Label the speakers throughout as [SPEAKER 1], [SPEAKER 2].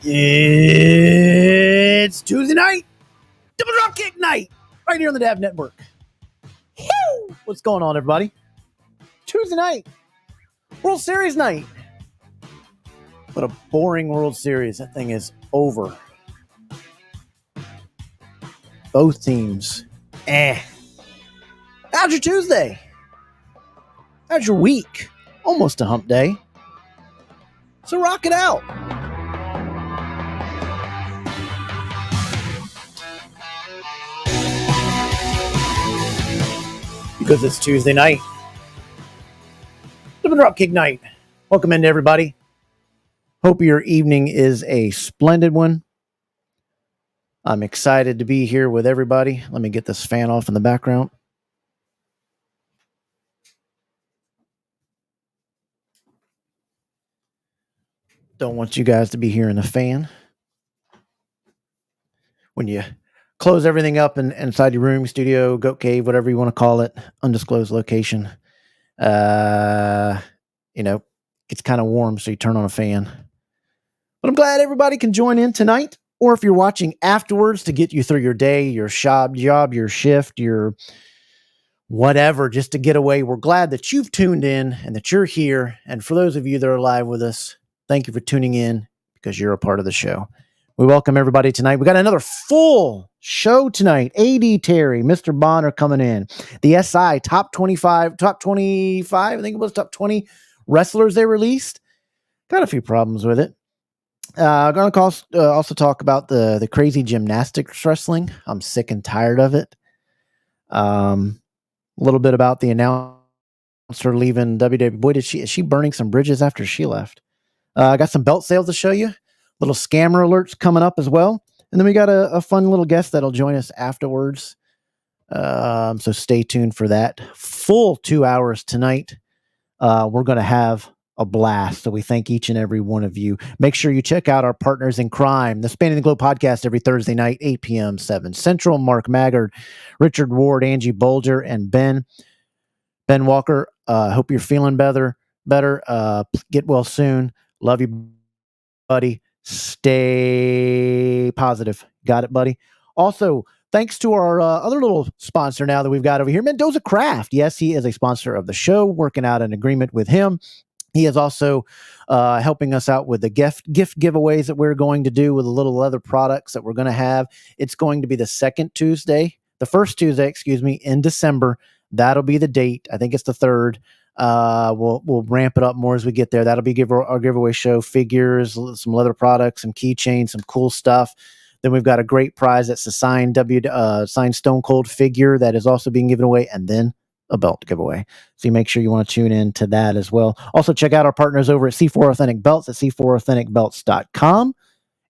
[SPEAKER 1] It's Tuesday night, double Dropkick night, right here on the Dav Network. Woo! What's going on, everybody? Tuesday night, World Series night. What a boring World Series. That thing is over. Both teams. How's your Tuesday? How's your week? Almost a hump day. So rock it out. Because it's Tuesday night. Double Dropkick night. Welcome in, everybody. Hope your evening is a splendid one. I'm excited to be here with everybody. Let me get this fan off in the background. Don't want you guys to be hearing the fan. When you close everything up inside your room, studio, goat cave, whatever you want to call it, undisclosed location, it's kind of warm, so you turn on a fan. But I'm glad everybody can join in tonight, or if you're watching afterwards to get you through your day, your job, your shift, your whatever, just to get away. We're glad that you've tuned in and that you're here. And for those of you that are live with us, thank you for tuning in because you're a part of the show. We welcome everybody tonight. We got another full show tonight. AD Terry, Mr. Bonner coming in. The SI top 25, I think it was top 20 wrestlers they released. Got a few problems with it. Going to also talk about the crazy gymnastics wrestling. I'm sick and tired of it. A little bit about the announcer leaving WWE. Boy, is she burning some bridges after she left. I got some belt sales to show you. Little scammer alerts coming up as well. And then we got a fun little guest that'll join us afterwards. So stay tuned for that. Full 2 hours tonight. We're going to have a blast. So we thank each and every one of you. Make sure you check out our partners in crime, the Spanning the Globe podcast every Thursday night, 8 p.m., 7 Central. Mark Maggard, Richard Ward, Angie Bolger, and Ben Walker. Hope you're feeling better. Get well soon. Love you, buddy. Stay positive. Got it, buddy. Also, thanks to our other little sponsor now that we've got over here, Mendoza Craft. Yes, he is a sponsor of the show, working out an agreement with him. He is also helping us out with the gift giveaways that we're going to do with the little leather products that we're going to have. It's going to be the first Tuesday, in December. That'll be the date. I think it's the 3rd. We'll ramp it up more as we get there. That'll be our giveaway show. Figures, some leather products, some keychains, some cool stuff. Then we've got a great prize. That's a signed Stone Cold figure that is also being given away, and then a belt giveaway. So you make sure you want to tune in to that as well. Also check out our partners over at C4 Authentic Belts at c4authenticbelts.com,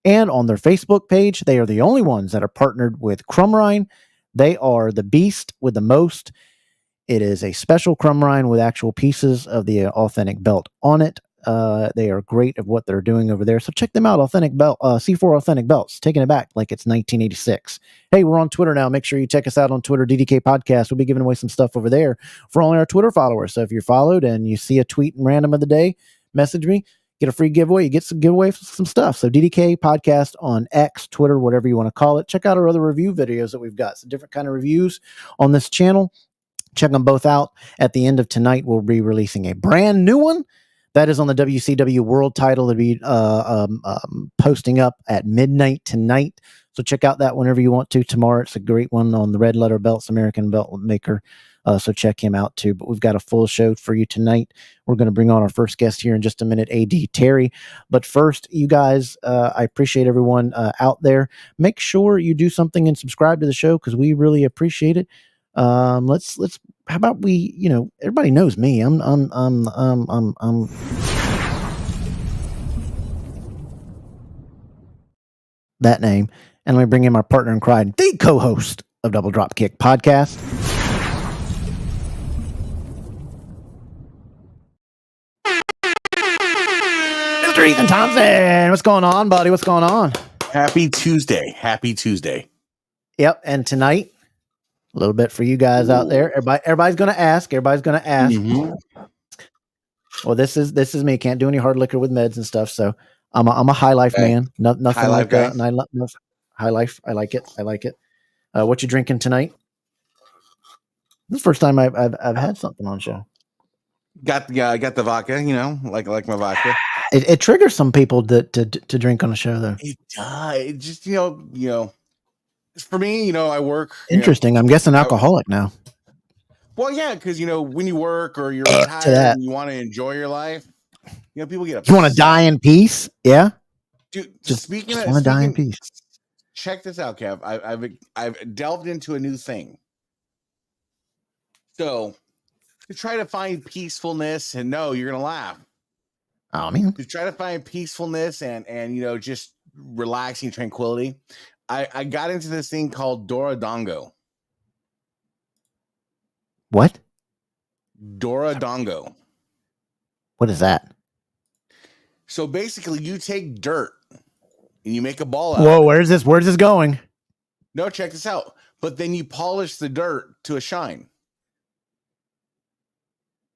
[SPEAKER 1] and on their Facebook page. They are the only ones that are partnered with Crumrine. They are the beast with the most. It is a special Crumrine with actual pieces of the authentic belt on it. They are great at what they're doing over there. So check them out. C4 Authentic Belts, taking it back like it's 1986. Hey, we're on Twitter now. Make sure you check us out on Twitter, DDK Podcast. We'll be giving away some stuff over there for only our Twitter followers. So if you're followed and you see a tweet in random of the day, message me, get a free giveaway. You get some giveaway for some stuff. So DDK Podcast on X, Twitter, whatever you want to call it. Check out our other review videos that we've got. Some different kind of reviews on this channel. Check them both out. At the end of tonight, we'll be releasing a brand new one. That is on the WCW World title. It'll be posting up at midnight tonight. So check out that whenever you want to. Tomorrow, it's a great one on the Red Letter Belts, American Belt Maker. So check him out too. But we've got a full show for you tonight. We're going to bring on our first guest here in just a minute, AD Terry. But first, you guys, I appreciate everyone out there. Make sure you do something and subscribe to the show because we really appreciate it. Let's how about we, everybody knows me. I'm that name. And let me bring in my partner in crime, the co-host of Double Dropkick Podcast. Mr. Ethan Thompson. What's going on, buddy? What's going on?
[SPEAKER 2] Happy Tuesday.
[SPEAKER 1] Yep. And tonight, a little bit for you guys out there. Everybody's going to ask. Mm-hmm. Well, this is me. Can't do any hard liquor with meds and stuff. So I'm a high life
[SPEAKER 2] Okay.
[SPEAKER 1] man. Nothing
[SPEAKER 2] High life
[SPEAKER 1] like
[SPEAKER 2] guy?
[SPEAKER 1] high life. I like it. I like it. What you drinking tonight? This is the first time I've had something on show.
[SPEAKER 2] Got the vodka, you know, like my vodka.
[SPEAKER 1] It triggers some people to drink on the show though.
[SPEAKER 2] It does. It just you know, for me, you know, I work.
[SPEAKER 1] Interesting. I'm guessing alcoholic now.
[SPEAKER 2] Well, yeah, because you know, when you work or you're retired and you want to enjoy your life, you know, people get upset.
[SPEAKER 1] You want to die in peace? Yeah.
[SPEAKER 2] Dude,
[SPEAKER 1] just want to die in peace.
[SPEAKER 2] Check this out, Kev. I've delved into a new thing. So to try to find peacefulness, and no, you're gonna laugh.
[SPEAKER 1] Oh man.
[SPEAKER 2] To try to find peacefulness and you know, just relaxing tranquility. I got into this thing called Doradongo.
[SPEAKER 1] What?
[SPEAKER 2] Doradongo.
[SPEAKER 1] What is that?
[SPEAKER 2] So basically, you take dirt and you make a ball out.
[SPEAKER 1] Whoa, where's this going?
[SPEAKER 2] No, check this out. But then you polish the dirt to a shine.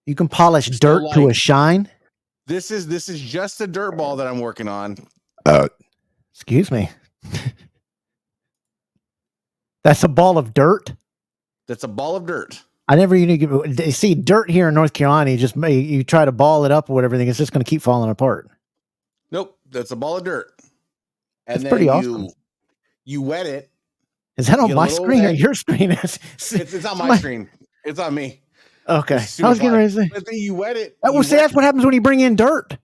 [SPEAKER 1] You can polish dirt to a shine?
[SPEAKER 2] This is just a dirt ball that I'm working on.
[SPEAKER 1] Excuse me. That's a ball of dirt?
[SPEAKER 2] That's a ball of dirt.
[SPEAKER 1] I never even see dirt here in North Carolina. You try to ball it up or whatever, it's just going to keep falling apart.
[SPEAKER 2] Nope, that's a ball of dirt.
[SPEAKER 1] And that's pretty awesome.
[SPEAKER 2] You wet it.
[SPEAKER 1] Is that on my screen or your screen?
[SPEAKER 2] It's on my screen. It's on me.
[SPEAKER 1] Okay. I was getting ready to say.
[SPEAKER 2] But then you wet it.
[SPEAKER 1] That's what happens when you bring in dirt.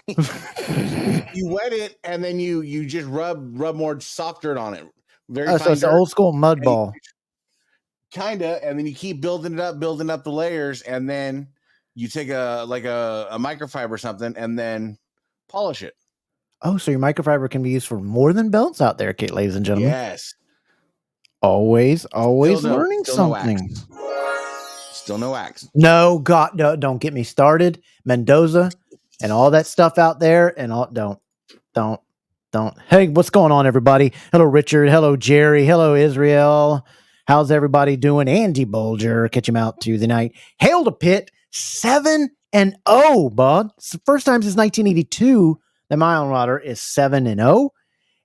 [SPEAKER 2] You wet it and then you just rub more soft dirt on it.
[SPEAKER 1] So it's an old school mud ball.
[SPEAKER 2] Kinda, and then you keep building up the layers, and then you take a microfiber or something and then polish it.
[SPEAKER 1] Oh, so your microfiber can be used for more than belts out there, Kate, ladies and gentlemen.
[SPEAKER 2] Yes.
[SPEAKER 1] Always learning something.
[SPEAKER 2] Still no axe.
[SPEAKER 1] No, God, no, don't get me started. Mendoza and all that stuff out there, and all don't. Hey, what's going on, everybody? Hello, Richard. Hello, Jerry. Hello, Israel. How's everybody doing? Andy Bulger, catch him out to the night. Hail to Pitt, 7-0, bud. It's the first time since 1982 that my own Rodder is 7-0,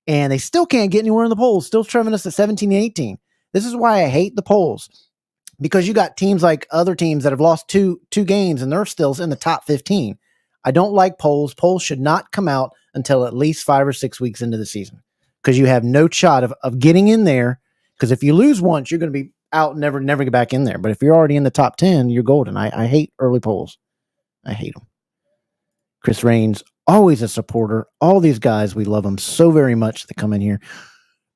[SPEAKER 1] and they still can't get anywhere in the polls. Still trailing us at 17-18. This is why I hate the polls, because you got teams like other teams that have lost two games, and they're still in the top 15. I don't like polls. Polls should not come out until at least 5 or 6 weeks into the season, because you have no shot of getting in there. Because if you lose once, you're going to be out, never get back in there. But if you're already in the top 10, you're golden. I hate early polls. I hate them. Chris Raines, always a supporter. All these guys, we love them so very much. They come in here.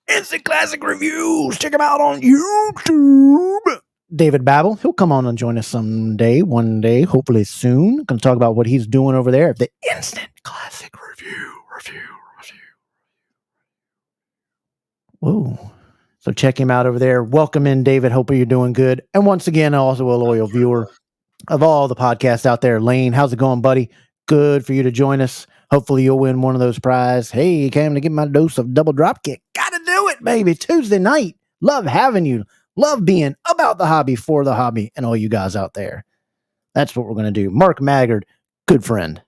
[SPEAKER 1] Instant Classic Reviews. Check them out on YouTube. David Babel, he'll come on and join us one day, hopefully soon. Going to talk about what he's doing over there at the Instant Classic Review. Whoa. So check him out over there. Welcome in, David. Hope you're doing good. And once again, also a loyal viewer of all the podcasts out there. Lane, how's it going, buddy? Good for you to join us. Hopefully you'll win one of those prizes. Hey, you came to get my dose of double drop kick. Gotta do it, baby. Tuesday night. Love having you. Love being about the hobby, for the hobby, and all you guys out there. That's what we're going to do. Mark Maggard, good friend.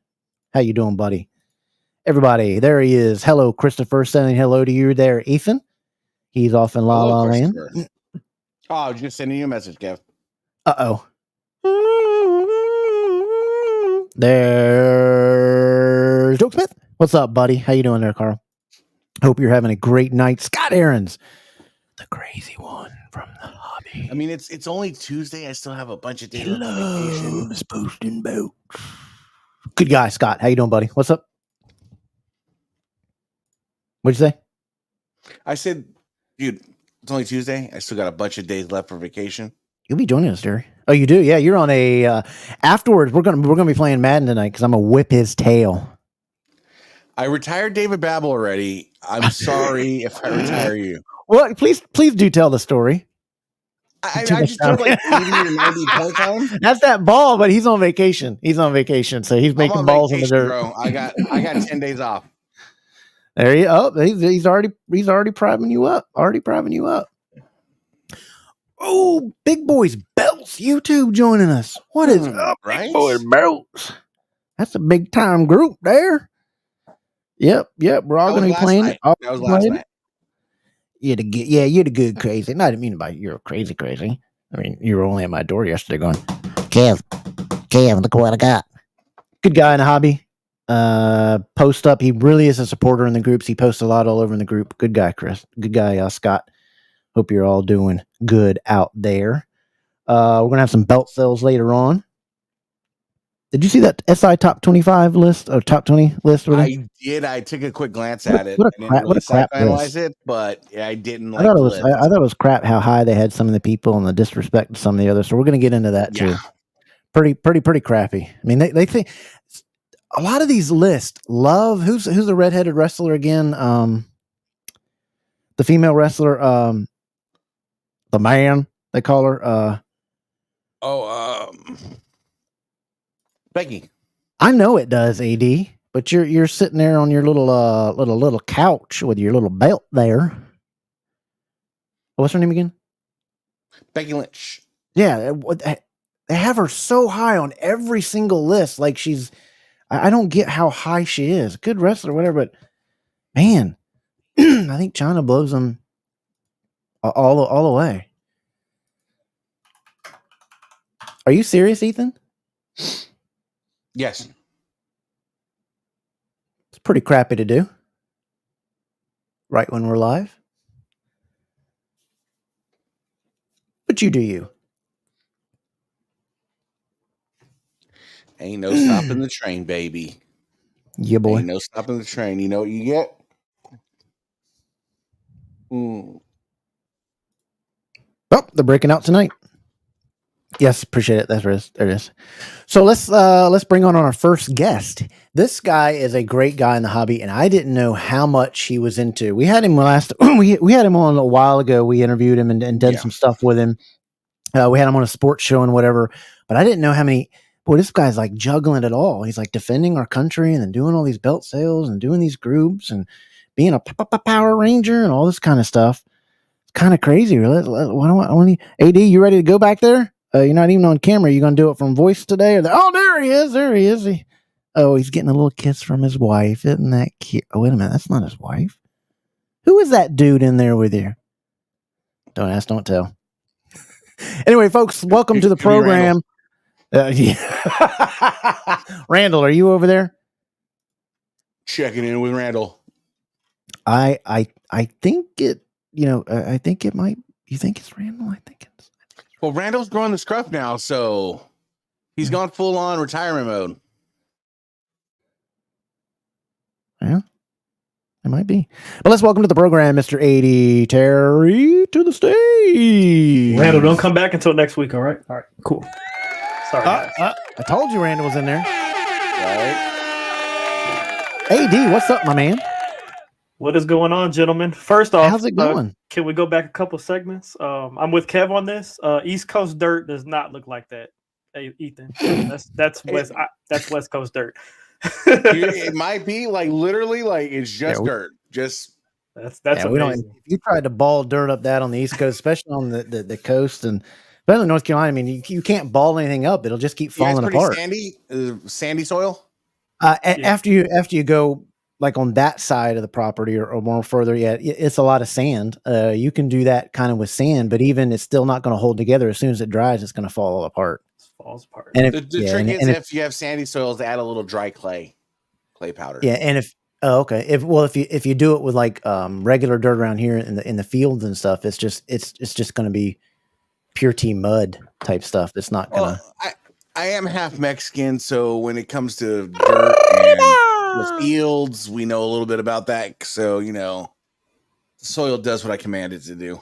[SPEAKER 1] How you doing, buddy? Everybody, there he is. Hello, Christopher. Saying hello to you there, Ethan. He's off in La La Land.
[SPEAKER 2] Oh, I was just sending you a message, Kev.
[SPEAKER 1] Uh-oh. There's Joke Smith. What's up, buddy? How you doing there, Carl? Hope you're having a great night. Scott Aarons, the crazy one from the hobby.
[SPEAKER 2] I mean, it's only Tuesday. I still have a bunch of days
[SPEAKER 1] on vacation. Posting boats. Good guy, Scott. How you doing, buddy? What's up? What'd you say?
[SPEAKER 2] I said, dude, it's only Tuesday. I still got a bunch of days left for vacation.
[SPEAKER 1] You'll be joining us, Jerry. Oh, you do? Yeah, you're on a. Afterwards, we're gonna be playing Madden tonight because I'm gonna whip his tail.
[SPEAKER 2] I retired David Babel already. I'm sorry if I retire you.
[SPEAKER 1] Well, please do tell the story.
[SPEAKER 2] I just told like 80 or 90 points on him.
[SPEAKER 1] That's that ball, but he's on vacation. So he's making balls in the dirt.
[SPEAKER 2] Bro. I got 10 days off.
[SPEAKER 1] There you go. He's already priming you up. Oh, Big Boys Belts YouTube joining us. What is up,
[SPEAKER 2] right?
[SPEAKER 1] Big Boys Belts? That's a big time group there. Yep. We're all
[SPEAKER 2] That was
[SPEAKER 1] going to be
[SPEAKER 2] last
[SPEAKER 1] playing
[SPEAKER 2] night.
[SPEAKER 1] it. All
[SPEAKER 2] That was
[SPEAKER 1] gonna be
[SPEAKER 2] last
[SPEAKER 1] playing it.
[SPEAKER 2] night.
[SPEAKER 1] You're the good crazy. No, I didn't mean by you're crazy. I mean, you were only at my door yesterday going, Kev, look what I got. Good guy in the hobby. Post up. He really is a supporter in the groups. He posts a lot all over in the group. Good guy, Chris. Good guy, Scott. Hope you're all doing good out there. We're going to have some belt sales later on. Did you see that SI top 25 list or top 20 list?
[SPEAKER 2] I did. I took a quick glance at it. I didn't really psychoanalyze it, but I didn't like the list.
[SPEAKER 1] I thought it was crap how high they had some of the people and the disrespect to some of the others. So we're going to get into that too. Pretty crappy. I mean, they think a lot of these lists love who's the redheaded wrestler again? The female wrestler, the man they call her.
[SPEAKER 2] Becky.
[SPEAKER 1] I know it does, AD, but you're sitting there on your little couch with your little belt there. What's her name again?
[SPEAKER 2] Becky Lynch.
[SPEAKER 1] Yeah, they have her so high on every single list. Like she's, I don't get how high she is. Good wrestler, whatever, but man, I think China blows them all the way. Are you serious, Ethan?
[SPEAKER 2] Yes.
[SPEAKER 1] It's pretty crappy to do. Right when we're live. But you do you.
[SPEAKER 2] Ain't no stopping the train, baby.
[SPEAKER 1] Yeah, boy.
[SPEAKER 2] Ain't no stopping the train. You know what you get?
[SPEAKER 1] Oh, they're breaking out tonight. Yes, appreciate it. There it is. So let's bring on our first guest. This guy is a great guy in the hobby, and I didn't know how much he was into. We had him we had him on a while ago. We interviewed him and did some stuff with him. We had him on a sports show and whatever, but I didn't know how many. Boy, this guy's like juggling it all. He's like defending our country and then doing all these belt sales and doing these groups and being a Power Ranger and all this kind of stuff. It's kind of crazy. AD, you ready to go back there? You're not even on camera. You gonna do it from voice today? Or there he is. He's getting a little kiss from his wife. Isn't that cute? Oh, wait a minute. That's not his wife. Who is that dude in there with you? Don't ask, don't tell. Anyway, folks, welcome to the program. Randall, are you over there?
[SPEAKER 2] Checking in with Randall.
[SPEAKER 1] I think it. I think it might. You think it's Randall? I think it's.
[SPEAKER 2] Well, Randall's growing the scruff now, so he's gone full on retirement mode.
[SPEAKER 1] Yeah, it might be. But let's welcome to the program, Mr. 80 Terry, to the stage.
[SPEAKER 3] Randall, don't come back until next week. All right, cool. Sorry, guys.
[SPEAKER 1] I told you Randall was in there.
[SPEAKER 2] Right.
[SPEAKER 1] AD, what's up, my man?
[SPEAKER 3] What is going on, gentlemen? First off,
[SPEAKER 1] how's it going?
[SPEAKER 3] Can we go back a couple segments? I'm with Kev on this. East Coast dirt does not look like that. Hey, Ethan, that's West Coast dirt.
[SPEAKER 2] It might be like literally like it's just dirt. Just
[SPEAKER 3] that's amazing.
[SPEAKER 1] If you tried to ball dirt up that on the East Coast, especially on the coast and especially North Carolina, I mean, you can't ball anything up; it'll just keep falling apart.
[SPEAKER 2] Sandy soil.
[SPEAKER 1] After you go like on that side of the property or more further, it's a lot of sand. You can do that kind of with sand, but even it's still not going to hold together. As soon as it dries, it's going to fall apart.
[SPEAKER 3] Falls apart.
[SPEAKER 2] And the trick is if you have sandy soils, to add a little dry clay powder.
[SPEAKER 1] Yeah, and if you do it with like regular dirt around here in the fields and stuff, it's just going to be pure T mud type stuff. It's not gonna.
[SPEAKER 2] I am half Mexican, so when it comes to dirt and the fields, we know a little bit about that. So the soil does what I command it to do.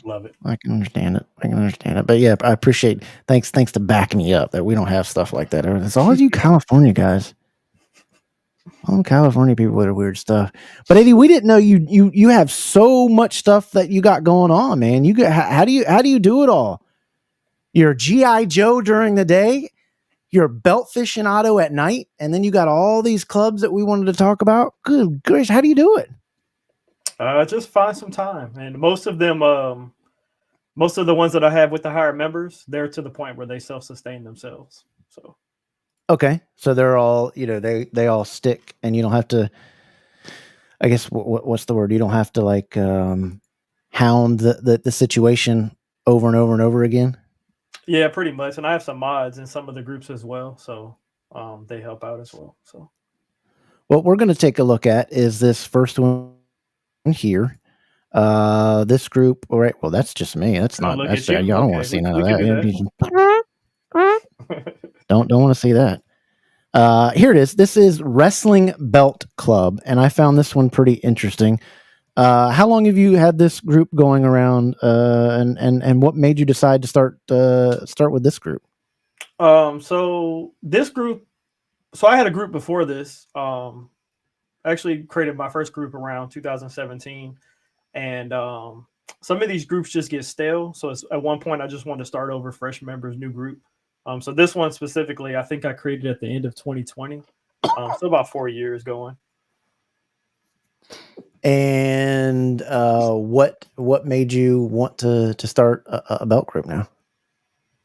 [SPEAKER 3] Love it.
[SPEAKER 1] I can understand it. But yeah, I appreciate. Thanks to back me up that we don't have stuff like that. It's all you California guys. All California people with their weird stuff. But Eddie, we didn't know you have so much stuff that you got going on, man. How do you do it all? You're G.I. Joe during the day, you're belt aficionado at night, and then you got all these clubs that we wanted to talk about. Good gracious, how do you do it?
[SPEAKER 3] Just find some time, and most of them, most of the ones that I have with the higher members, they're to the point where they self-sustain themselves. So
[SPEAKER 1] Okay, so they're all, they all stick, and you don't have to. I guess what's the word? You don't have to like hound the situation over and over and over again.
[SPEAKER 3] Yeah, pretty much. And I have some mods in some of the groups as well, so they help out as well. So
[SPEAKER 1] What we're going to take a look at is this first one here. This group. All right. Well, that's just me. That's
[SPEAKER 3] oh,
[SPEAKER 1] not.
[SPEAKER 3] look
[SPEAKER 1] That's
[SPEAKER 3] at you.
[SPEAKER 1] y'all don't want
[SPEAKER 3] Okay,
[SPEAKER 1] to see
[SPEAKER 3] we,
[SPEAKER 1] none
[SPEAKER 3] we
[SPEAKER 1] of
[SPEAKER 3] could do
[SPEAKER 1] that.
[SPEAKER 3] that.
[SPEAKER 1] Don't want to see that. Here it is. This is Wrestling Belt Club, and I found this one pretty interesting. How long have you had this group going around, and what made you decide to start with this group?
[SPEAKER 3] So this group. So I had a group before this. I actually created my first group around 2017, and some of these groups just get stale. So at one point, I just wanted to start over, fresh members, new group. So this one specifically, I think I created at the end of 2020. So about 4 years going.
[SPEAKER 1] And what made you want to start a belt group now?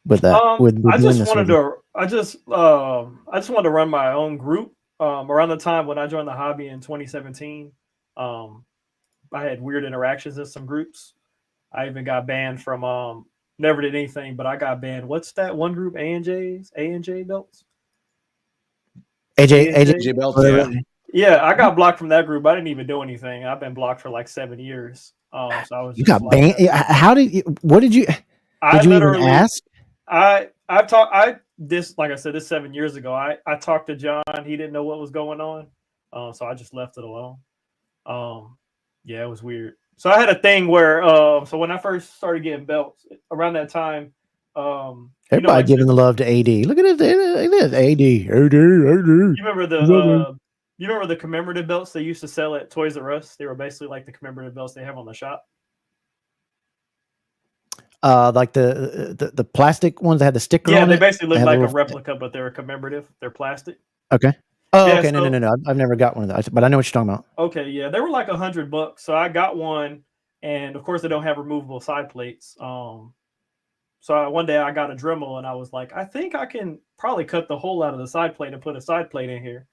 [SPEAKER 1] With that,
[SPEAKER 3] I just wanted to. I just wanted to run my own group. Around the time when I joined the hobby in 2017, I had weird interactions in some groups. I even got banned from. Never did anything, but I got banned. What's that one group? A&J belts.
[SPEAKER 2] AJ belts. Yeah.
[SPEAKER 3] Yeah, I got blocked from that group. I didn't even do anything. I've been blocked for like 7 years. So I was.
[SPEAKER 1] You got banned. How did you? What did you? Did you even ask?
[SPEAKER 3] I've talked. This, like I said, this 7 years ago. I talked to John. He didn't know what was going on, so I just left it alone. Yeah, it was weird. So I had a thing where, so when I first started getting belts around that time,
[SPEAKER 1] everybody giving the love to AD. Look at this, AD.
[SPEAKER 3] You remember the commemorative belts they used to sell at Toys R Us? They were basically like the commemorative belts they have on the shop.
[SPEAKER 1] Like the plastic ones that had the sticker on it.
[SPEAKER 3] Yeah, they basically look like a replica, but they're commemorative. They're plastic.
[SPEAKER 1] Okay. Oh, yeah, okay. So, no. I've never got one of those, but I know what you're talking about.
[SPEAKER 3] Okay, yeah, they were like $100. So I got one, and of course they don't have removable side plates. So one day I got a Dremel, and I was like, I think I can probably cut the hole out of the side plate and put a side plate in here.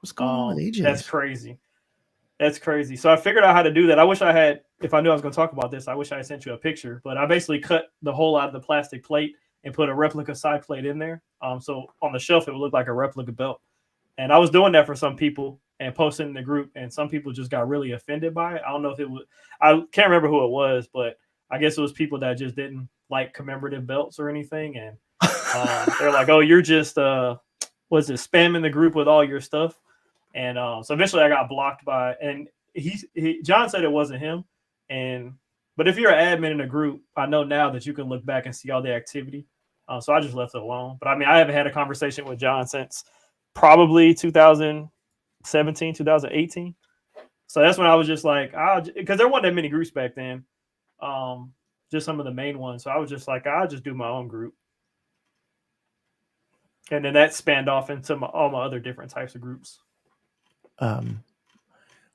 [SPEAKER 1] What's going on with AJ?
[SPEAKER 3] That's crazy. That's crazy. So I figured out how to do that. I wish I had, if I knew I was going to talk about this, I wish I had sent you a picture. But I basically cut the hole out of the plastic plate and put a replica side plate in there. So on the shelf, it would look like a replica belt. And I was doing that for some people and posting in the group, and some people just got really offended by it. I don't know if it was, I can't remember who it was, but I guess it was people that just didn't like commemorative belts or anything. And they're like, oh, you're just, spamming the group with all your stuff. And so eventually I got blocked by, and John said it wasn't him. But if you're an admin in a group, I know now that you can look back and see all the activity. So I just left it alone. But I mean, I haven't had a conversation with John since probably 2017, 2018. So that's when I was just like, because there weren't that many groups back then, just some of the main ones. So I was just like, I'll just do my own group. And then that spanned off into all my other different types of groups.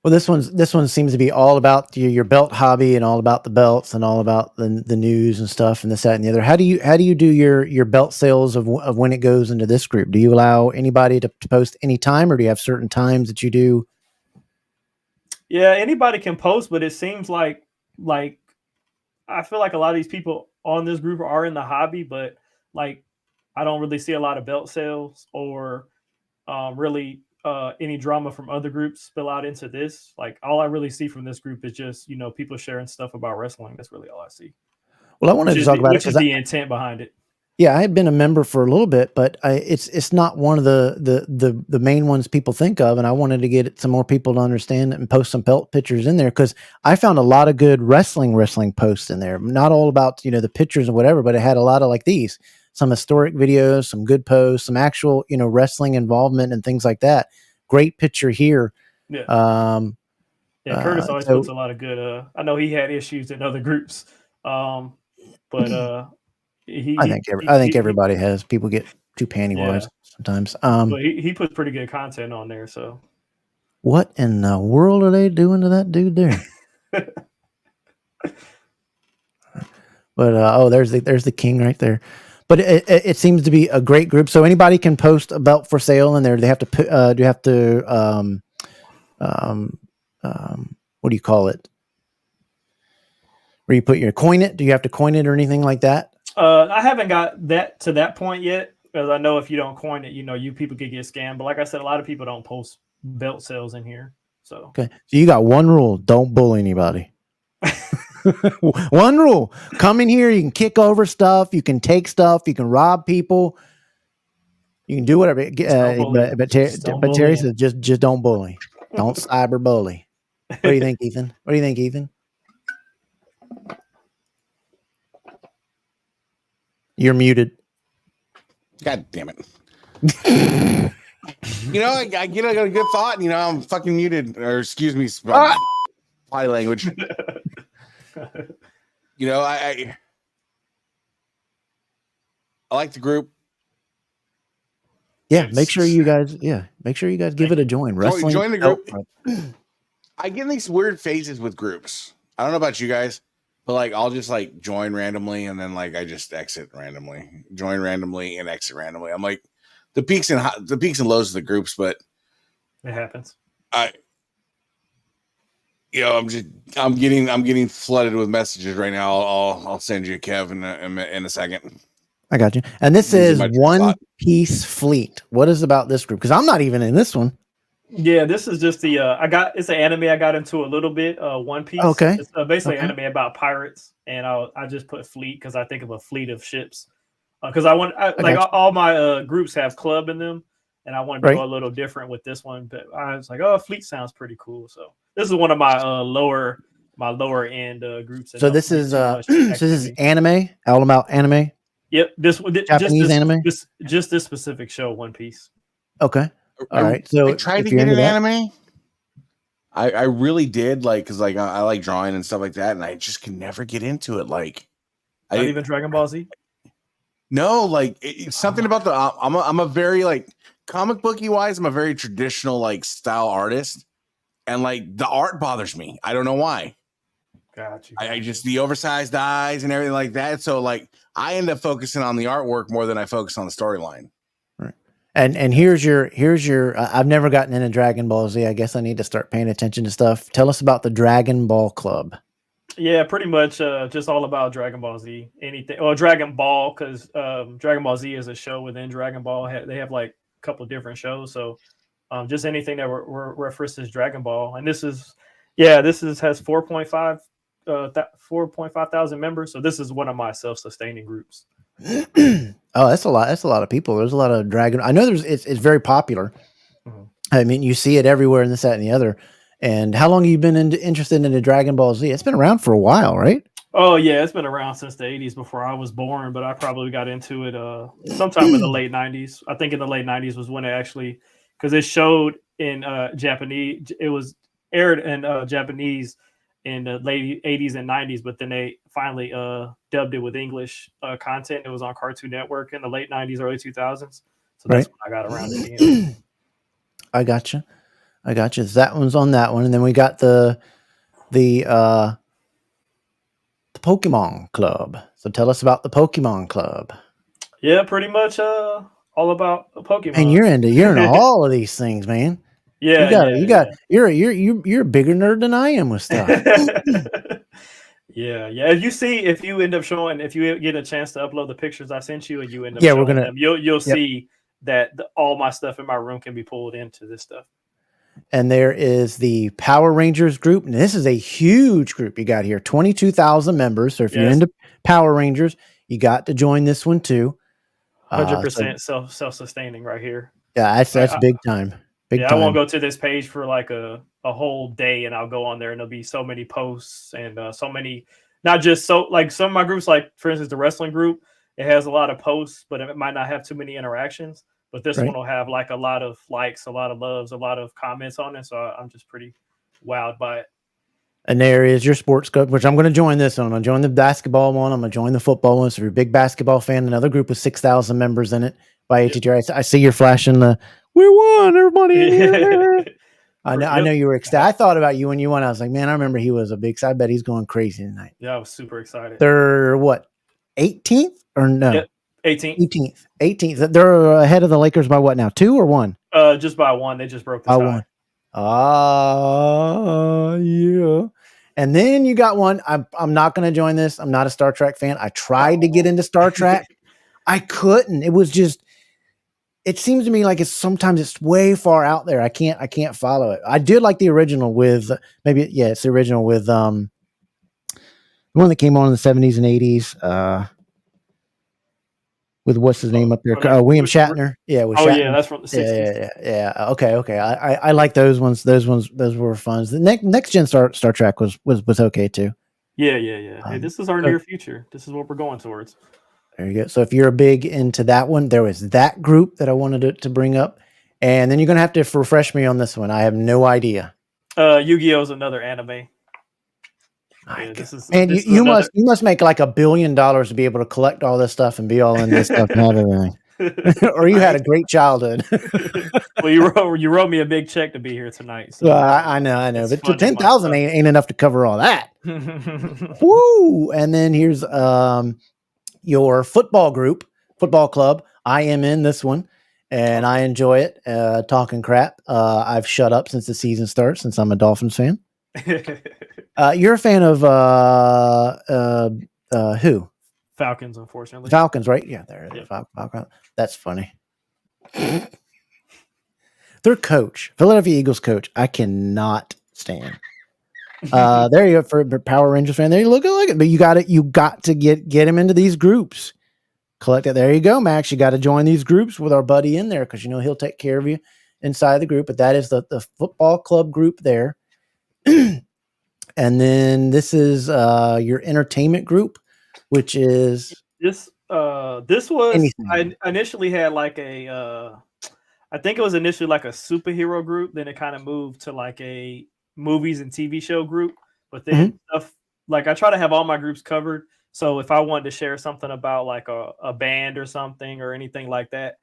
[SPEAKER 1] Well, this one seems to be all about your belt hobby and all about the belts and all about the news and stuff and this, that, and the other. How do you do your belt sales of when it goes into this group? Do you allow anybody to post any time, or do you have certain times that you do?
[SPEAKER 3] Yeah, anybody can post, but it seems like I feel like a lot of these people on this group are in the hobby, but like I don't really see a lot of belt sales or really any drama from other groups spill out into this. Like all I really see from this group is just, people sharing stuff about wrestling. That's really all I see.
[SPEAKER 1] Well, I wanted to talk about it,
[SPEAKER 3] which is the intent behind it.
[SPEAKER 1] Yeah, I had been a member for a little bit, but it's not one of the main ones people think of, and I wanted to get some more people to understand it and post some belt pictures in there, because I found a lot of good wrestling posts in there. Not all about the pictures and whatever, but it had a lot of like these, some historic videos, some good posts, some actual wrestling involvement and things like that. Great picture here.
[SPEAKER 3] Yeah. Curtis always puts a lot of good. I know he had issues in other groups, but
[SPEAKER 1] I think everybody has. People get too panty-wise sometimes.
[SPEAKER 3] But he puts pretty good content on there. So,
[SPEAKER 1] what in the world are they doing to that dude there? But there's the king right there. But it seems to be a great group. So anybody can post a belt for sale in there. They have to put, do you have to, what do you call it? Where you put your coin it? Do you have to coin it or anything like that?
[SPEAKER 3] I haven't got that to that point yet, because I know if you don't coin it, you people could get scammed. But like I said, a lot of people don't post belt sales in here. So
[SPEAKER 1] okay, so you got one rule: don't bully anybody. One rule: come in here. You can kick over stuff. You can take stuff. You can rob people. You can do whatever. But Terry says just don't bully. Don't cyber bully. What do you think, Ethan? What do you think, Ethan? You're muted.
[SPEAKER 2] God damn it. I get a good thought. I'm fucking muted. Or excuse me, body language. I like the group.
[SPEAKER 1] Yeah, make sure you guys give it a join. Wrestling.
[SPEAKER 2] Join the group. I get in these weird phases with groups. I don't know about you guys, but like I'll just like join randomly and then like I just exit randomly, join randomly and exit randomly. I'm like the peaks and lows of the groups, but
[SPEAKER 3] it happens.
[SPEAKER 2] I'm getting flooded with messages right now. I'll send you Kev in a second.
[SPEAKER 1] I got you. And this is One Piece Fleet. What is about this group? Because I'm not even in this one.
[SPEAKER 3] Yeah, this is just the it's an anime I got into a little bit. One Piece.
[SPEAKER 1] Okay.
[SPEAKER 3] It's basically an anime about pirates, and I just put fleet because I think of a fleet of ships. Because all my groups have club in them, and I wanted to go a little different with this one. But I was like, fleet sounds pretty cool. So this is one of my lower end groups.
[SPEAKER 1] So this is this is anime, all about anime.
[SPEAKER 3] Yep,
[SPEAKER 1] Japanese anime.
[SPEAKER 3] Just this specific show, One Piece.
[SPEAKER 1] Okay. All right. So
[SPEAKER 2] I tried to get an anime. I really did, because I like drawing and stuff like that, and I just can never get into it. Like,
[SPEAKER 3] not even Dragon Ball Z.
[SPEAKER 2] No, it's something about the. I'm a very comic booky wise. I'm a very traditional style artist, and the art bothers me. I don't know why.
[SPEAKER 3] Got you.
[SPEAKER 2] I just the oversized eyes and everything like that. So I end up focusing on the artwork more than I focus on the storyline.
[SPEAKER 1] Right. And here's your I've never gotten into Dragon Ball Z. I guess I need to start paying attention to stuff. Tell us about the Dragon Ball Club.
[SPEAKER 3] Yeah, pretty much just all about Dragon Ball Z. Anything or Dragon Ball, because Dragon Ball Z is a show within Dragon Ball. They have a couple different shows. So just anything that references Dragon Ball. And this has 4.5 thousand members. So this is one of my self-sustaining groups.
[SPEAKER 1] Oh, that's a lot. That's a lot of people. There's a lot of Dragon. I know it's very popular. Mm-hmm. I mean, you see it everywhere in this, that, and the other. And how long have you been interested in the Dragon Ball Z? It's been around for a while, right?
[SPEAKER 3] Oh yeah, it's been around since the 80s before I was born, but I probably got into it sometime in the late 90s. I think in the late 90s was when it actually, because it showed in Japanese, it was aired in Japanese in the late 80s and 90s, but then they finally dubbed it with English content. It was on Cartoon Network in the late 90s, early 2000s. So that's when I got around to it.
[SPEAKER 1] I gotcha. That one's on that one, and then we got the Pokemon Club. So tell us about the Pokemon Club.
[SPEAKER 3] Yeah, pretty much all about Pokemon.
[SPEAKER 1] And you're into all of these things, man.
[SPEAKER 3] Yeah,
[SPEAKER 1] you're a bigger nerd than I am with stuff.
[SPEAKER 3] Yeah. If you end up showing, if you get a chance to upload the pictures I sent you, and you end up showing them, you'll see that all my stuff in my room can be pulled into this stuff.
[SPEAKER 1] And there is the Power Rangers group. And this is a huge group you got here, 22,000 members. So if you're into Power Rangers, you got to join this one too.
[SPEAKER 3] 100% self-sustaining right here.
[SPEAKER 1] Yeah, that's big time. Big time.
[SPEAKER 3] I won't go to this page for a whole day, and I'll go on there and there'll be so many posts and so many, not just some of my groups, for instance, the wrestling group, it has a lot of posts, but it might not have too many interactions. But this one will have a lot of likes, a lot of loves, a lot of comments on it. So I'm just pretty wowed by it. And
[SPEAKER 1] there is your sports club, which I'm going to join this one. I'm going to join the basketball one. I'm going to join the football one. So if you're a big basketball fan, another group with 6,000 members in it by ATTR. I see you're flashing the, we won, everybody. I know you were ecstatic. I thought about you when you won. I was like, man, I remember he was a big side. I bet he's going crazy tonight.
[SPEAKER 3] Yeah, I was super excited.
[SPEAKER 1] They're what, 18th or no?
[SPEAKER 3] Yeah. 18th.
[SPEAKER 1] 18th. They're ahead of the Lakers by what now? 2 or 1?
[SPEAKER 3] Just by 1. They just broke the
[SPEAKER 1] By
[SPEAKER 3] tie.
[SPEAKER 1] 1. Yeah. And then you got one. I'm not going to join this. I'm not a Star Trek fan. I tried to get into Star Trek. I couldn't. It was just. It seems to me like it's way far out there. I can't follow it. I did like the original with it's the original with the one that came on in the 70s and 80s. With what's his name up there? William Shatner. Yeah. With Shatner.
[SPEAKER 3] Yeah, that's from the 60s.
[SPEAKER 1] Yeah. Okay. I like those ones. Those were fun. The next gen Star Trek was okay too.
[SPEAKER 3] Yeah. Hey, this is our near future. This is what we're going towards.
[SPEAKER 1] There you go. So if you're big into that one, there was that group that I wanted to bring up, and then you're gonna have to refresh me on this one. I have no idea.
[SPEAKER 3] Yu-Gi-Oh is another anime.
[SPEAKER 1] Yeah, you must make like $1 billion to be able to collect all this stuff and be all in this stuff and everything. Or you had a great childhood.
[SPEAKER 3] Well, you wrote me a big check to be here tonight. So
[SPEAKER 1] well, I know, but 10,000 ain't enough to cover all that. Woo! And then here's your football club. I am in this one, and I enjoy it. Talking crap. I've shut up since the season starts, since I'm a Dolphins fan. You're a fan of who?
[SPEAKER 3] Falcons, unfortunately.
[SPEAKER 1] Falcons, right? Yeah, there it is. Falcons. That's funny. Their coach, Philadelphia Eagles coach, I cannot stand. There you go for Power Rangers fan. There you look at it, but you got to get him into these groups. Collect it. There you go, Max. You got to join these groups with our buddy in there because he'll take care of you inside the group. But that is the football club group there. And then this is your entertainment group, which is
[SPEAKER 3] this was anything. I initially had like I think it was initially like a superhero group, then it kind of moved to like a movies and TV show group, but then stuff like I try to have all my groups covered. So if I wanted to share something about like a band or something or anything like that,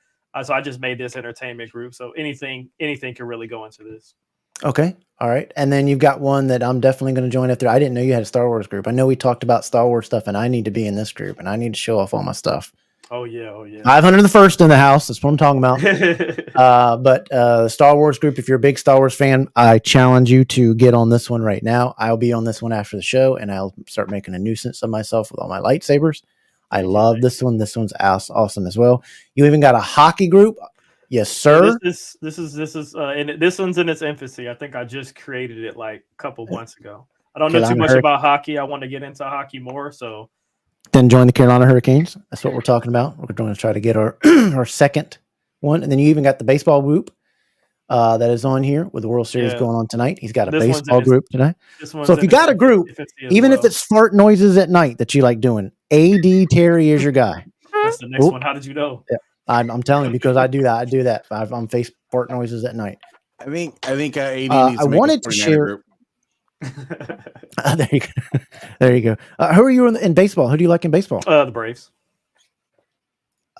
[SPEAKER 3] so I just made this entertainment group. So anything can really go into this.
[SPEAKER 1] Okay. All right. And then you've got one that I'm definitely going to join after. I didn't know you had a Star Wars group. I know we talked about Star Wars stuff, and I need to be in this group, and I need to show off all my stuff.
[SPEAKER 3] Oh yeah.
[SPEAKER 1] 501st in the house. That's what I'm talking about. But the Star Wars group, if you're a big Star Wars fan, I challenge you to get on this one right now. I'll be on this one after the show, and I'll start making a nuisance of myself with all my lightsabers. I love this one. This one's awesome as well. You even got a hockey group. Yes, sir.
[SPEAKER 3] This is and this one's in its infancy. I think I just created it like a couple months ago. I don't know too much about hockey. I want to get into hockey more, so
[SPEAKER 1] then join the Carolina Hurricanes. That's what we're talking about. We're going to try to get our our second one, and then you even got the baseball group that is on here with the World Series going on tonight. He's got a baseball group today. So if you got a group, even if it's fart noises at night that you like doing, AD Terry is your guy.
[SPEAKER 3] That's the next one. How did you know?
[SPEAKER 1] Yeah. I'm telling you because I do that. I'm face fart noises at night.
[SPEAKER 2] I think AD needs to
[SPEAKER 1] I wanted to share. There you go. Who are you in baseball? Who do you like in baseball?
[SPEAKER 3] The Braves.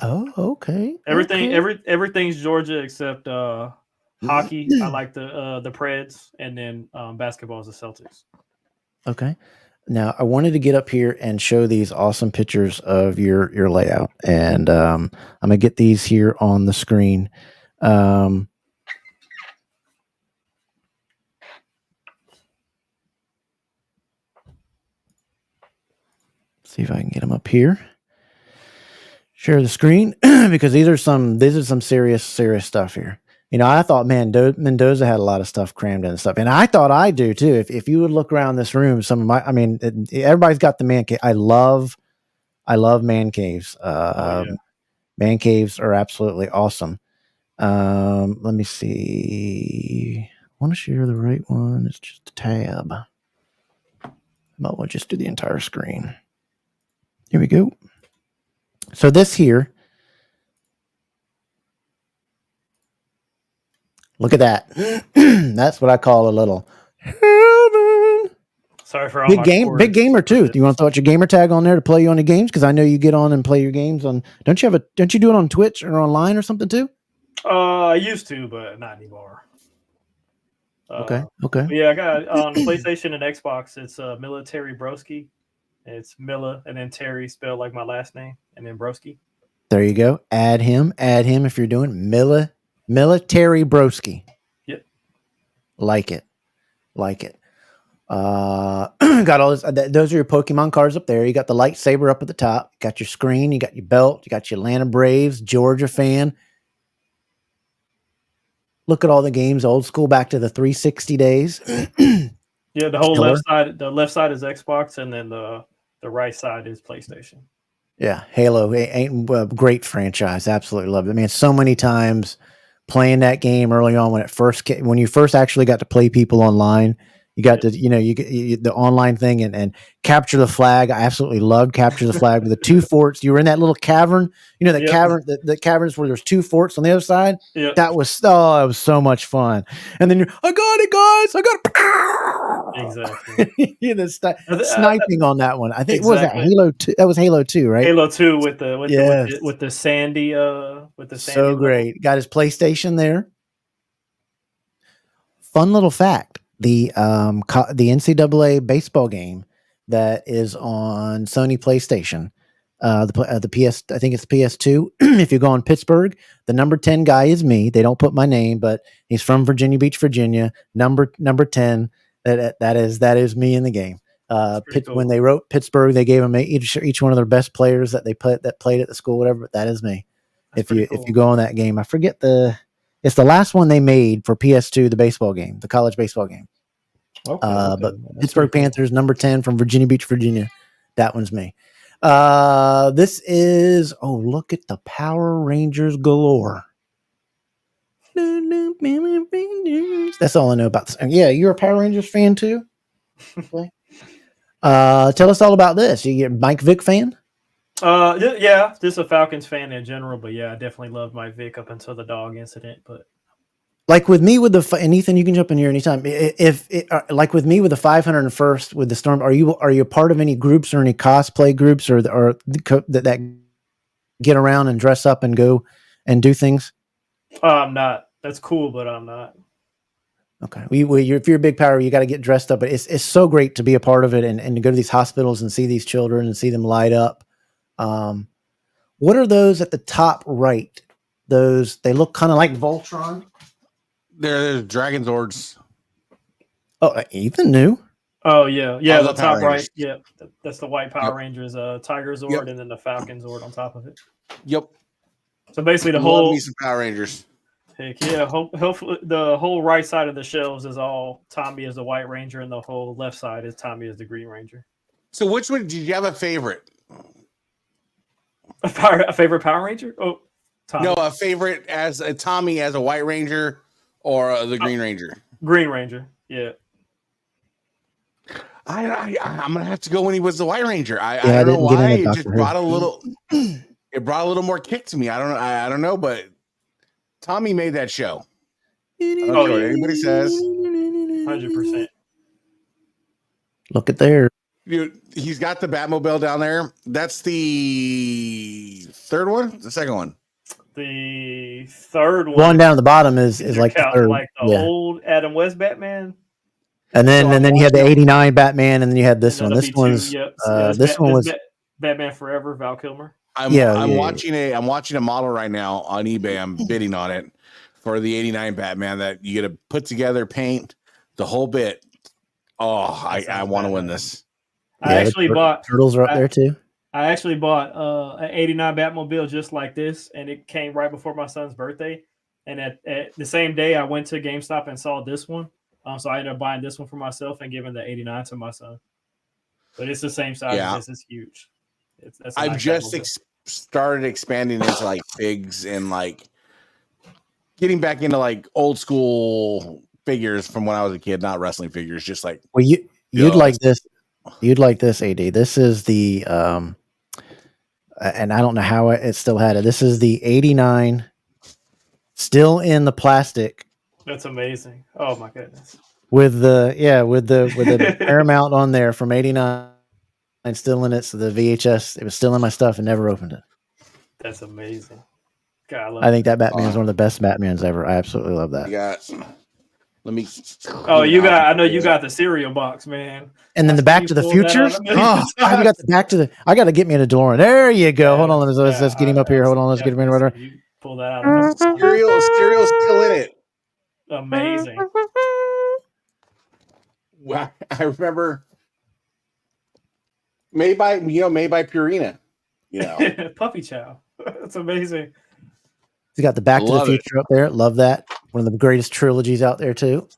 [SPEAKER 1] Oh, okay.
[SPEAKER 3] Everything's Georgia except hockey. I like the Preds, and then basketball is the Celtics.
[SPEAKER 1] Okay. Now, I wanted to get up here and show these awesome pictures of your layout, and I'm going to get these here on the screen. See if I can get them up here. Share the screen because these are some serious stuff here. I thought Mendoza had a lot of stuff crammed in and stuff. And I thought I do too. If you would look around this room, everybody's got the man cave. I love man caves. Man caves are absolutely awesome. Let me see. I want to share the right one. It's just a tab. I might want to just do the entire screen. Here we go. So this here, look at that. That's what I call a little heaven.
[SPEAKER 3] Sorry for all
[SPEAKER 1] big gamer too. Do you want to throw out your gamer tag on there to play you on the games? Because I know you get on and play your games on. Don't you do it on Twitch or online or something too?
[SPEAKER 3] I used to, but not anymore.
[SPEAKER 1] Okay.
[SPEAKER 3] Yeah, I got on PlayStation and Xbox. It's Military Broski. It's Milla and then Terry spelled like my last name and then Broski.
[SPEAKER 1] There you go. Add him if you're doing military broski.
[SPEAKER 3] Yep.
[SPEAKER 1] Like it. Got all this. Those are your Pokemon cards up there. You got the lightsaber up at the top. You got your screen. You got your belt. You got your Atlanta Braves, Georgia fan. Look at all the games, old school, back to the 360 days.
[SPEAKER 3] Yeah, the whole
[SPEAKER 1] Killer.
[SPEAKER 3] left side. The left side is Xbox, and then the right side is PlayStation.
[SPEAKER 1] Yeah, Halo, ain't a great franchise. Absolutely love it. I mean, so many times playing that game early on when you first actually got to play people online. You got to, you get the online thing and capture the flag. I absolutely loved capture the flag with the two forts. You were in that little cavern, cavern, the caverns where there's two forts on the other side.
[SPEAKER 3] Yeah,
[SPEAKER 1] That was so much fun. And then I got it, guys. I got
[SPEAKER 3] exactly.
[SPEAKER 1] Sniping on that one. I think
[SPEAKER 3] exactly.
[SPEAKER 1] What was that Halo 2? That was Halo 2, right?
[SPEAKER 3] Halo 2 with the sandy
[SPEAKER 1] so great. Got his PlayStation there. Fun little fact. The NCAA baseball game that is on Sony PlayStation, the PS, I think it's PS2. If you go on Pittsburgh, the number 10 guy is me. They don't put my name, but he's from Virginia Beach, Virginia. Number 10. That is me in the game. Cool. When they wrote Pittsburgh, they gave them each one of their best players that played at the school, whatever. But that is me. If you go on that game, I forget it's the last one they made for PS2, the baseball game, the college baseball game. Okay. But Pittsburgh Panthers, number 10 from Virginia Beach, Virginia. That one's me. This is, look at the Power Rangers galore. That's all I know about this. Yeah, you're a Power Rangers fan too? Okay. Tell us all about this. You a Mike Vick fan?
[SPEAKER 3] Yeah, just a Falcons fan in general, but yeah, I definitely loved Mike Vick up until the dog incident. But
[SPEAKER 1] like with me and Ethan, you can jump in here anytime. Like with me with the 501st with the Storm, are you a part of any groups or any cosplay groups or that get around and dress up and go and do things?
[SPEAKER 3] I'm not. That's cool, but I'm not.
[SPEAKER 1] Okay. If you're a big power, you got to get dressed up. But it's so great to be a part of it and to go to these hospitals and see these children and see them light up. What are those at the top right? They look kind of like Voltron.
[SPEAKER 2] They're Dragon Zords.
[SPEAKER 1] Oh, Ethan knew.
[SPEAKER 3] Oh yeah, the top right.
[SPEAKER 2] Rangers.
[SPEAKER 3] Yeah, that's the white Power Rangers, Tiger Zord, and then the Falcon Zord on top of it.
[SPEAKER 2] Yep.
[SPEAKER 3] So basically, the
[SPEAKER 2] Love me some Power Rangers.
[SPEAKER 3] Heck yeah! Hopefully, the whole right side of the shelves is all Tommy as the White Ranger, and the whole left side is Tommy as the Green Ranger.
[SPEAKER 2] So, which one did you have a favorite?
[SPEAKER 3] A favorite Power Ranger? Oh, Tommy.
[SPEAKER 2] No, a favorite as a Tommy as a White Ranger or the Green Ranger.
[SPEAKER 3] Green Ranger, yeah.
[SPEAKER 2] I'm gonna have to go when he was the White Ranger. I don't know why. It just brought a little. It brought a little more kick to me. I don't know, but Tommy made that show. I don't know what anybody says.
[SPEAKER 3] 100%.
[SPEAKER 1] Look at there.
[SPEAKER 2] Dude, he's got the Batmobile down there. That's the third one? The second one?
[SPEAKER 3] The third one.
[SPEAKER 1] One down at the bottom is like the third.
[SPEAKER 3] Like the old Adam West Batman.
[SPEAKER 1] And then you had the 89 Batman, and then you had this one. This one's this one was
[SPEAKER 3] Batman Forever, Val Kilmer.
[SPEAKER 2] I'm watching a model right now on eBay. I'm bidding on it for the 89 Batman that you get to put together, paint the whole bit. Oh, I want to win this.
[SPEAKER 3] I actually bought
[SPEAKER 1] turtles are up there too.
[SPEAKER 3] I actually bought an 89 Batmobile just like this, and it came right before my son's birthday. And at the same day, I went to GameStop and saw this one. So I ended up buying this one for myself and giving the 89 to my son. But it's the same size. Yeah. This is huge.
[SPEAKER 2] I've just started expanding into like figs and like getting back into like old school figures from when I was a kid, not wrestling figures, just like.
[SPEAKER 1] Well, you'd like this. You'd like this, AD. This is the and I don't know how it still had it. This is the 89, still in the plastic.
[SPEAKER 3] That's amazing. Oh my goodness.
[SPEAKER 1] With the Paramount on there from 89 and still in it. So the VHS, it was still in my stuff and never opened it.
[SPEAKER 3] That's amazing. God,
[SPEAKER 1] I think that Batman is one of the best Batmans ever. I absolutely love that.
[SPEAKER 2] Let me.
[SPEAKER 3] Oh, you got. I know you got the cereal box, man.
[SPEAKER 1] And then the Back to the Future. Oh, you got the Back to the. I got to get me a DeLorean. There you go. Hold on. Let's get him up here. Hold on. Let's get him in right there.
[SPEAKER 3] You pull that out.
[SPEAKER 2] Cereal's still in it.
[SPEAKER 3] Amazing.
[SPEAKER 2] Wow, I remember. Made by Purina. You know,
[SPEAKER 3] Puppy Chow. That's amazing.
[SPEAKER 1] You got the Back to the Future up there. Love that. One of the greatest trilogies out there too.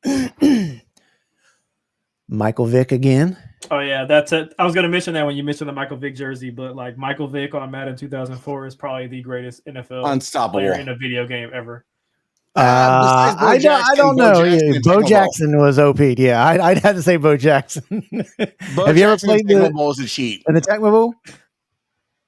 [SPEAKER 1] Michael Vick again.
[SPEAKER 3] Oh yeah, that's it. I was going to mention that when you mentioned the Michael Vick jersey, but like Michael Vick on Madden 2004 is probably the greatest NFL
[SPEAKER 2] unstoppable
[SPEAKER 3] player in a video game ever.
[SPEAKER 1] I don't know. Bo Jackson was OP. Yeah, I'd have to say Bo Jackson. Have you ever played the
[SPEAKER 2] Bowl's a cheat
[SPEAKER 1] in the Tecmo Bowl?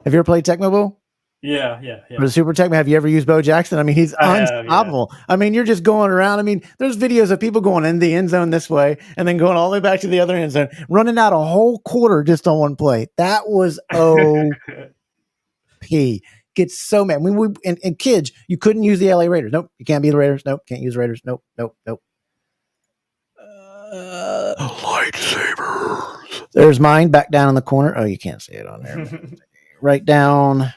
[SPEAKER 1] Have you ever played Tecmo Bowl?
[SPEAKER 3] Yeah.
[SPEAKER 1] Or the Super Tecmo? Have you ever used Bo Jackson? I mean, he's unstoppable. Yeah. I mean, you're just going around. I mean, there's videos of people going in the end zone this way and then going all the way back to the other end zone, running out a whole quarter just on one play. That was OP. Gets so mad. When and kids, you couldn't use the LA Raiders. Nope, you can't be the Raiders. Nope, can't use the Raiders. Nope. Lightsabers. There's mine back down in the corner. Oh, you can't see it on there. Right down.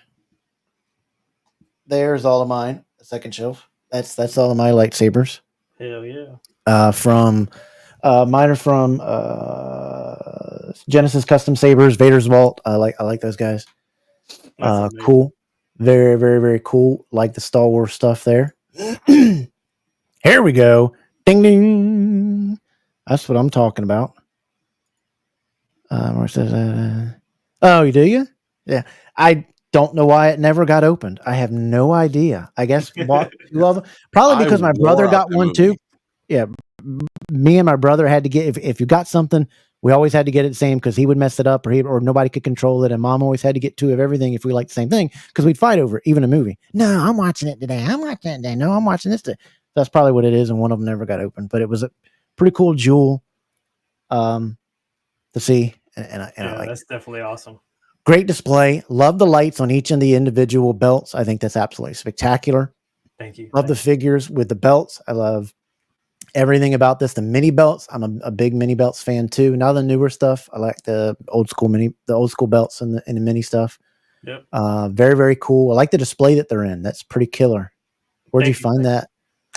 [SPEAKER 1] There's all of mine. The second shelf. That's all of my lightsabers.
[SPEAKER 3] Hell yeah.
[SPEAKER 1] Mine are from Genesis Custom Sabers, Vader's Vault. I like those guys. Cool. Very, very, very cool. Like the Star Wars stuff there. Here we go. Ding ding. That's what I'm talking about. Where it says, oh, you do you? Yeah. I don't know why it never got opened. I have no idea. I guess probably because my brother got one too. Yeah. Me and my brother had to get if you got something, we always had to get it the same because he would mess it up or nobody could control it. And mom always had to get two of everything if we liked the same thing because we'd fight over it, even a movie. No, I'm watching it today. I'm watching it today. No, I'm watching this today. That's probably what it is. And one of them never got opened, but it was a pretty cool jewel to see. And I like
[SPEAKER 3] that's definitely awesome.
[SPEAKER 1] Great display. Love the lights on each of the individual belts. I think that's absolutely spectacular.
[SPEAKER 3] Thank you.
[SPEAKER 1] Love the figures with the belts. I love everything about this. The mini belts. I'm a big mini belts fan too. Now the newer stuff. I like the old school belts and the mini stuff.
[SPEAKER 3] Yep.
[SPEAKER 1] Very, very cool. I like the display that they're in. That's pretty killer. Where'd you find that?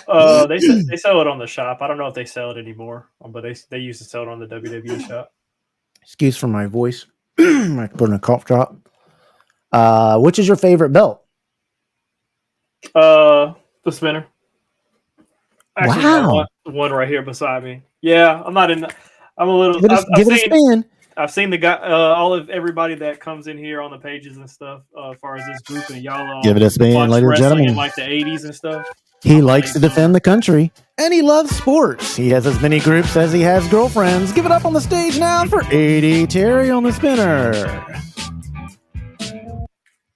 [SPEAKER 3] They sell it on the shop. I don't know if they sell it anymore, but they used to sell it on the WWE shop.
[SPEAKER 1] Excuse for my voice. I put in a cough drop. Which is your favorite belt?
[SPEAKER 3] The spinner. Actually,
[SPEAKER 1] wow.
[SPEAKER 3] One right here beside me. Yeah, I'm not in. I'm a little.
[SPEAKER 1] Give it a spin.
[SPEAKER 3] I've seen the guy, all of everybody that comes in here on the pages and stuff. As far as this group and y'all,
[SPEAKER 1] give it a spin, ladies and gentlemen.
[SPEAKER 3] In like the 80s and stuff.
[SPEAKER 1] He likes to defend the country, and he loves sports. He has as many groups as he has girlfriends. Give it up on the stage now for 80 Terry on the spinner.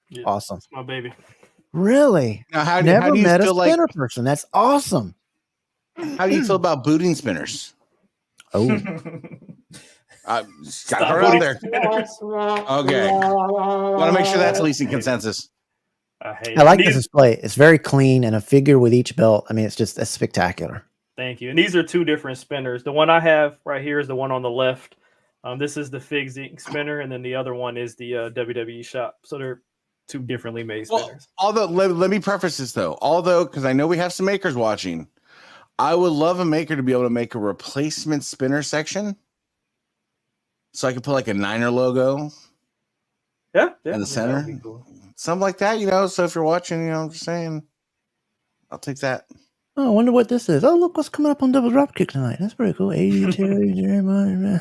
[SPEAKER 3] Yeah,
[SPEAKER 1] awesome.
[SPEAKER 3] That's my baby.
[SPEAKER 1] Really?
[SPEAKER 2] Now,
[SPEAKER 1] Never met a spinner person. That's awesome.
[SPEAKER 2] How do you feel about booting spinners?
[SPEAKER 1] Oh.
[SPEAKER 2] Got her out there. Okay. Want to make sure that's at least in consensus.
[SPEAKER 1] I like the display. It's very clean and a figure with each belt. I mean, that's spectacular.
[SPEAKER 3] Thank you. And these are two different spinners. The one I have right here is the one on the left. This is the Figs Inc. spinner, and then the other one is the WWE shop. So they're two differently made spinners.
[SPEAKER 2] Although, let me preface this though. Although, because I know we have some makers watching, I would love a maker to be able to make a replacement spinner section, so I could put like a Niner logo.
[SPEAKER 3] Yeah,
[SPEAKER 2] in the center. Cool. Something like that, So if you're watching, I'm just saying, I'll take that.
[SPEAKER 1] Oh, I wonder what this is. Oh, look what's coming up on Double Dropkick tonight. That's pretty cool. 80 Terry, Jeremiah.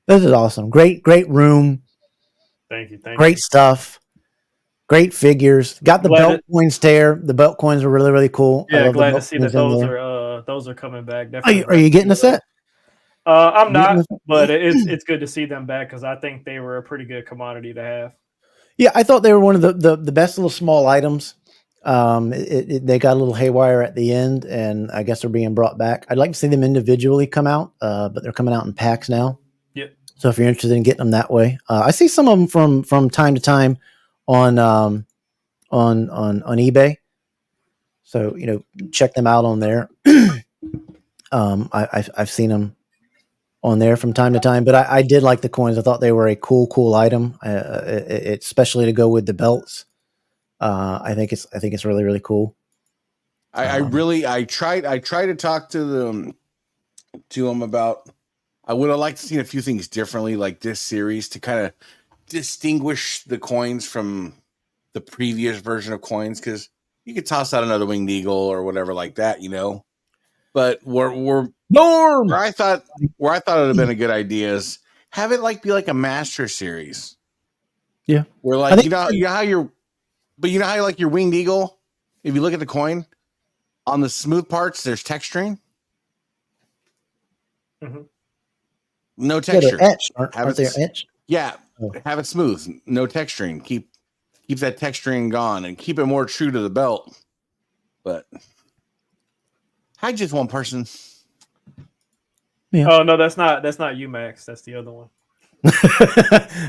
[SPEAKER 1] This is awesome. Great room.
[SPEAKER 3] Thank you.
[SPEAKER 1] Great stuff. Great figures. Got the belt coins there. The belt coins are really, really cool.
[SPEAKER 3] Yeah, glad to see that those are coming back. Definitely.
[SPEAKER 1] Are you getting a set?
[SPEAKER 3] I'm not, but it's good to see them back because I think they were a pretty good commodity to have.
[SPEAKER 1] Yeah, I thought they were one of the best little small items. They got a little haywire at the end, and I guess they're being brought back. I'd like to see them individually come out, but they're coming out in packs now.
[SPEAKER 3] Yep.
[SPEAKER 1] So if you're interested in getting them that way, I see some of them from time to time on eBay. So check them out on there. I've seen them on there from time to time, but I did like the coins. I thought they were a cool item, especially to go with the belts. I think it's really cool.
[SPEAKER 2] I tried to talk to them about. I would have liked to see a few things differently, like this series, to kind of distinguish the coins from the previous version of coins, because you could toss out another winged eagle or whatever like that, you know. But we're
[SPEAKER 1] Norm.
[SPEAKER 2] where I thought it would have been a good idea is have it be like a master series.
[SPEAKER 1] Yeah,
[SPEAKER 2] where like you know how you like your winged eagle. If you look at the coin, on the smooth parts, there's texturing.
[SPEAKER 3] Mm-hmm.
[SPEAKER 2] No texture.
[SPEAKER 1] Yeah, etched. Aren't they etched?
[SPEAKER 2] Yeah, have it smooth. No texturing. Keep that texturing gone and keep it more true to the belt. But I just one person.
[SPEAKER 3] Yeah. Oh no, that's not you, Max. That's the other one.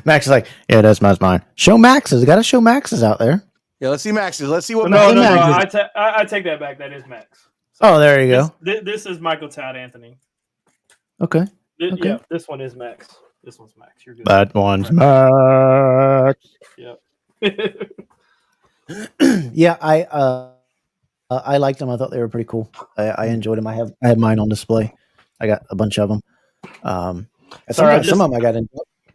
[SPEAKER 1] Max is like, yeah, that's mine. Show Max's. Got to show Max's out there.
[SPEAKER 2] Yeah, let's see Max's. Let's see what.
[SPEAKER 3] No. I take that back. That is Max.
[SPEAKER 1] So there you go.
[SPEAKER 3] This is Michael Todd Anthony.
[SPEAKER 1] Okay.
[SPEAKER 3] Yeah, this one is Max. This one's Max. You're good.
[SPEAKER 1] That one's Max.
[SPEAKER 3] Yep.
[SPEAKER 1] Yeah, I liked them. I thought they were pretty cool. I enjoyed them. I had mine on display. I got a bunch of them. Some of them I got in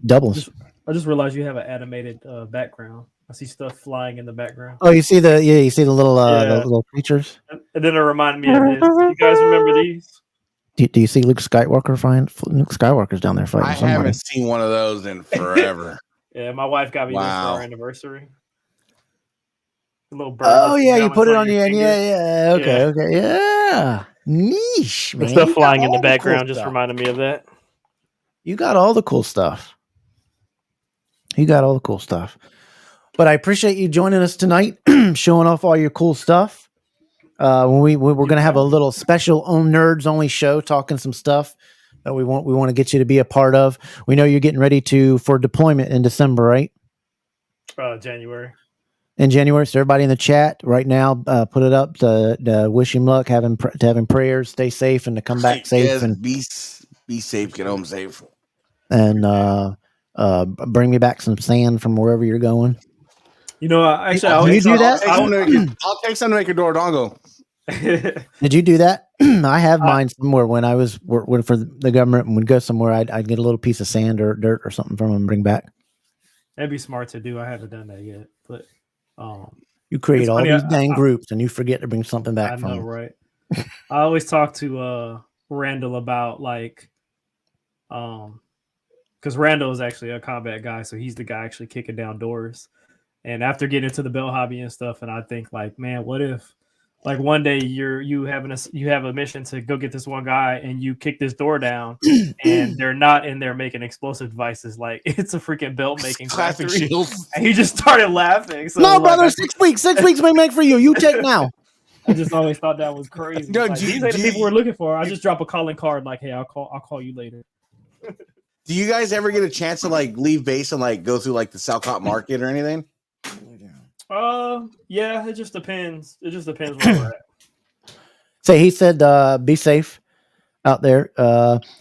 [SPEAKER 1] doubles.
[SPEAKER 3] I just realized you have an animated background. I see stuff flying in the background.
[SPEAKER 1] Oh, you see the little creatures.
[SPEAKER 3] And then it reminded me of this. You guys remember these?
[SPEAKER 1] Do you see Luke Skywalker Luke Skywalker's down there fighting?
[SPEAKER 2] I haven't seen one of those in forever.
[SPEAKER 3] Yeah, my wife got me this for our anniversary. A little bird.
[SPEAKER 1] Oh yeah, you put it on your end. Yeah. Okay. Yeah. Niche, man.
[SPEAKER 3] The stuff flying in the background just reminded me of that.
[SPEAKER 1] You got all the cool stuff. But I appreciate you joining us tonight, showing off all your cool stuff. We're going to have a little special nerds only show, talking some stuff that we want to get you to be a part of. We know you're getting ready for deployment in December, right?
[SPEAKER 3] January.
[SPEAKER 1] In January, so everybody in the chat right now, put it up to wish him luck, having prayers, stay safe, and to come back safe.
[SPEAKER 2] Yes,
[SPEAKER 1] and
[SPEAKER 2] be safe, get home safe,
[SPEAKER 1] and bring me back some sand from wherever you're going.
[SPEAKER 3] You know, actually,
[SPEAKER 2] I'll take some to make a door dongle.
[SPEAKER 1] Did you do that? I have mine somewhere. When I was working for the government and would go somewhere, I'd get a little piece of sand or dirt or something from them and bring back.
[SPEAKER 3] That'd be smart to do. I haven't done that yet, but
[SPEAKER 1] you create all these dang groups and you forget to bring something back
[SPEAKER 3] I
[SPEAKER 1] from
[SPEAKER 3] know,
[SPEAKER 1] them.
[SPEAKER 3] right? I always talk to Randall about because Randall is actually a combat guy, so he's the guy actually kicking down doors. And after getting into the belt hobby and stuff, and I think man, what if one day you have a mission to go get this one guy and you kick this door down and they're not in there making explosive devices, like it's a freaking belt making
[SPEAKER 2] classic
[SPEAKER 3] factory.
[SPEAKER 2] shields.
[SPEAKER 3] And he just started laughing. So,
[SPEAKER 1] no, brother, 6 weeks. 6 weeks may make for you. You check now.
[SPEAKER 3] I just always thought that was crazy.
[SPEAKER 2] No,
[SPEAKER 3] these are the people we're looking for. I just drop a calling card like, hey, I'll call you later.
[SPEAKER 2] Do you guys ever get a chance to leave base and go through the Salcott market or anything?
[SPEAKER 3] Yeah, it just depends. It just depends where we're at.
[SPEAKER 1] Say, he said, be safe out there.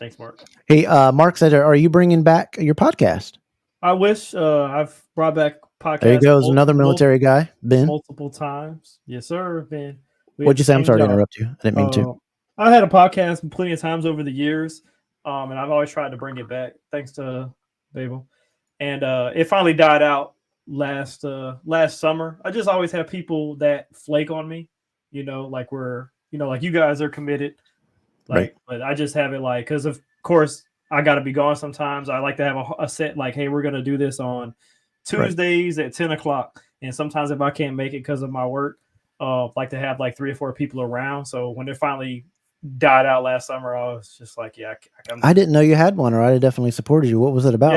[SPEAKER 3] Thanks, Mark.
[SPEAKER 1] Hey, Mark said, are you bringing back your podcast?
[SPEAKER 3] I wish. I've brought back podcasts.
[SPEAKER 1] There he goes, another military guy, Ben.
[SPEAKER 3] Multiple times. Yes, sir, Ben.
[SPEAKER 1] What'd you say? I'm sorry to interrupt you. I didn't mean to.
[SPEAKER 3] I had a podcast plenty of times over the years, and I've always tried to bring it back, thanks to Babel. And it finally died out last summer. I just always have people that flake on me, like you guys are committed,
[SPEAKER 1] right?
[SPEAKER 3] But I just have it because of course I got to be gone sometimes. I like to have a set hey, we're gonna do this on Tuesdays at 10:00, and sometimes if I can't make it because of my work, like to have 3 or 4 people around. So when it finally died out last summer, I was just I
[SPEAKER 1] didn't know you had one, or I'd have definitely supported you. What was it about?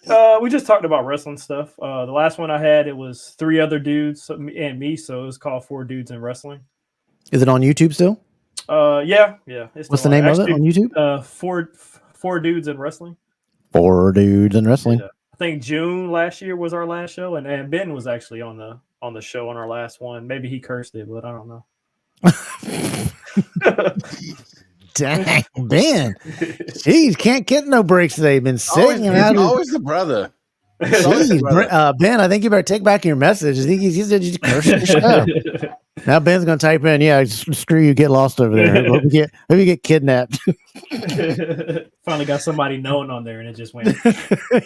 [SPEAKER 3] Yeah, we just talked about wrestling stuff. The last one I had, it was 3 other dudes and me, so it was called 4 Dudes in Wrestling.
[SPEAKER 1] Is it on YouTube still?
[SPEAKER 3] Yeah.
[SPEAKER 1] What's the name of it on YouTube?
[SPEAKER 3] 4 Dudes in Wrestling.
[SPEAKER 1] 4 Dudes in Wrestling.
[SPEAKER 3] Yeah. I think June last year was our last show, and Ben was actually on the show on our last one. Maybe he cursed it, but I don't know.
[SPEAKER 1] Dang, Ben. Jeez, can't get no breaks today. Been sick.
[SPEAKER 2] Always the brother.
[SPEAKER 1] Jeez, Ben, I think you better take back your message. I think he's just cursing the show. Now Ben's gonna type in, yeah, screw you, get lost over there. Hope you get kidnapped.
[SPEAKER 3] Finally got somebody known on there, and it just went.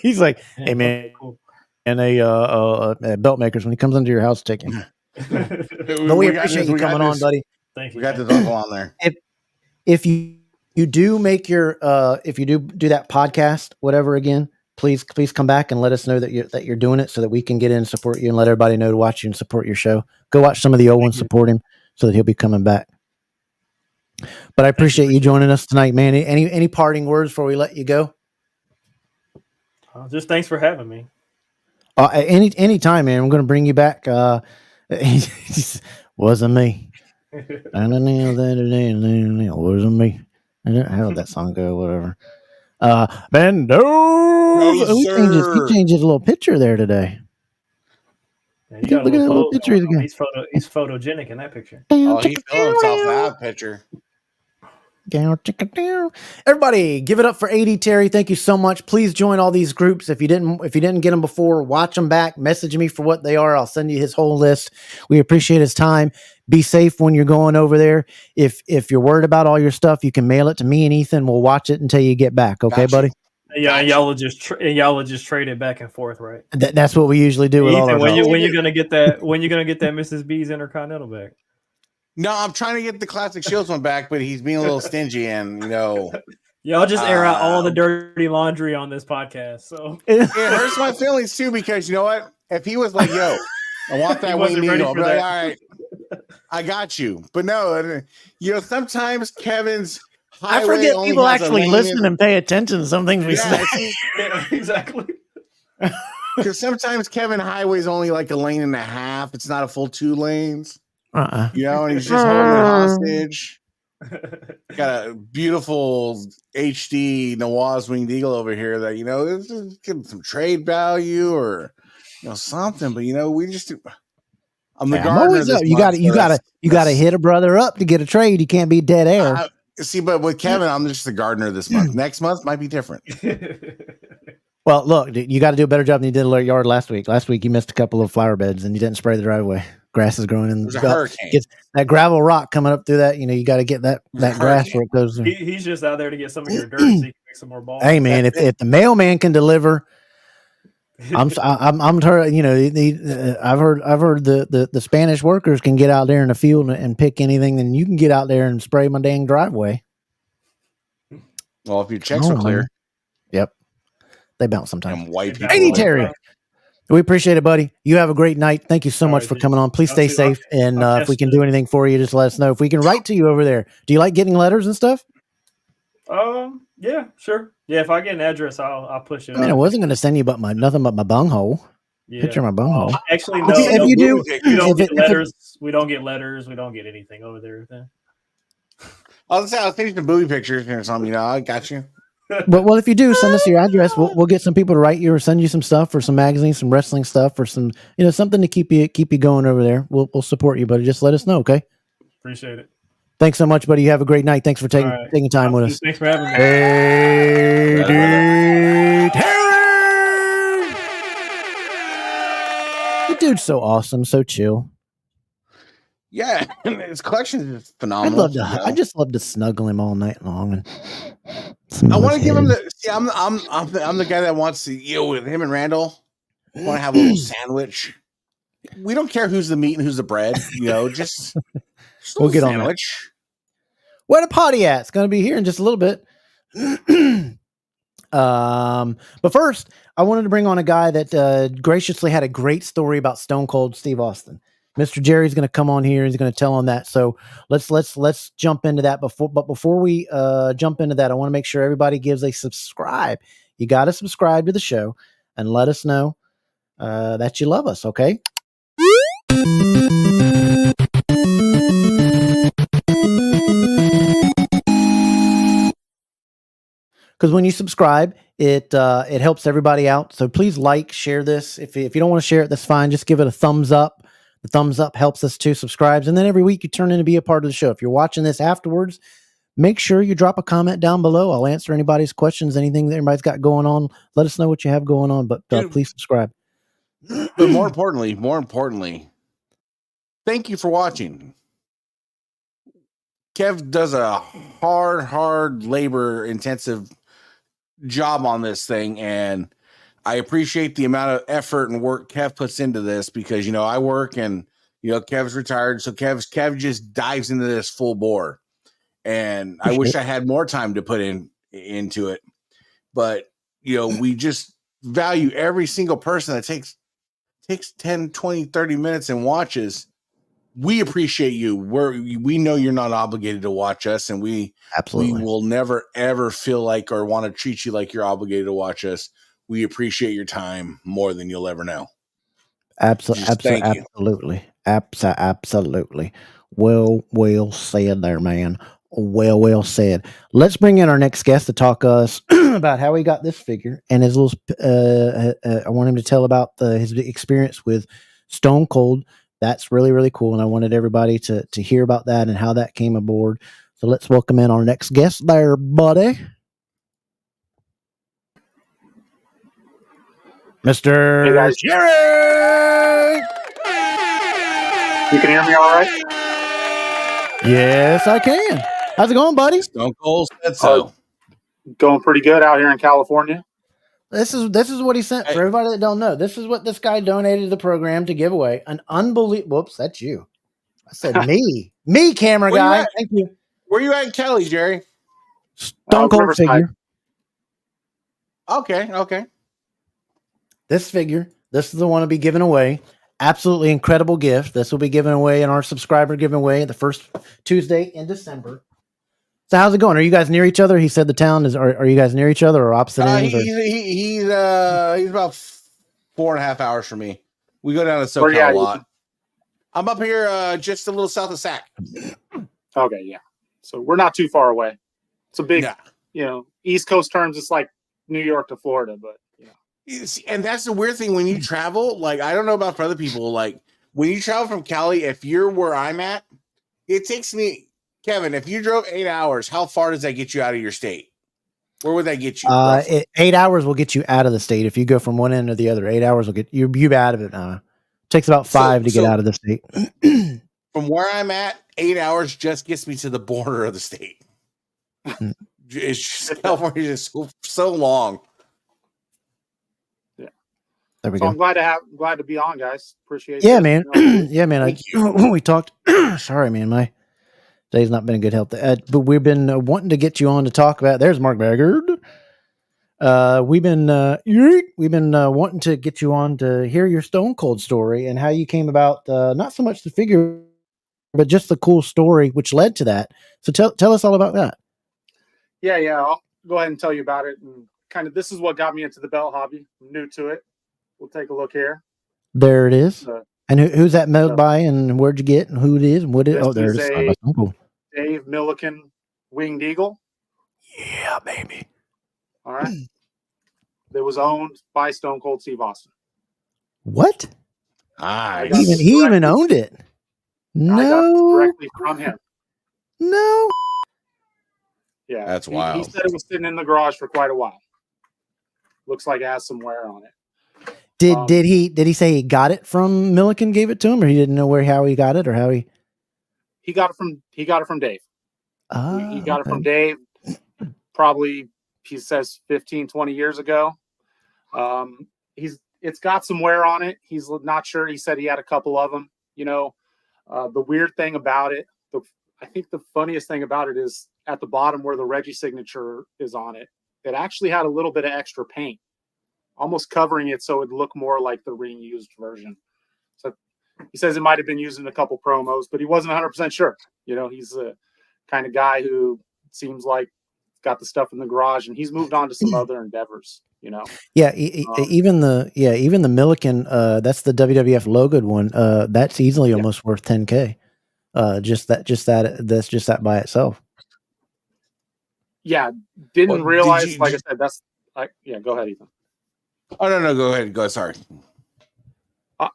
[SPEAKER 1] He's like, hey man, okay, cool. And belt makers when he comes into your house, take him. But we appreciate you coming on, buddy.
[SPEAKER 3] Thank you.
[SPEAKER 2] We got this uncle on there.
[SPEAKER 1] If you do make your if you do that podcast, whatever again, please come back and let us know that you're doing it so that we can get in and support you and let everybody know to watch you and support your show. Go watch some of the old ones, support him so that he'll be coming back. But I appreciate you joining us tonight, man. Any parting words before we let you go?
[SPEAKER 3] Just thanks for having me.
[SPEAKER 1] Any time, man. I'm going to bring you back. Wasn't me. Wasn't me. How did that song go? Whatever. Bendos. He changes a little picture there today.
[SPEAKER 3] Yeah, look at that little picture again. He's photogenic in that picture.
[SPEAKER 2] Oh, he filmed himself in that picture.
[SPEAKER 1] Everybody, give it up for 80 Terry. Thank you so much. Please join all these groups. If you didn't get them before, watch them back. Message me for what they are. I'll send you his whole list. We appreciate his time. Be safe when you're going over there. If you're worried about all your stuff, you can mail it to me and Ethan. We'll watch it until you get back. Okay, buddy?
[SPEAKER 3] Yeah, y'all will just trade it back and forth, right?
[SPEAKER 1] That's what we usually do with
[SPEAKER 3] Ethan,
[SPEAKER 1] all our
[SPEAKER 3] when you're gonna get that Mrs. B's Intercontinental back?
[SPEAKER 2] No, I'm trying to get the Classic Shields one back, but he's being a little stingy, and
[SPEAKER 3] y'all just air out all the dirty laundry on this podcast. So
[SPEAKER 2] it hurts my feelings too, because you know what? If he was like, "Yo, I want that wing needle," I'd be like, "All right, I got you." But no, sometimes Kevin's
[SPEAKER 1] I forget people actually listen and pay attention to some things we say.
[SPEAKER 3] Yeah, exactly.
[SPEAKER 2] Because sometimes Kevin Highway's only like a lane and a half. It's not a full 2 lanes. And he's just holding it hostage. Got a beautiful HD Nawaz Winged Eagle over here that this is getting some trade value or something. But we just do. I'm the gardener.
[SPEAKER 1] You gotta hit a brother up to get a trade. You can't be dead air.
[SPEAKER 2] See, but with Kevin, I'm just the gardener this month. Next month might be different.
[SPEAKER 1] Well, look, you got to do a better job than you did in the yard last week. Last week, you missed a couple of flower beds and you didn't spray the driveway. Grass is growing in.
[SPEAKER 2] There's a hurricane.
[SPEAKER 1] That gravel rock coming up through that. You got to get that grass where it goes.
[SPEAKER 3] He's just out there to get some of your dirt so he can make some more balls.
[SPEAKER 1] Hey, man, if the mailman can deliver, I'm heard. I've heard the Spanish workers can get out there in the field and pick anything. Then you can get out there and spray my dang driveway.
[SPEAKER 2] Well, if your checks are clear.
[SPEAKER 1] Man. Yep. They bounce sometimes.
[SPEAKER 2] And white people.
[SPEAKER 1] 80 Terry. We appreciate it, buddy. You have a great night. Thank you so much for coming on. Please stay safe. And if we can do anything for you, just let us know. If we can write to you over there. Do you like getting letters and stuff?
[SPEAKER 3] Yeah, sure. Yeah, if I get an address, I'll push it.
[SPEAKER 1] I wasn't going to send you nothing but my bunghole.
[SPEAKER 3] Yeah.
[SPEAKER 1] Picture my bunghole.
[SPEAKER 3] Actually, no.
[SPEAKER 1] If you do,
[SPEAKER 3] we don't get letters. We don't get letters. We don't get anything over there.
[SPEAKER 2] I'll send you some booby pictures or something. I got you.
[SPEAKER 1] Well, if you do, send us your address. We'll get some people to write you or send you some stuff or some magazines, some wrestling stuff, or some something to keep you going over there. We'll support you, buddy. Just let us know, okay?
[SPEAKER 3] Appreciate it.
[SPEAKER 1] Thanks so much, buddy. You have a great night. Thanks for taking time with us.
[SPEAKER 3] Thanks for having me.
[SPEAKER 1] Hey, Terry! The dude's so awesome, so chill.
[SPEAKER 2] Yeah, his collection is phenomenal.
[SPEAKER 1] I just love to snuggle him all night long. And
[SPEAKER 2] I want to give him the. See, I'm the guy that wants to. With him and Randall, I want to have a little sandwich. We don't care who's the meat and who's the bread. Just
[SPEAKER 1] we'll get on that. Where the party at? It's going to be here in just a little bit. But first, I wanted to bring on a guy that graciously had a great story about Stone Cold Steve Austin. Mr. Jerry's going to come on here. He's going to tell on that. So let's jump into that. Before we jump into that, I want to make sure everybody gives a subscribe. You got to subscribe to the show and let us know that you love us. Okay. Because when you subscribe, it helps everybody out. So please share this. If you don't want to share it, that's fine. Just give it a thumbs up. The thumbs up helps us too. Subscribes, and then every week you turn in to be a part of the show. If you're watching this afterwards, make sure you drop a comment down below. I'll answer anybody's questions, anything that everybody's got going on. Let us know what you have going on, but please subscribe.
[SPEAKER 2] But more importantly, thank you for watching. Kev does a hard labor intensive job on this thing, and I appreciate the amount of effort and work Kev puts into this, because, you know, I work and, you know, Kev's retired. So Kev just dives into this full bore, and I wish I had more time to put into it, but, you know, we just value every single person that takes 10, 20, 30 minutes and watches. We appreciate you. We know you're not obligated to watch us, and we will never ever feel like or want to treat you like you're obligated to watch us. We appreciate your time more than you'll ever know.
[SPEAKER 1] Absolutely. Well said there, man. Well said. Let's bring in our next guest to talk us about how he got this figure and his little. I want him to tell about his experience with Stone Cold. That's really, really cool, and I wanted everybody to hear about that and how that came aboard. So let's welcome in our next guest there, buddy. Mr.
[SPEAKER 4] Hey guys.
[SPEAKER 1] Jerry!
[SPEAKER 4] You can hear me all right?
[SPEAKER 1] Yes, I can. How's it going, buddy?
[SPEAKER 2] Stone Cold said so.
[SPEAKER 4] Going pretty good out here in California.
[SPEAKER 1] This is what he sent for everybody that don't know. This is what this guy donated to the program to give away. An unbelievable. Whoops, that's you. I said me, camera guy. Thank you.
[SPEAKER 2] Where you at in Cali, Jerry?
[SPEAKER 1] Stone Cold figure.
[SPEAKER 2] Okay.
[SPEAKER 1] This figure. This is the one to be given away. Absolutely incredible gift. This will be given away in our subscriber giveaway the first Tuesday in December. So how's it going? Are you guys near each other? He said the town is. Are you guys near each other or opposite ends?
[SPEAKER 2] He's about 4.5 hours from me. We go down to SoCal a lot. I'm up here just a little south of Sac.
[SPEAKER 4] Okay, yeah. So we're not too far away. It's a big, East Coast terms. It's like New York to Florida, but
[SPEAKER 2] And that's the weird thing when you travel. Like, I don't know about for other people. Like, when you travel from Cali, if you're where I'm at, it takes me. Kevin, if you drove 8 hours, how far does that get you out of your state? Where would that get you?
[SPEAKER 1] 8 hours will get you out of the state. If you go from one end to the other, 8 hours will get you out of it. It takes about 5 to get out of the state.
[SPEAKER 2] From where I'm at, 8 hours just gets me to the border of the state. It's just, California is so long.
[SPEAKER 4] Yeah,
[SPEAKER 1] there we go.
[SPEAKER 4] I'm glad to be on, guys. Appreciate it.
[SPEAKER 1] Yeah, man. Yeah, man. We talked. Sorry, man. My day's not been in good health, but we've been wanting to get you on to talk about. There's Mark Baggard. We've been wanting to get you on to hear your Stone Cold story and how you came about. Not so much the figure, but just the cool story which led to that. So tell us all about that.
[SPEAKER 4] Yeah. I'll go ahead and tell you about it. And kind of, this is what got me into the belt hobby. I'm new to it. We'll take a look here.
[SPEAKER 1] There it is. And who's that made by, and where'd you get, and who it is, and what it is? Oh, there it is.
[SPEAKER 4] Dave Milliken Winged Eagle.
[SPEAKER 1] Yeah, baby.
[SPEAKER 4] All right. That was owned by Stone Cold Steve Austin.
[SPEAKER 1] What? He even owned it. No.
[SPEAKER 4] I got it directly from him.
[SPEAKER 1] No.
[SPEAKER 4] Yeah.
[SPEAKER 2] That's wild.
[SPEAKER 4] He said it was sitting in the garage for quite a while. Looks like it has some wear on it.
[SPEAKER 1] Did he say he got it from Milliken, gave it to him, or he didn't know how he got it, or how he
[SPEAKER 4] got it from Dave. He got it from Dave probably, he says 15, 20 years ago. It's got some wear on it. He's not sure. He said he had a couple of them. The weird thing about it, I think the funniest thing about it is at the bottom where the Reggie signature is on it, it actually had a little bit of extra paint, almost covering it so it'd look more like the reused version. So he says it might have been used in a couple promos, but he wasn't 100% sure. He's a kind of guy who seems like got the stuff in the garage, and he's moved on to some other endeavors.
[SPEAKER 1] Yeah, even the Milliken, that's the WWF logoed one. That's easily almost worth $10K. That's just that by itself.
[SPEAKER 4] Yeah, didn't realize. Like I said, that's go ahead, Ethan.
[SPEAKER 2] Oh no, go ahead. Go. Sorry.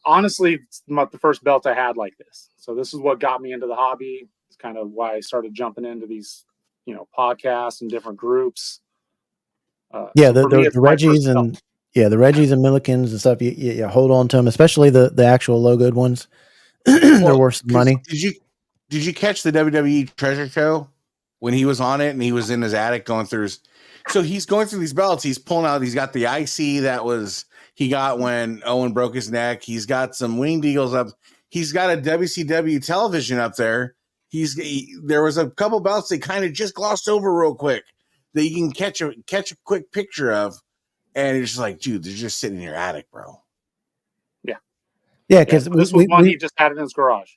[SPEAKER 4] Honestly, it's not the first belt I had like this. So this is what got me into the hobby. It's kind of why I started jumping into these podcasts and different groups.
[SPEAKER 1] Yeah,
[SPEAKER 4] So
[SPEAKER 1] the
[SPEAKER 4] for me,
[SPEAKER 1] the,
[SPEAKER 4] it's
[SPEAKER 1] the
[SPEAKER 4] my first
[SPEAKER 1] Reggies and yeah, the Reggies and Millikins and stuff. You hold on to them, especially the actual logoed ones. They're
[SPEAKER 2] Well,
[SPEAKER 1] worth some
[SPEAKER 2] 'cause
[SPEAKER 1] money.
[SPEAKER 2] did you catch the WWE Treasure Show when he was on it and he was in his attic going through his? So he's going through these belts. He's pulling out. He's got the IC that was he got when Owen broke his neck. He's got some winged eagles up. He's got a WCW television up there. There was a couple belts they kind of just glossed over real quick that you can catch a quick picture of, and it's just like, dude, they're just sitting in your attic, bro.
[SPEAKER 4] Yeah.
[SPEAKER 1] Yeah,
[SPEAKER 4] Yeah,
[SPEAKER 1] because
[SPEAKER 4] so this was one he just had in his garage.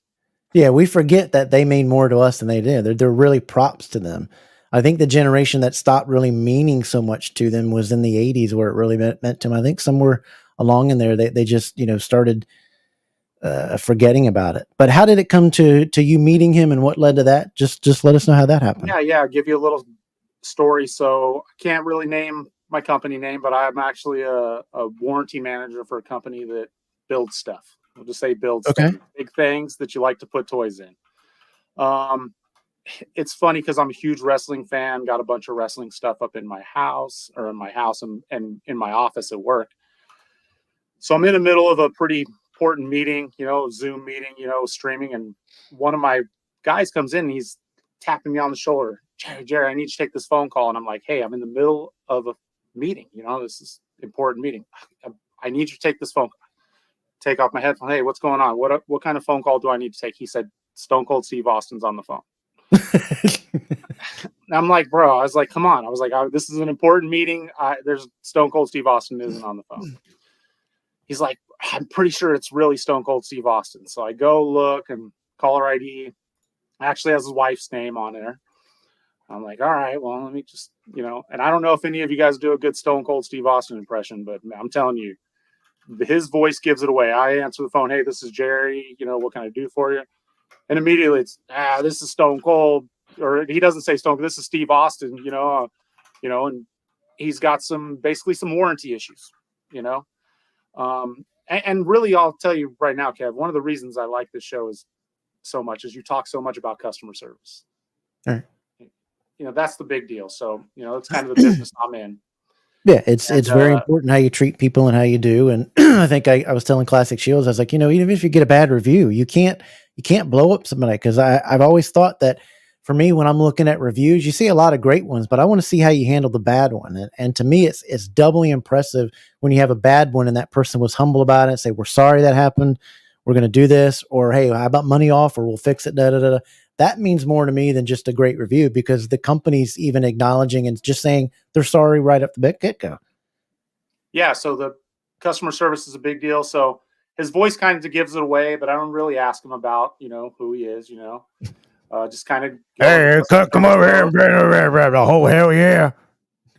[SPEAKER 1] we forget that they mean more to us than they did. They're really props to them. I think the generation that stopped really meaning so much to them was in the 80s where it really meant to them. I think somewhere along in there, they just, started forgetting about it. But how did it come to you meeting him and what led to that? Just let us know how that happened.
[SPEAKER 4] Yeah. I'll give you a little story. So I can't really name my company name, but I'm actually a warranty manager for a company that builds stuff. We'll just say builds
[SPEAKER 1] Okay.
[SPEAKER 4] things, big things that you like to put toys in. It's funny because I'm a huge wrestling fan, got a bunch of wrestling stuff up in my house and in my office at work. So I'm in the middle of a pretty important meeting, Zoom meeting, streaming. And one of my guys comes in and he's tapping me on the shoulder. Jerry, I need to take this phone call. And I'm like, hey, I'm in the middle of a meeting. This is an important meeting. I need you to take this phone call. Take off my headphone. Hey, what's going on? What kind of phone call do I need to take? He said, Stone Cold Steve Austin's on the phone. I'm like, bro, I was like, come on. I was like, this is an important meeting. There's Stone Cold Steve Austin isn't on the phone. He's like, I'm pretty sure it's really Stone Cold Steve Austin. So I go look and caller ID actually has his wife's name on there. I'm like, all right, well, let me just, and I don't know if any of you guys do a good Stone Cold Steve Austin impression, but I'm telling you, his voice gives it away. I answer the phone. Hey, this is Jerry. What can I do for you? And immediately it's, this is Stone Cold. Or he doesn't say Stone Cold. This is Steve Austin, and he's got basically some warranty issues, and really, I'll tell you right now, Kev, one of the reasons I like this show is so much is you talk so much about customer service.
[SPEAKER 1] All right.
[SPEAKER 4] That's the big deal. So, it's kind of the business I'm in.
[SPEAKER 1] Yeah, it's very important how you treat people and how you do. And I think I was telling Classic Shields, I was like, even if you get a bad review, you can't blow up somebody. Because I've always thought that for me, when I'm looking at reviews, you see a lot of great ones, but I want to see how you handle the bad one. And to me, it's doubly impressive when you have a bad one and that person was humble about it and say, we're sorry that happened. We're going to do this. Or, hey, how about money off or we'll fix it. Da, da, da, da. That means more to me than just a great review because the company's even acknowledging and just saying they're sorry right up the get-go.
[SPEAKER 4] Yeah, so the customer service is a big deal. So his voice kind of gives it away, but I don't really ask him about, who he is, just kind of.
[SPEAKER 1] Hey, come over here. Oh, hell yeah.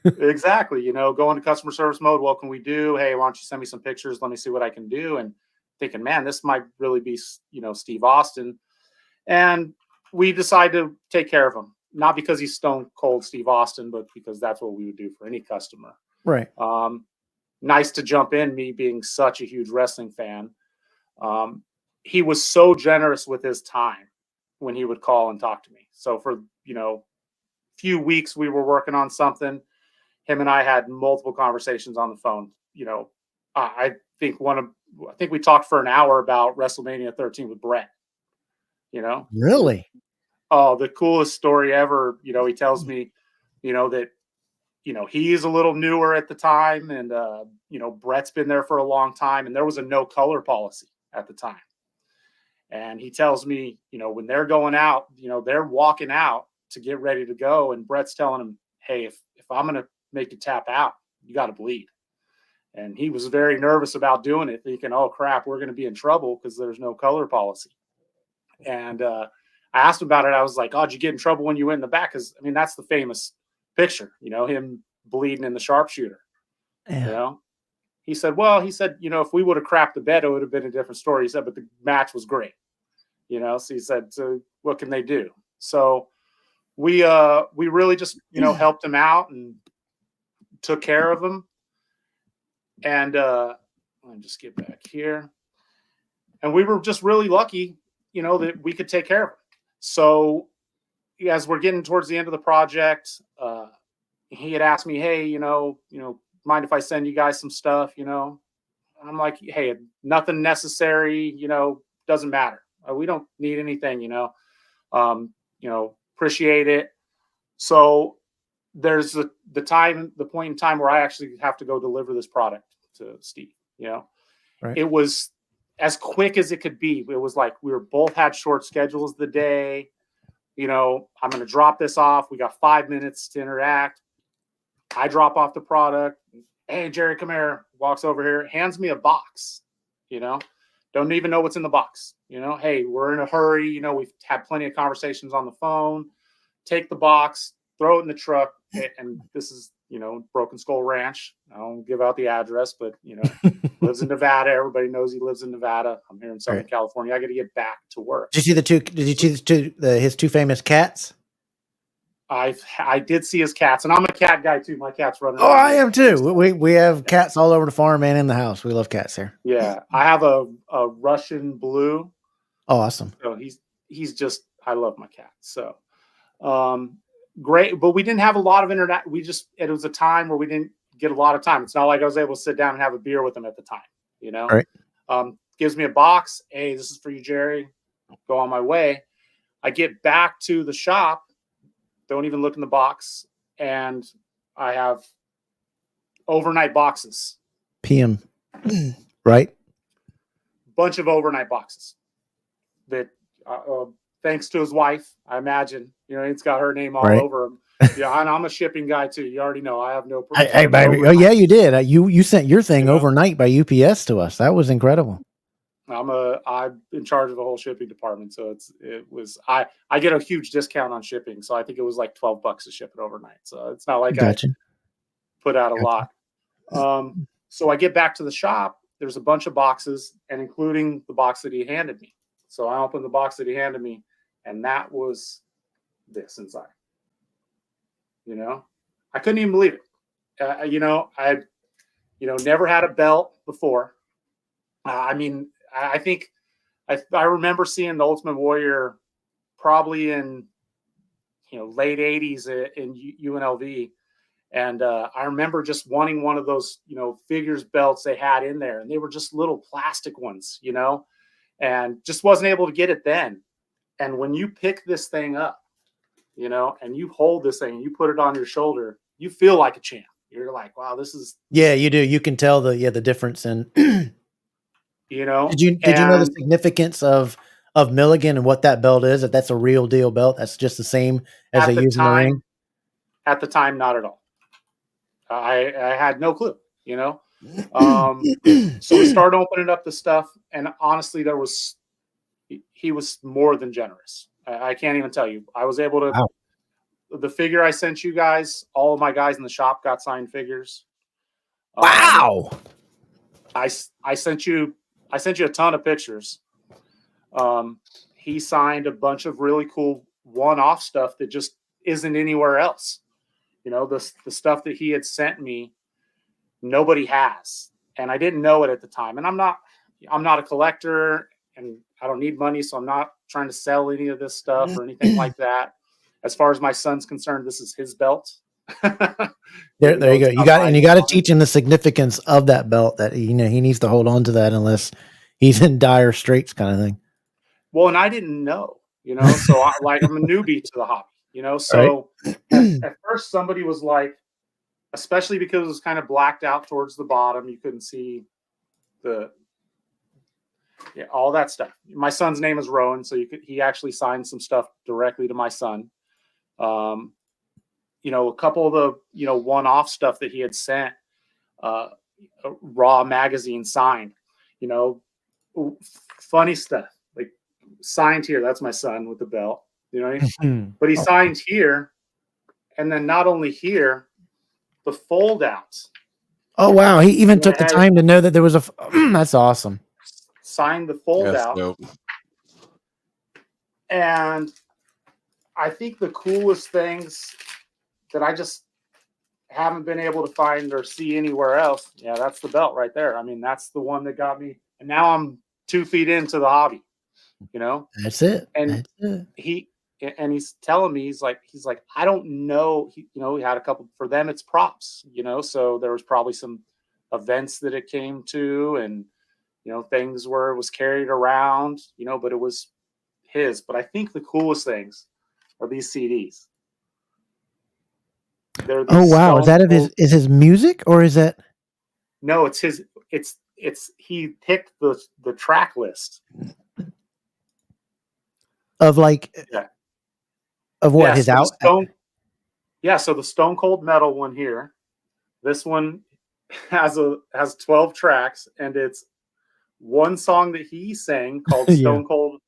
[SPEAKER 4] Exactly. Go into customer service mode. What can we do? Hey, why don't you send me some pictures? Let me see what I can do. And thinking, man, this might really be, Steve Austin. And we decide to take care of him, not because he's Stone Cold Steve Austin, but because that's what we would do for any customer.
[SPEAKER 1] Right.
[SPEAKER 4] Nice to jump in, me being such a huge wrestling fan. He was so generous with his time when he would call and talk to me. So for, few weeks we were working on something. Him and I had multiple conversations on the phone. I think we talked for an hour about WrestleMania 13 with Brett.
[SPEAKER 1] Really?
[SPEAKER 4] Oh, the coolest story ever. He tells me, that, he's a little newer at the time and, Brett's been there for a long time and there was a no color policy at the time. And he tells me, when they're going out, they're walking out to get ready to go. And Brett's telling him, hey, if I'm going to make you tap out, you got to bleed. And he was very nervous about doing it, thinking, oh crap, we're going to be in trouble because there's no color policy. And, I asked him about it. I was like, oh, did you get in trouble when you went in the back? Because, that's the famous picture, him bleeding in the sharpshooter.
[SPEAKER 1] Yeah.
[SPEAKER 4] He said, if we would have crapped the bed, it would have been a different story. He said, but the match was great. So he said, so what can they do? So we really just, helped him out and took care of him. And let me just get back here. And we were just really lucky, that we could take care of him. So as we're getting towards the end of the project, he had asked me, hey, mind if I send you guys some stuff, I'm like, hey, nothing necessary, doesn't matter. We don't need anything, appreciate it. So there's the point in time where I actually have to go deliver this product to Steve,
[SPEAKER 1] Right.
[SPEAKER 4] It was as quick as it could be. It was like we were both had short schedules the day. I'm going to drop this off. We got 5 minutes to interact. I drop off the product. Hey, Jerry, come here. Walks over here, hands me a box, don't even know what's in the box. Hey, we're in a hurry. We've had plenty of conversations on the phone. Take the box, throw it in the truck. And this is, Broken Skull Ranch. I don't give out the address, but, lives in Nevada. Everybody knows he lives in Nevada. I'm here in Southern California. I got to get back to work.
[SPEAKER 1] Did you see his two famous cats?
[SPEAKER 4] I did see his cats, and I'm a cat guy too. My cat's running.
[SPEAKER 1] Oh, I am too. We have cats all over the farm and in the house. We love cats here.
[SPEAKER 4] Yeah, I have a Russian blue.
[SPEAKER 1] Oh, awesome.
[SPEAKER 4] So he's just, I love my cat. So great, but we didn't have a lot of internet. It was a time where we didn't get a lot of time. It's not like I was able to sit down and have a beer with him at the time.
[SPEAKER 1] Right.
[SPEAKER 4] Gives me a box. Hey, this is for you, Jerry. Go on my way. I get back to the shop. Don't even look in the box. And I have overnight boxes.
[SPEAKER 1] PM. Right.
[SPEAKER 4] Bunch of overnight boxes that, thanks to his wife, I imagine, it's got her name all over them. Yeah. And I'm a shipping guy too. You already know I have no problem.
[SPEAKER 1] Hey, baby. Oh yeah, you did. You sent your thing overnight by UPS to us. That was incredible.
[SPEAKER 4] I'm in charge of the whole shipping department. So I get a huge discount on shipping. So I think it was like $12 to ship it overnight. So it's not like I put out a lot. So I get back to the shop. There's a bunch of boxes, and including the box that he handed me. So I opened the box that he handed me, and that was this inside. I couldn't even believe it. I never had a belt before. I think I remember seeing the Ultimate Warrior probably in late 80s in UNLV, and I remember just wanting one of those figures belts they had in there, and they were just little plastic ones, and just wasn't able to get it then. And when you pick this thing up, and you hold this thing and you put it on your shoulder, you feel like a champ. You're like, wow, this is.
[SPEAKER 1] Yeah, you do. You can tell the difference in.
[SPEAKER 4] Did you know
[SPEAKER 1] the significance of Milligan and what that belt is? That that's a real deal belt. That's just the same as they use in the ring.
[SPEAKER 4] At the time, not at all. I had no clue. So we started opening up the stuff, and honestly, he was more than generous. I can't even tell you. I was able to. Wow. The figure I sent you guys, all of my guys in the shop got signed figures.
[SPEAKER 1] Wow.
[SPEAKER 4] I sent you a ton of pictures. He signed a bunch of really cool one-off stuff that just isn't anywhere else. The stuff that he had sent me, nobody has, and I didn't know it at the time. And I'm not a collector, and I don't need money, so I'm not trying to sell any of this stuff or anything like that. As far as my son's concerned, this is his belt.
[SPEAKER 1] There you go. You got to teach him the significance of that belt, that he needs to hold on to that unless he's in dire straits, kind of thing.
[SPEAKER 4] Well, and I didn't know, so I'm a newbie to the hobby, so at first somebody was like, especially because it was kind of blacked out towards the bottom, you couldn't see all that stuff. My son's name is Rowan, so he actually signed some stuff directly to my son. A couple of the one-off stuff that he had sent, Raw magazine signed, funny stuff, like signed here. That's my son with the belt, but he signed here, and then not only here, the fold outs.
[SPEAKER 1] Oh wow, he even took the time to know that there was a. That's awesome.
[SPEAKER 4] Signed the fold out. Dope. And I think the coolest things that I just haven't been able to find or see anywhere else. Yeah, that's the belt right there. I mean, that's the one that got me. And now I'm 2 feet into the hobby,
[SPEAKER 1] That's it.
[SPEAKER 4] And
[SPEAKER 1] that's it.
[SPEAKER 4] and he's telling me, he's like, I don't know. He had a couple, for them, it's props, so there was probably some events that it came to, and, things where it was carried around, but it was his. But I think the coolest things are these CDs.
[SPEAKER 1] Oh wow, is that is his music, or is that?
[SPEAKER 4] No, it's his. It's he picked the track list
[SPEAKER 1] of like of what his out.
[SPEAKER 4] So the Stone Cold Metal one here, this one has 12 tracks, and it's one song that he sang called Stone Cold,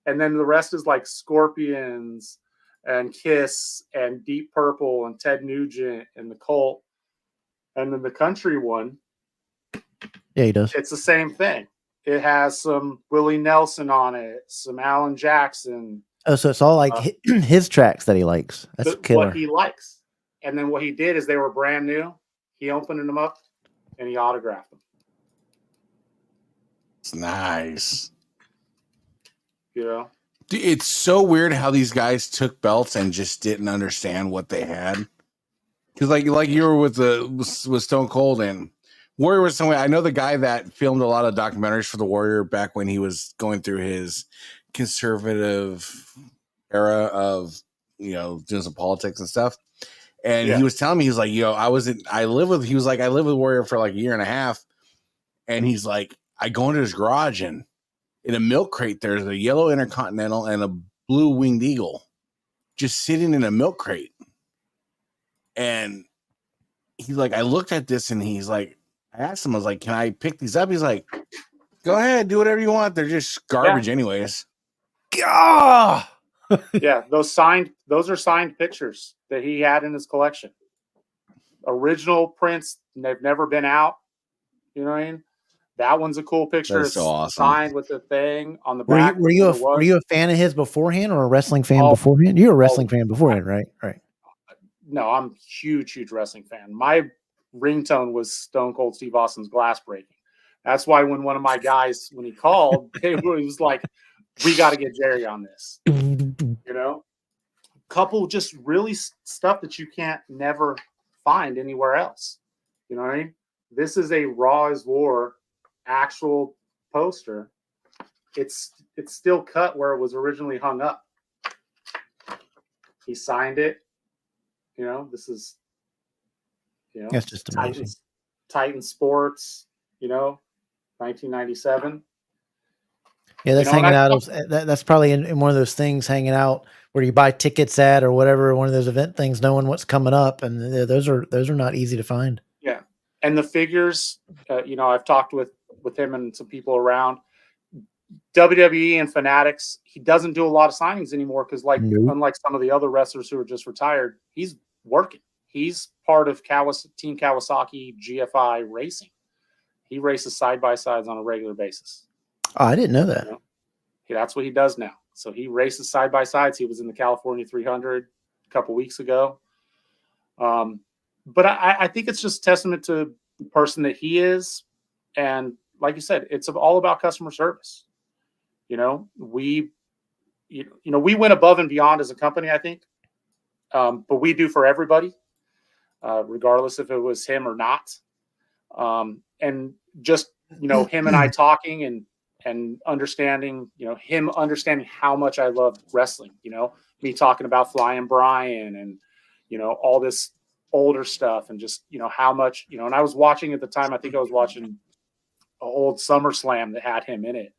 [SPEAKER 4] and then the rest is like Scorpions and Kiss and Deep Purple and Ted Nugent and the Cult. And then the country one,
[SPEAKER 1] yeah, he does.
[SPEAKER 4] It's the same thing. It has some Willie Nelson on it, some Alan Jackson.
[SPEAKER 1] Oh, so it's all like his tracks that he likes. That's killer.
[SPEAKER 4] What he likes. And then what he did is they were brand new. He opened them up and he autographed them.
[SPEAKER 2] It's nice.
[SPEAKER 4] Dude,
[SPEAKER 2] it's so weird how these guys took belts and just didn't understand what they had. Because like you were with Stone Cold, and Warrior was somewhere. I know the guy that filmed a lot of documentaries for the Warrior back when he was going through his conservative era of doing some politics and stuff. And he was telling me, he's like, I lived with Warrior for like a year and a half, and he's like, I go into his garage, and in a milk crate there's a yellow Intercontinental and a blue Winged Eagle just sitting in a milk crate. And he's like, I looked at this, and he's like, I asked him, I was like, can I pick these up? He's like, go ahead, do whatever you want. They're just garbage anyways.
[SPEAKER 1] Gah!
[SPEAKER 4] Yeah, those are signed pictures that he had in his collection. Original prints, they've never been out. You know what I mean? That one's a cool picture.
[SPEAKER 2] That's so awesome.
[SPEAKER 4] Signed with the thing on the back.
[SPEAKER 1] Were you a fan of his beforehand, or a wrestling fan beforehand? You were a wrestling fan beforehand, right? Right.
[SPEAKER 4] No, I'm a huge wrestling fan. My ringtone was Stone Cold Steve Austin's Glass Breaking. That's why when one of my guys, when he called, he was like, we got to get Jerry on this. Couple just really stuff that you can't never find anywhere else. You know what I mean? This is a Raw is War actual poster. It's still cut where it was originally hung up. He signed it. This is,
[SPEAKER 1] that's just amazing.
[SPEAKER 4] Titan Sports, 1997.
[SPEAKER 1] Yeah, that's hanging out. That's probably in one of those things, hanging out where you buy tickets at or whatever, one of those event things, knowing what's coming up, and those are not easy to find.
[SPEAKER 4] Yeah, and the figures, I've talked with him and some people around WWE and Fanatics. He doesn't do a lot of signings anymore because, unlike some of the other wrestlers who are just retired, he's working. He's part of Team Kawasaki GFI Racing. He races side-by-sides on a regular basis.
[SPEAKER 1] Oh, I didn't know that.
[SPEAKER 4] That's what he does now. So he races side-by-sides. He was in the California 300 a couple weeks ago. But I think it's just a testament to the person that he is. And like you said, it's all about customer service. We went above and beyond as a company, I think. But we do for everybody, regardless if it was him or not. And just, him and I talking and understanding, him understanding how much I love wrestling, me talking about Flying Brian and, all this older stuff and just, how much, and I was watching at the time, I think I was watching an old SummerSlam that had him in it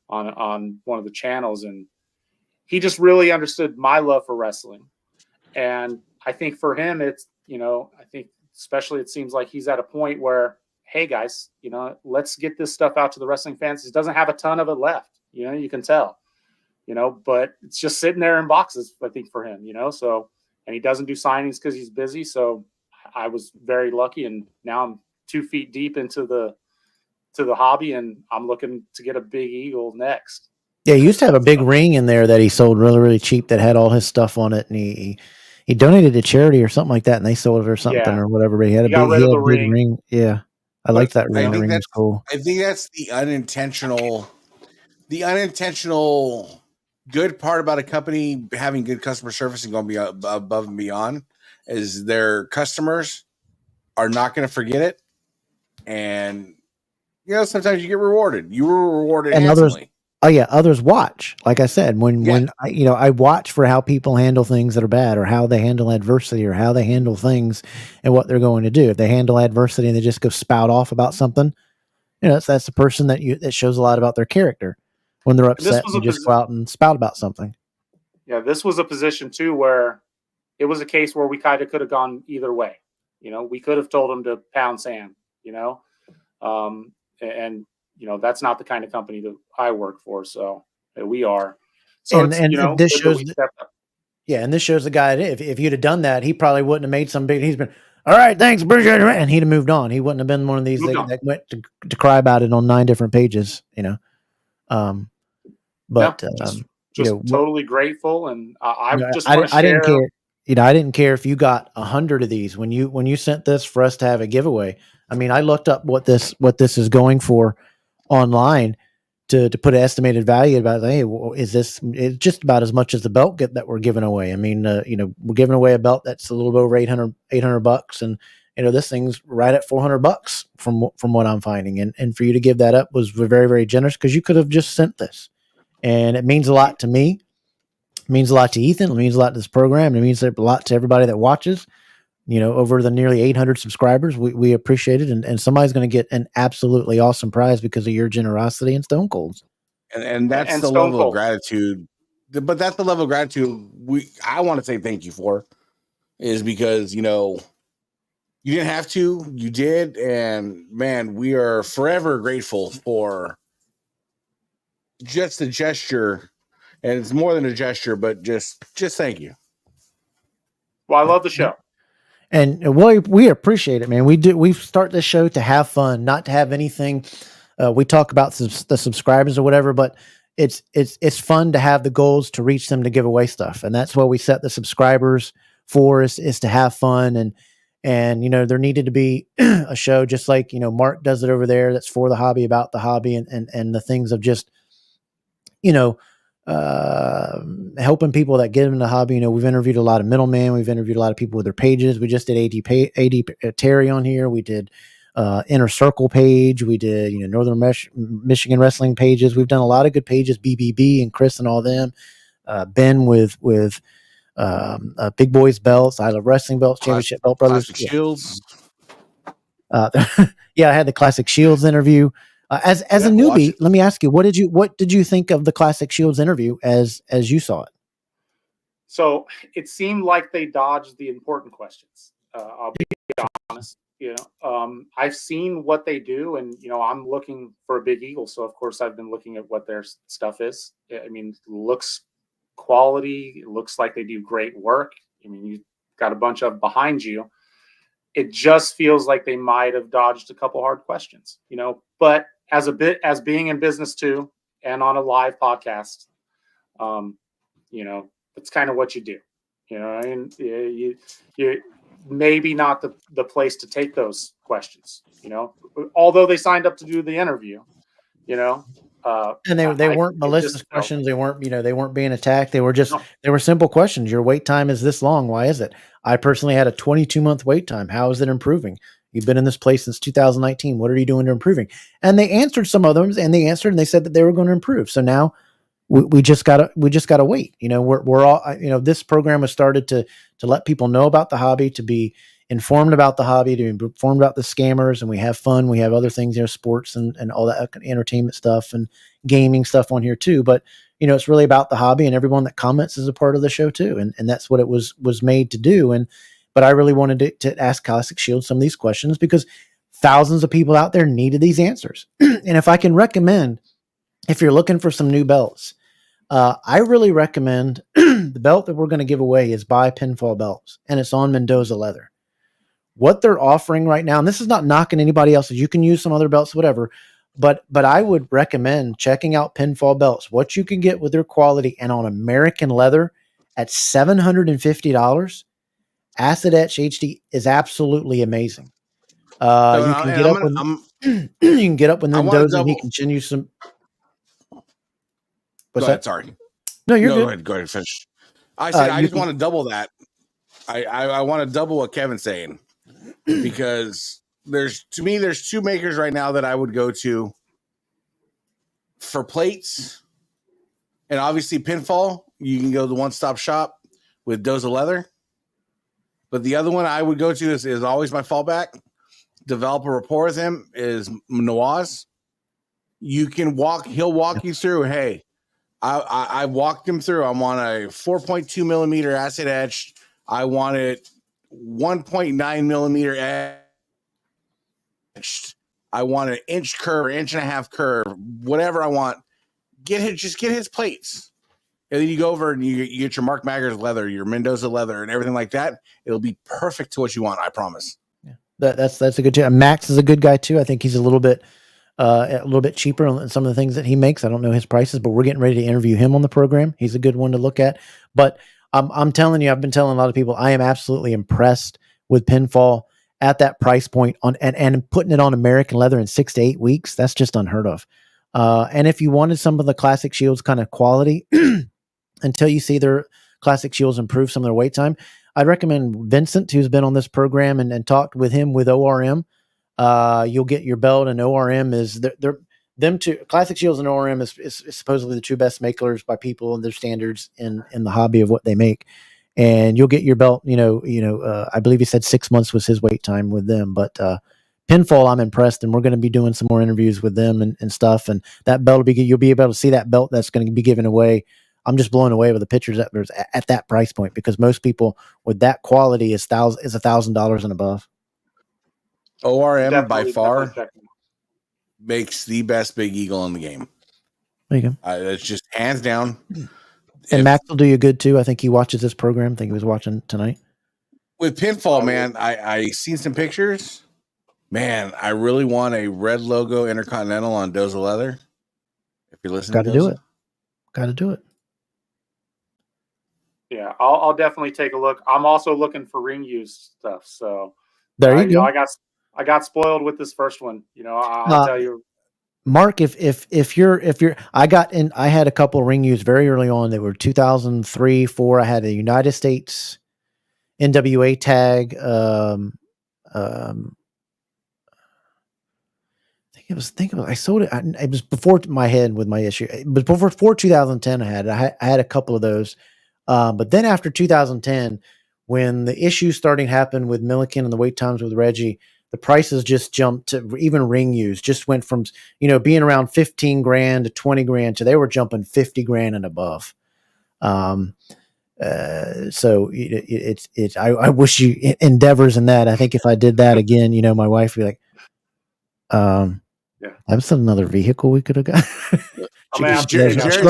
[SPEAKER 4] on one of the channels. And he just really understood my love for wrestling. And I think for him, it's, I think especially it seems like he's at a point where, hey guys, let's get this stuff out to the wrestling fans. He doesn't have a ton of it left, you can tell, but it's just sitting there in boxes, I think, for him, so, and he doesn't do signings because he's busy. So I was very lucky, and now I'm 2 feet deep into the hobby, and I'm looking to get a big eagle next.
[SPEAKER 1] Yeah, he used to have a big ring in there that he sold really, really cheap that had all his stuff on it, and he donated to charity or something like that, and they sold it or something or whatever. But he had a big ring. Yeah, I liked that ring. The ring was cool.
[SPEAKER 2] I think that's the unintentional good part about a company having good customer service and going above and beyond is their customers are not going to forget it. And, you know, sometimes you get rewarded. You were rewarded
[SPEAKER 1] And
[SPEAKER 2] handsomely.
[SPEAKER 1] others watch. Like I said, when I watch for how people handle things that are bad, or how they handle adversity, or how they handle things and what they're going to do. If they handle adversity and they just go spout off about something, you know, that's the person that shows a lot about their character. When they're upset, you just go out and spout about something.
[SPEAKER 4] Yeah, this was a position too where it was a case where we kind of could have gone either way. You know, we could have told him to pound sand, you know, and you know, that's not the kind of company that I work for. So we are. So
[SPEAKER 1] and
[SPEAKER 4] you know,
[SPEAKER 1] this shows, and this shows the guy. If you'd have done that, he probably wouldn't have made some big. He's been all right, thanks, appreciate it, and he'd have moved on. He wouldn't have been one of these that went to cry about it on 9 different pages, you know. But
[SPEAKER 4] just
[SPEAKER 1] you know,
[SPEAKER 4] totally grateful, and I just
[SPEAKER 1] I
[SPEAKER 4] want to share.
[SPEAKER 1] didn't care. You know, I didn't care if you got 100 of these when you sent this for us to have a giveaway. I mean, I looked up what this is going for online to put an estimated value about. Hey, is this? It's just about as much as the belt that we're giving away. I mean, you know, we're giving away a belt that's a little bit over $800, and you know, this thing's right at $400 from what I'm finding. And for you to give that up was very, very generous, because you could have just sent this, and it means a lot to me. It means a lot to Ethan. It means a lot to this program. It means a lot to everybody that watches. You know, over the nearly 800 subscribers, we appreciate it. And somebody's going to get an absolutely awesome prize because of your generosity and Stone Cold's.
[SPEAKER 2] And that's the level of gratitude. But that's the level of gratitude I want to say thank you for, is because, you know, you didn't have to, you did. And man, we are forever grateful for just a gesture. And it's more than a gesture, but just thank you.
[SPEAKER 4] Well, I love the show.
[SPEAKER 1] And we appreciate it, man. We start this show to have fun, not to have anything. We talk about the subscribers or whatever, but it's fun to have the goals to reach them, to give away stuff. And that's what we set the subscribers for, is to have fun. And, you know, there needed to be a show just like, you know, Mark does it over there. That's for the hobby, about the hobby, and the things of just, you know, helping people that get into the hobby. You know, we've interviewed a lot of middlemen. We've interviewed a lot of people with their pages. We just did AD Terry on here. We did Inner Circle page. We did, you know, Northern Michigan Wrestling pages. We've done a lot of good pages, BBB and Chris and all them. Ben with Big Boys belts, I Love Wrestling belts, Championship Belt Brothers.
[SPEAKER 2] Classic Shields.
[SPEAKER 1] Yeah, I had the Classic Shields interview. As a newbie, let me ask you, what did you think of the Classic Shields interview as you saw it?
[SPEAKER 4] So it seemed like they dodged the important questions. I'll be honest. You know, I've seen what they do, and you know, I'm looking for a Big Eagle, so of course I've been looking at what their stuff is. I mean, looks quality. It looks like they do great work. I mean, you got a bunch of behind you. It just feels like they might have dodged a couple hard questions, you know. But as being in business too, and on a live podcast, you know, that's kind of what you do. You know, and you maybe not the place to take those questions. You know, although they signed up to do the interview, you know.
[SPEAKER 1] And they weren't malicious questions. They weren't, you know, they weren't being attacked. They were just, they were simple questions. Your wait time is this long. Why is it? I personally had a 22-month wait time. How is it improving? You've been in this place since 2019. What are you doing to improving? And they answered some of them, and they said that they were going to improve. So now we just gotta wait. You know, we're all, you know, this program was started to let people know about the hobby, to be informed about the hobby, to be informed about the scammers, and we have fun. We have other things, you know, sports and all that entertainment stuff and gaming stuff on here too. But, you know, it's really about the hobby, and everyone that comments is a part of the show too. And that's what it was made to do. But I really wanted to ask Classic Shield some of these questions, because thousands of people out there needed these answers. And if I can recommend, if you're looking for some new belts, I really recommend the belt that we're going to give away is by Pinfall Belts, and it's on Mendoza leather. What they're offering right now, and this is not knocking anybody else, you can use some other belts, whatever, but I would recommend checking out Pinfall Belts, what you can get with their quality and on American leather at $750. Acid Etch HD is absolutely amazing. You can get up with Mendoza, and he can send you some.
[SPEAKER 2] What's that? Sorry.
[SPEAKER 1] No, you're good.
[SPEAKER 2] Go ahead, finish. I said I just want to double that. I want to double what Kevin's saying because there's two makers right now that I would go to for plates, and obviously pinfall. You can go to the one-stop shop with Doza Leather, but the other one I would go to is always my fallback. Develop a rapport with him is Nawaz. You can he'll walk you through. Hey, I walked him through. I want a 4.2 millimeter acid etch. I want it 1.9 millimeter etched. I want an inch curve or inch and a half curve, whatever I want. Just get his plates. And then you go over and you get your Mark Maggers leather, your Mendoza leather, and everything like that. It'll be perfect to what you want, I promise.
[SPEAKER 1] Yeah. That's a good job. Max is a good guy too. I think he's a little bit cheaper on some of the things that he makes. I don't know his prices, but we're getting ready to interview him on the program. He's a good one to look at. But I'm telling you, I've been telling a lot of people, I am absolutely impressed with Pinfall at that price point and putting it on American leather in 6 to 8 weeks. That's just unheard of. And if you wanted some of the classic shields kind of quality until you see their classic shields improve some of their wait time, I'd recommend Vincent, who's been on this program and talked with him with ORM. You'll get your belt, and ORM is them two. Classic Shields and ORM is supposedly the two best makers by people and their standards in the hobby of what they make. And you'll get your belt. I believe he said 6 months was his wait time with them. But Pinfall, I'm impressed, and we're going to be doing some more interviews with them and stuff. And that belt will be. You'll be able to see that belt that's going to be given away. I'm just blown away with the pictures that there's at that price point, because most people with that quality is $1,000 and above.
[SPEAKER 2] ORM by far makes the best Big Eagle in the game.
[SPEAKER 1] There you go.
[SPEAKER 2] It's just hands down.
[SPEAKER 1] And Max will do you good too. I think he watches this program. I think he was watching tonight.
[SPEAKER 2] With Pinfall, man, I seen some pictures. Man, I really want a red logo Intercontinental on Doza leather. If you're listening,
[SPEAKER 1] got to do it. Got to do it.
[SPEAKER 4] Yeah, I'll definitely take a look. I'm also looking for ring use stuff. So
[SPEAKER 1] there you go.
[SPEAKER 4] I got spoiled with this first one. I'll tell you,
[SPEAKER 1] Mark, if you're, I had a couple of ring use very early on. They were 2003, 4. I had a United States NWA tag. I sold it. It was before my head with my issue. But before 2010, I had a couple of those. But then after 2010, when the issues starting to happen with Milliken and the wait times with Reggie, the prices just jumped to even ring use just went from, being around 15 grand to 20 grand to they were jumping 50 grand and above. So I wish you endeavors in that. I think if I did that again, my wife would be like, that's another vehicle we could have got.
[SPEAKER 2] Jerry's after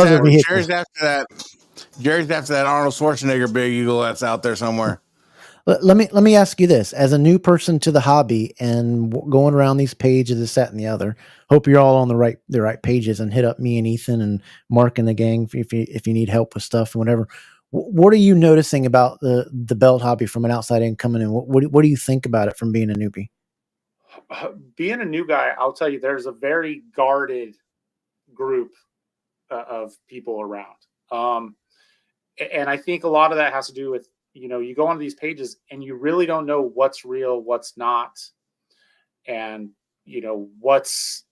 [SPEAKER 2] that Arnold Schwarzenegger Big Eagle that's out there somewhere.
[SPEAKER 1] Let me ask you this: as a new person to the hobby and going around these pages, this, that, and the other, hope you're all on the right pages, and hit up me and Ethan and Mark and the gang if you need help with stuff and whatever. What are you noticing about the belt hobby from an outside in coming in? What do you think about it from being a newbie?
[SPEAKER 4] Being a new guy, I'll tell you, there's a very guarded group of people around. And I think a lot of that has to do with, you go onto these pages and you really don't know what's real, what's not, and, what's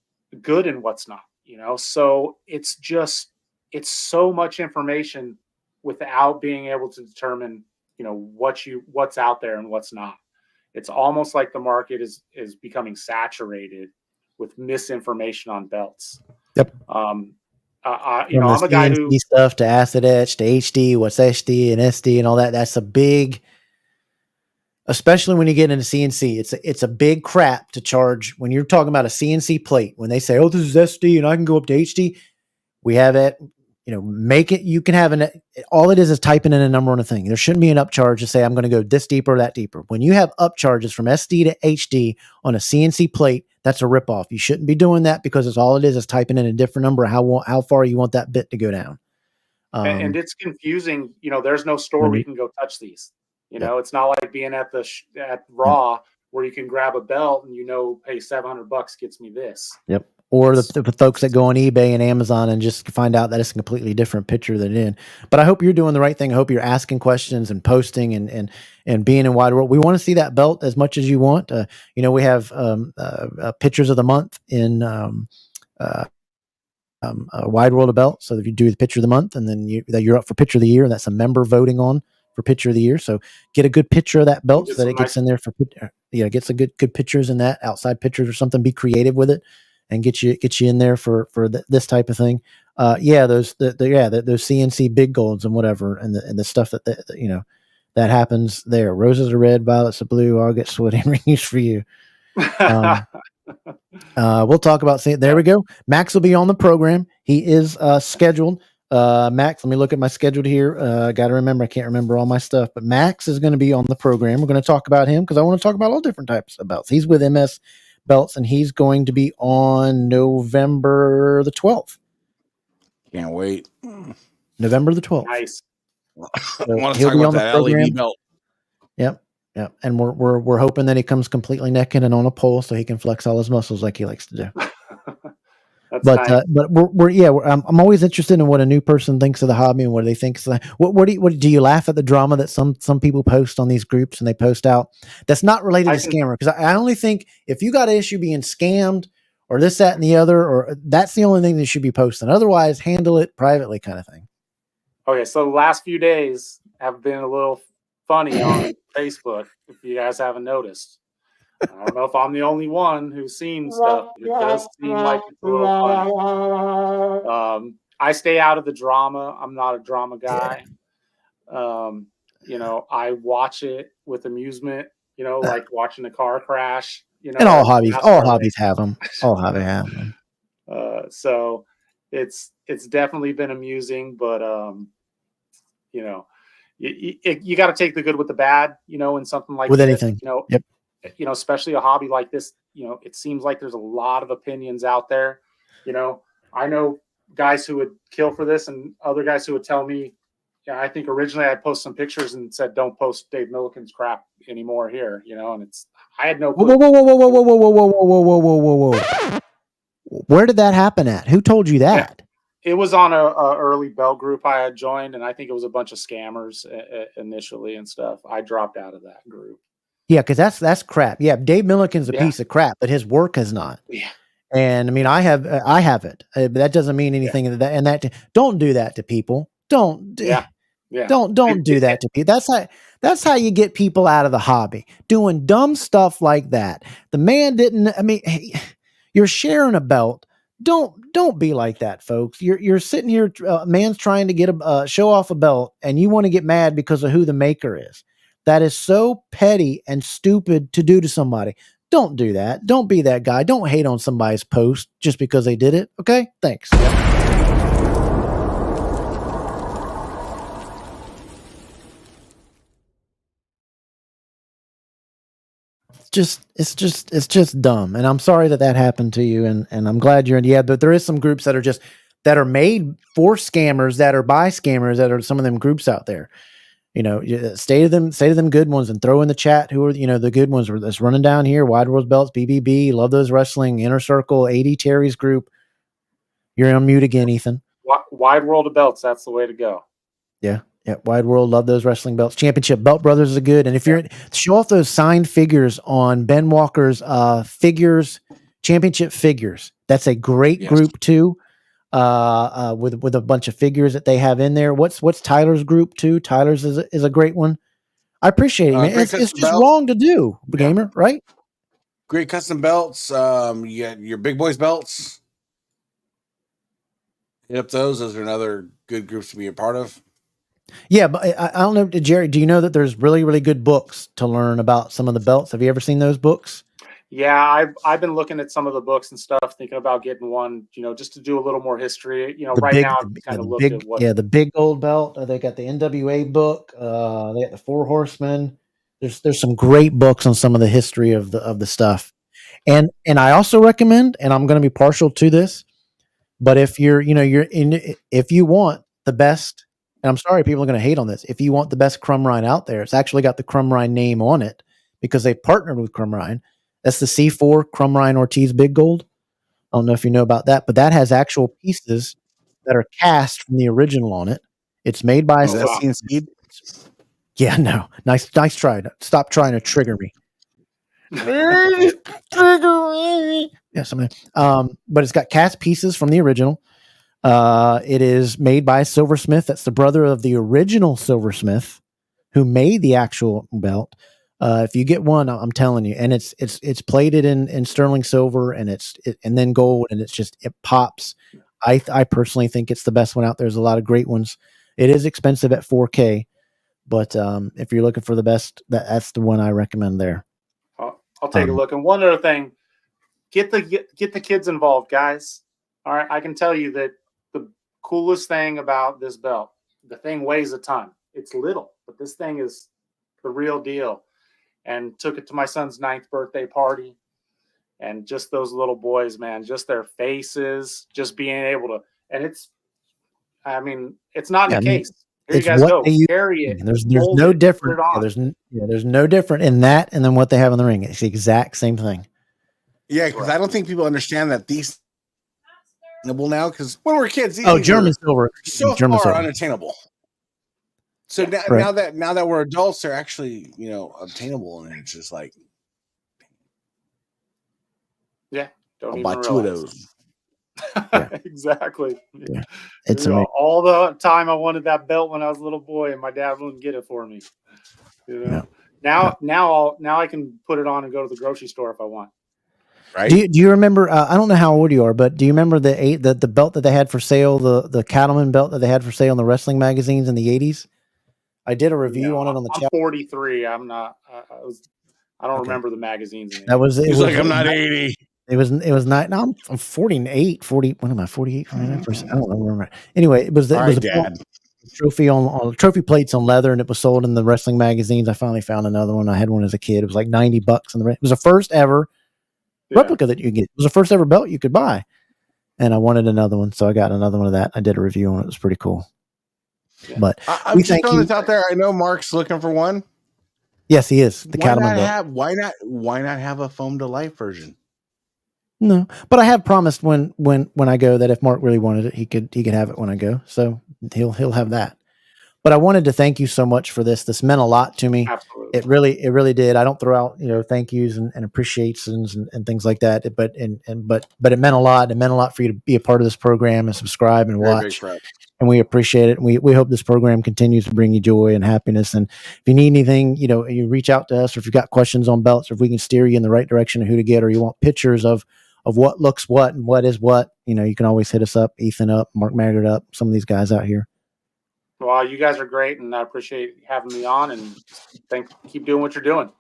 [SPEAKER 4] good and what's not, so it's so much information without being able to determine, what's out there and what's not. It's almost like the market is becoming saturated with misinformation on belts.
[SPEAKER 1] Yep.
[SPEAKER 4] I'm a guy who
[SPEAKER 1] stuff to acid etch to HD, what's HD and SD and all that. That's a big, especially when you get into CNC. It's a big crap to charge when you're talking about a CNC plate. When they say, "Oh, this is SD and I can go up to HD," we have it. Make it. You can have all it is typing in a number on a thing. There shouldn't be an upcharge to say I'm going to go this deeper or that deeper. When you have upcharges from SD to HD on a CNC plate, that's a ripoff. You shouldn't be doing that because it's all it is typing in a different number how far you want that bit to go down.
[SPEAKER 4] And it's confusing. There's no store where you can go touch these. It's not like being at Raw where you can grab a belt and pay $700 gets me this.
[SPEAKER 1] Yep. or the folks that go on eBay and Amazon and just find out that it's a completely different picture than it is. But I hope you're doing the right thing. I hope you're asking questions and posting and being in Wide World. We want to see that belt as much as you want. We have pictures of the month in a Wide World of Belt. So if you do the picture of the month, and then you're up for picture of the year, and that's a member voting on for picture of the year. So get a good picture of that belt so that it gets in there for, get some good pictures in that, outside pictures or something. Be creative with it and get you in there for this type of thing. Those CNC big golds and whatever, and the stuff that happens there. Roses are red, violets are blue. I'll get sweaty rings for you. We'll talk about there we go. Max will be on the program. He is scheduled. Max, let me look at my schedule here. Got to remember, I can't remember all my stuff, but Max is going to be on the program. We're going to talk about him because I want to talk about all different types of belts. He's with MS Belts, and he's going to be on November the 12th.
[SPEAKER 2] Can't wait.
[SPEAKER 1] November the 12th.
[SPEAKER 4] Nice.
[SPEAKER 2] I want to talk about that LED belt.
[SPEAKER 1] Yep. Yeah, and we're hoping that he comes completely naked and on a pole so he can flex all his muscles like he likes to do. But I'm always interested in what a new person thinks of the hobby and what they think. So what do you laugh at the drama that some people post on these groups and they post out that's not related to scammer? Because I only think if you got an issue being scammed or this, that, and the other, or that's the only thing that should be posted. Otherwise, handle it privately, kind of thing.
[SPEAKER 4] Okay, so the last few days have been a little funny on Facebook, if you guys haven't noticed. I don't know if I'm the only one who's seen stuff. It does seem like it's a little funny. I stay out of the drama. I'm not a drama guy. I watch it with amusement, like watching a car crash.
[SPEAKER 1] And all hobbies have them. All hobbies have them.
[SPEAKER 4] So it's definitely been amusing, but you got to take the good with the bad, in something like
[SPEAKER 1] with
[SPEAKER 4] this,
[SPEAKER 1] anything.
[SPEAKER 4] Yep. Especially a hobby like this, it seems like there's a lot of opinions out there. I know guys who would kill for this and other guys who would tell me, I think originally I posted some pictures and said, don't post Dave Milliken's crap anymore here, and I had no clue.
[SPEAKER 1] Whoa. Where did that happen at? Who told you that?
[SPEAKER 4] It was on a early belt group I had joined, and I think it was a bunch of scammers initially and stuff. I dropped out of that group.
[SPEAKER 1] Yeah, because that's crap. Yeah, Dave Milliken's a piece of crap, but his work has not.
[SPEAKER 4] Yeah.
[SPEAKER 1] And I mean, I have it, but that doesn't mean anything. Yeah. Don't do that to people. Don't do that to people. That's how you get people out of the hobby, doing dumb stuff like that. The man didn't. I mean, you're sharing a belt. Don't be like that, folks. You're sitting here. Man's trying to get show off a belt, and you want to get mad because of who the maker is. That is so petty and stupid to do to somebody. Don't do that. Don't be that guy. Don't hate on somebody's post just because they did it. Okay? Thanks. It's just dumb. And I'm sorry that happened to you. And I'm glad you're in. But there is some groups that are made for scammers, that are by scammers, that are some of them groups out there. Stay to them good ones and throw in the chat who are, the good ones that's running down here. Wide World Belts, BBB, Love Those Wrestling, Inner Circle, 80 Terry's group. You're on mute again, Ethan.
[SPEAKER 4] Wide World of Belts, that's the way to go.
[SPEAKER 1] Yeah. Wide World, Love Those Wrestling Belts. Championship Belt Brothers is good. And if you're show off those signed figures on Ben Walker's championship figures. That's a great group too. With a bunch of figures that they have in there. What's Tyler's group too? Tyler's is a great one. I appreciate it, man. It's just wrong to do, gamer, right?
[SPEAKER 2] Great custom belts. You got your big boys belts. Hit up those. Those are another good groups to be a part of.
[SPEAKER 1] Yeah, but I don't know, Jerry, do you know that there's really, really good books to learn about some of the belts? Have you ever seen those books?
[SPEAKER 4] Yeah, I've been looking at some of the books and stuff, thinking about getting one, just to do a little more history. Now I'm kind of looking at what.
[SPEAKER 1] Yeah, the big gold belt. They got the NWA book. They got the Four Horsemen. There's some great books on some of the history of the stuff. And I also recommend, and I'm going to be partial to this, but if if you want the best, and I'm sorry people are going to hate on this, if you want the best Crumrine out there, it's actually got the Crumrine name on it because they partnered with Crumrine. That's the C4 Crumrine Ortiz Big Gold. I don't know if you know about that, but that has actual pieces that are cast from the original on it. It's made by
[SPEAKER 2] Is that CNC?
[SPEAKER 1] Yeah, no. Nice try. Stop trying to trigger me. Yeah, something. But it's got cast pieces from the original. It is made by a silversmith. That's the brother of the original silversmith who made the actual belt. If you get one, I'm telling you, and it's plated in sterling silver, and and then gold, and it pops. I personally think it's the best one out there. There's a lot of great ones. It is expensive at 4K, but if you're looking for the best, that's the one I recommend there.
[SPEAKER 4] I'll take a look. And one other thing, get the kids involved, guys. All right, I can tell you that the coolest thing about this belt, the thing weighs a ton. It's little, but this thing is the real deal. And took it to my son's 9th birthday party. And just those little boys, man, just their faces, just being able to, and it's not in a case. Here you guys go. Carry it.
[SPEAKER 1] There's no different. There's no different in that and then what they have in the ring. It's the exact same thing.
[SPEAKER 2] Yeah, because I don't think people understand that these attainable now. Because when we're kids, these
[SPEAKER 1] German silver,
[SPEAKER 2] German silver, unattainable. So now that we're adults, they're actually obtainable, and it's just like,
[SPEAKER 4] don't
[SPEAKER 2] I'll
[SPEAKER 4] even
[SPEAKER 2] buy
[SPEAKER 4] realize.
[SPEAKER 2] 2 of those.
[SPEAKER 4] Yeah. Exactly.
[SPEAKER 1] Yeah. It's amazing.
[SPEAKER 4] All the time I wanted that belt when I was a little boy, and my dad wouldn't get it for me. Now I can put it on and go to the grocery store if I want.
[SPEAKER 2] Right?
[SPEAKER 1] Do you remember? I don't know how old you are, but do you remember the belt that they had for sale, the cattleman belt that they had for sale in the wrestling magazines in the 80s? I did a review on it on the channel.
[SPEAKER 4] I'm 43. I'm not. I don't remember the magazines.
[SPEAKER 1] That was it.
[SPEAKER 2] He's like, I'm not 80.
[SPEAKER 1] It was not. No, I'm 48. 40. What am I? 48. 49%? I don't remember. Anyway, it was a trophy on trophy plates on leather, and it was sold in the wrestling magazines. I finally found another one. I had one as a kid. It was like $90 it was the first ever replica that you get. It was the first ever belt you could buy, and I wanted another one, so I got another one of that. I did a review on it. It was pretty cool. Yeah. But
[SPEAKER 2] I'm just throwing this out there. I know Mark's looking for one.
[SPEAKER 1] Yes, he is. The cattleman belt.
[SPEAKER 2] Why not have a foam to life version?
[SPEAKER 1] No, but I have promised when I go that if Mark really wanted it, he could have it when I go. So he'll have that. But I wanted to thank you so much for this. This meant a lot to me.
[SPEAKER 4] Absolutely.
[SPEAKER 1] It really did. I don't throw out, thank yous and appreciations and things like that. But it meant a lot. It meant a lot for you to be a part of this program and subscribe and watch. And we appreciate it. And we hope this program continues to bring you joy and happiness. And if you need anything, you reach out to us, or if you've got questions on belts, or if we can steer you in the right direction of who to get, or you want pictures of what looks what and what is what, you can always hit us up, Ethan up, Mark Maggard up, some of these guys out here.
[SPEAKER 4] Well, you guys are great, and I appreciate having me on, and keep doing what you're doing.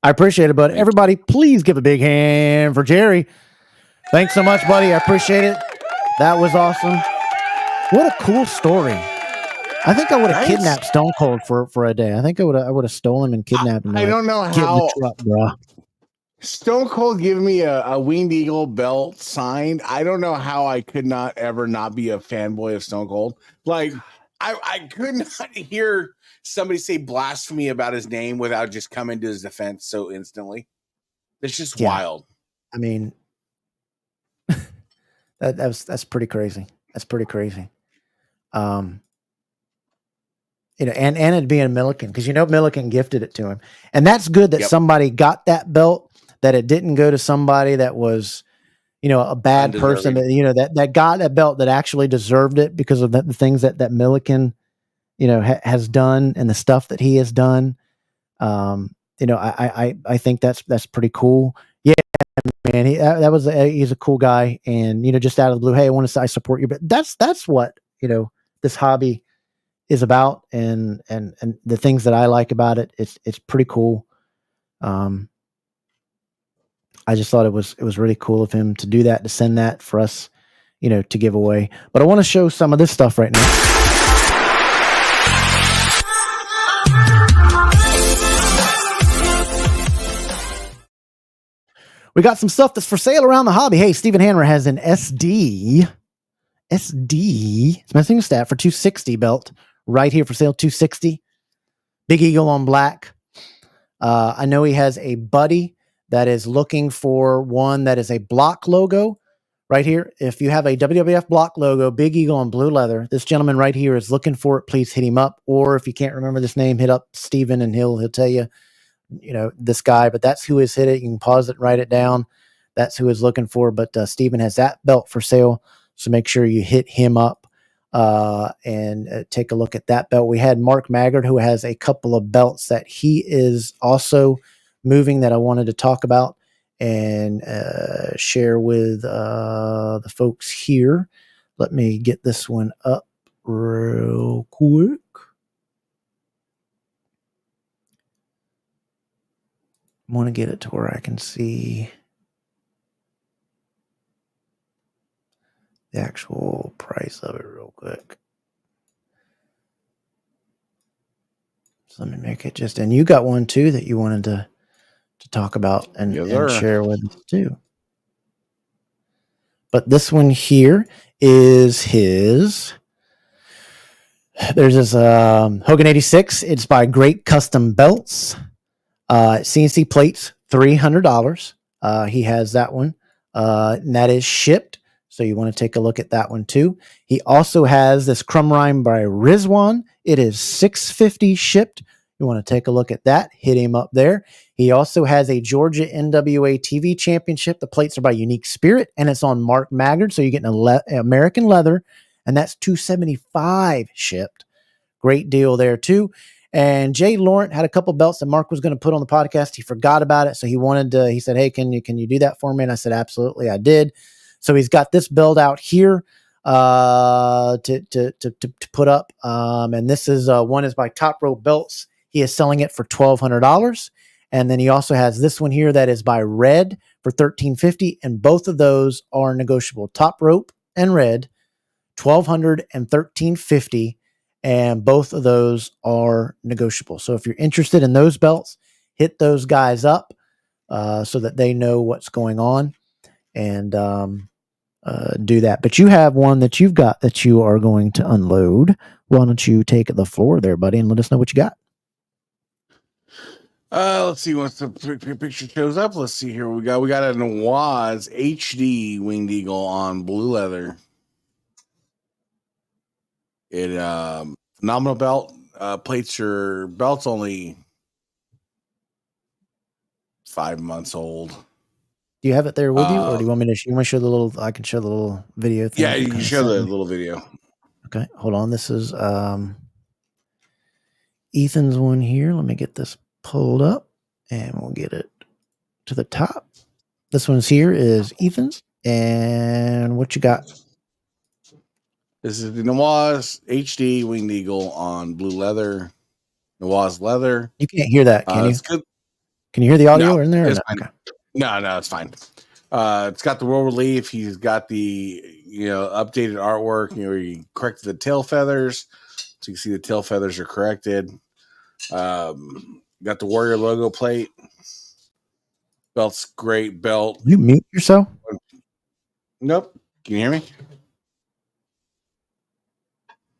[SPEAKER 1] I appreciate it, buddy. Everybody, please give a big hand for Jerry. Thanks so much, buddy. I appreciate it. That was awesome. What a cool story. I think I would have kidnapped Stone Cold for a day. I think I would have stolen him and kidnapped him.
[SPEAKER 2] I don't know how. Stone Cold giving me a Winged Eagle belt signed. I don't know how I could not ever not be a fanboy of Stone Cold. Like, I could not hear somebody say blasphemy about his name without just coming to his defense so instantly. It's just wild.
[SPEAKER 1] I mean, that's pretty crazy. That's pretty crazy. And it being a Milliken, because Milliken gifted it to him, and that's good that somebody got that belt. That it didn't go to somebody that was, a bad person, that got that belt that actually deserved it because of the things that Milliken, has done and the stuff that he has done. I think that's pretty cool. Yeah, man, he's a cool guy, and just out of the blue, hey, I support you, but that's what this hobby is about, and the things that I like about it. It's pretty cool. I just thought it was really cool of him to do that, to send that for us, to give away. But I want to show some of this stuff right now. We got some stuff that's for sale around the hobby. Hey, Stephen Hanmer has an SD, Smithing Staff for $260 belt right here for sale, $260. Big Eagle on black. I know he has a buddy that is looking for one that is a block logo right here. If you have a WWF block logo, Big Eagle on blue leather, this gentleman right here is looking for it. Please hit him up. Or if you can't remember this name, hit up Steven and he'll tell you, this guy, but that's who has hit it. You can pause it and write it down. That's who is looking for, but Steven has that belt for sale. So make sure you hit him up and take a look at that belt. We had Mark Maggard, who has a couple of belts that he is also moving that I wanted to talk about and share with the folks here. Let me get this one up real quick. I want to get it to where I can see the actual price of it real quick. So let me make it just, and you got one too that you wanted to talk about and share with us too. But this one here is his. There's this Hogan 86. It's by Great Custom Belts. CNC plates, $300. He has that one. And that is shipped. So you want to take a look at that one too. He also has this Crumb Rhyme by Rizwan. It is $650 shipped. You want to take a look at that. Hit him up there. He also has a Georgia NWA TV Championship. The plates are by Unique Spirit, and it's on Mark Maggard. So you're getting American leather, and that's $275 shipped. Great deal there too. And Jay Laurent had a couple belts that Mark was going to put on the podcast. He forgot about it. So he wanted to, he said, hey, can you do that for me? And I said, absolutely, I did. So he's got this belt out here to put up. And this is one is by Top Rope Belts. He is selling it for $1,200. And then he also has this one here that is by Red for $1,350. And both of those are negotiable. Top Rope and Red, $1,200 and $1,350. And both of those are negotiable. So if you're interested in those belts, hit those guys up so that they know what's going on and do that. But you have one that you've got that you are going to unload. Why don't you take the floor there, buddy, and let us know what you got?
[SPEAKER 2] Let's see once the picture shows up. Let's see here. We got a Nawaz HD Winged Eagle on blue leather. It nominal belt plates are belts only 5 months old.
[SPEAKER 1] Do you have it there with you, or do you want me to? You want to show the little? I can show the little video thing.
[SPEAKER 2] Yeah, you can show the little video.
[SPEAKER 1] Okay, hold on. This is Ethan's one here. Let me get this pulled up, and we'll get it to the top. This one's here is Ethan's, and what you got?
[SPEAKER 2] This is the Nawaz HD Winged Eagle on blue leather. Nawaz leather.
[SPEAKER 1] You can't hear that, can you?
[SPEAKER 2] It's good.
[SPEAKER 1] Can you hear the audio in there?
[SPEAKER 2] It's fine. Okay. No, it's fine. It's got the roll relief. He's got the updated artwork. He corrected the tail feathers, so you can see the tail feathers are corrected. Got the Warrior logo plate. Belt's great belt.
[SPEAKER 1] You mute yourself?
[SPEAKER 2] Nope. Can you hear me?
[SPEAKER 1] What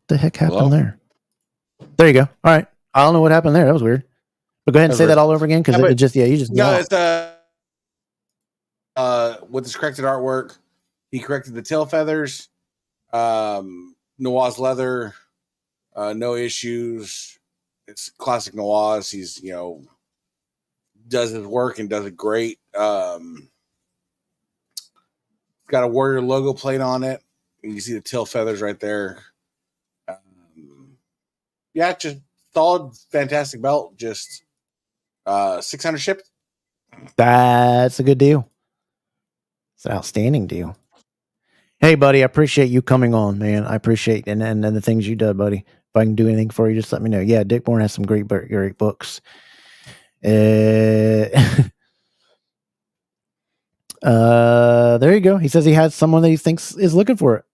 [SPEAKER 1] the heck happened there? There you go. All right. I don't know what happened there. That was weird. But go ahead and say that all over again because you just
[SPEAKER 2] it's with this corrected artwork. He corrected the tail feathers. Nawaz leather, no issues. It's classic Nawaz. He's does his work and does it great. Got a Warrior logo plate on it. You can see the tail feathers right there. Just solid, fantastic belt. Just 600 shipped.
[SPEAKER 1] That's a good deal. It's an outstanding deal. Hey, buddy, I appreciate you coming on, man. I appreciate and the things you do, buddy. If I can do anything for you, just let me know. Yeah, Dick Bourne has some great books. There you go. He says he has someone that he thinks is looking for it.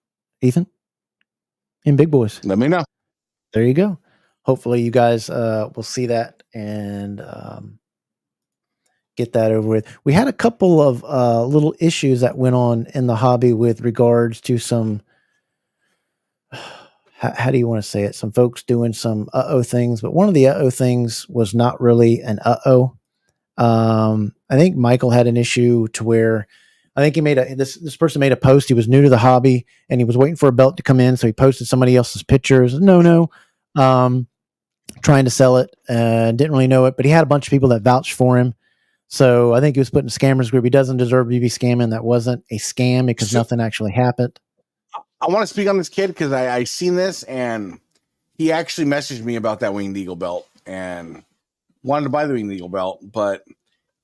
[SPEAKER 1] Ethan in Big Boys.
[SPEAKER 2] Let me know.
[SPEAKER 1] There you go. Hopefully you guys will see that and get that over with. We had a couple of little issues that went on in the hobby with regards to some, how do you want to say it? Some folks doing some things, but one of the things was not really an I think Michael had an issue to where I think he made this person made a post. He was new to the hobby and he was waiting for a belt to come in. So he posted somebody else's pictures. No. Trying to sell it. Didn't really know it, but he had a bunch of people that vouched for him. So I think he was put in a scammers group. He doesn't deserve to be scamming. That wasn't a scam because nothing actually happened.
[SPEAKER 2] I want to speak on this kid because I seen this and he actually messaged me about that Winged Eagle belt and wanted to buy the Winged Eagle belt, but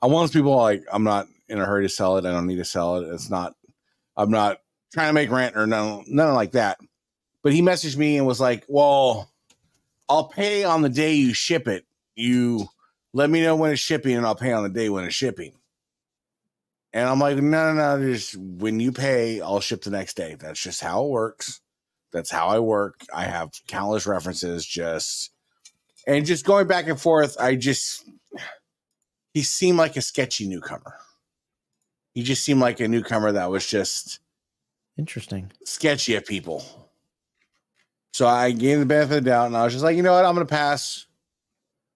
[SPEAKER 2] I'm one of those people like, I'm not in a hurry to sell it. I don't need to sell it. I'm not trying to make rent or nothing like that. But he messaged me and was like, well, I'll pay on the day you ship it. You let me know when it's shipping and I'll pay on the day when it's shipping. And I'm like, no. Just when you pay, I'll ship the next day. That's just how it works. That's how I work. I have countless references just going back and forth. He seemed like a sketchy newcomer. He just seemed like a newcomer that was just
[SPEAKER 1] interesting,
[SPEAKER 2] sketchy at people. So I gave the benefit of the doubt and I was just like, you know what? I'm going to pass.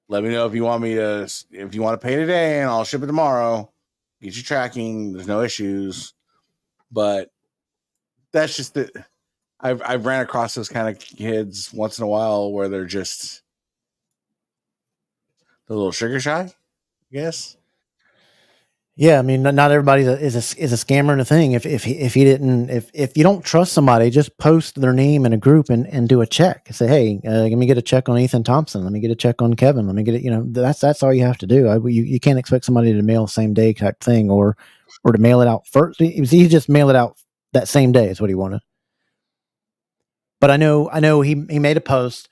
[SPEAKER 2] Let me know if you want to pay today and I'll ship it tomorrow. Get your tracking. There's no issues. But that's just I've ran across those kind of kids once in a while where they're just a little sugar shy, I guess.
[SPEAKER 1] Yeah, I mean, not everybody is a scammer in a thing. If you don't trust somebody, just post their name in a group and do a check. Say, hey, let me get a check on Ethan Thompson. Let me get a check on Kevin. Let me get it. You know, that's all you have to do. You can't expect somebody to mail same day type thing or to mail it out first. He just mail it out that same day is what he wanted. But I know he made a post.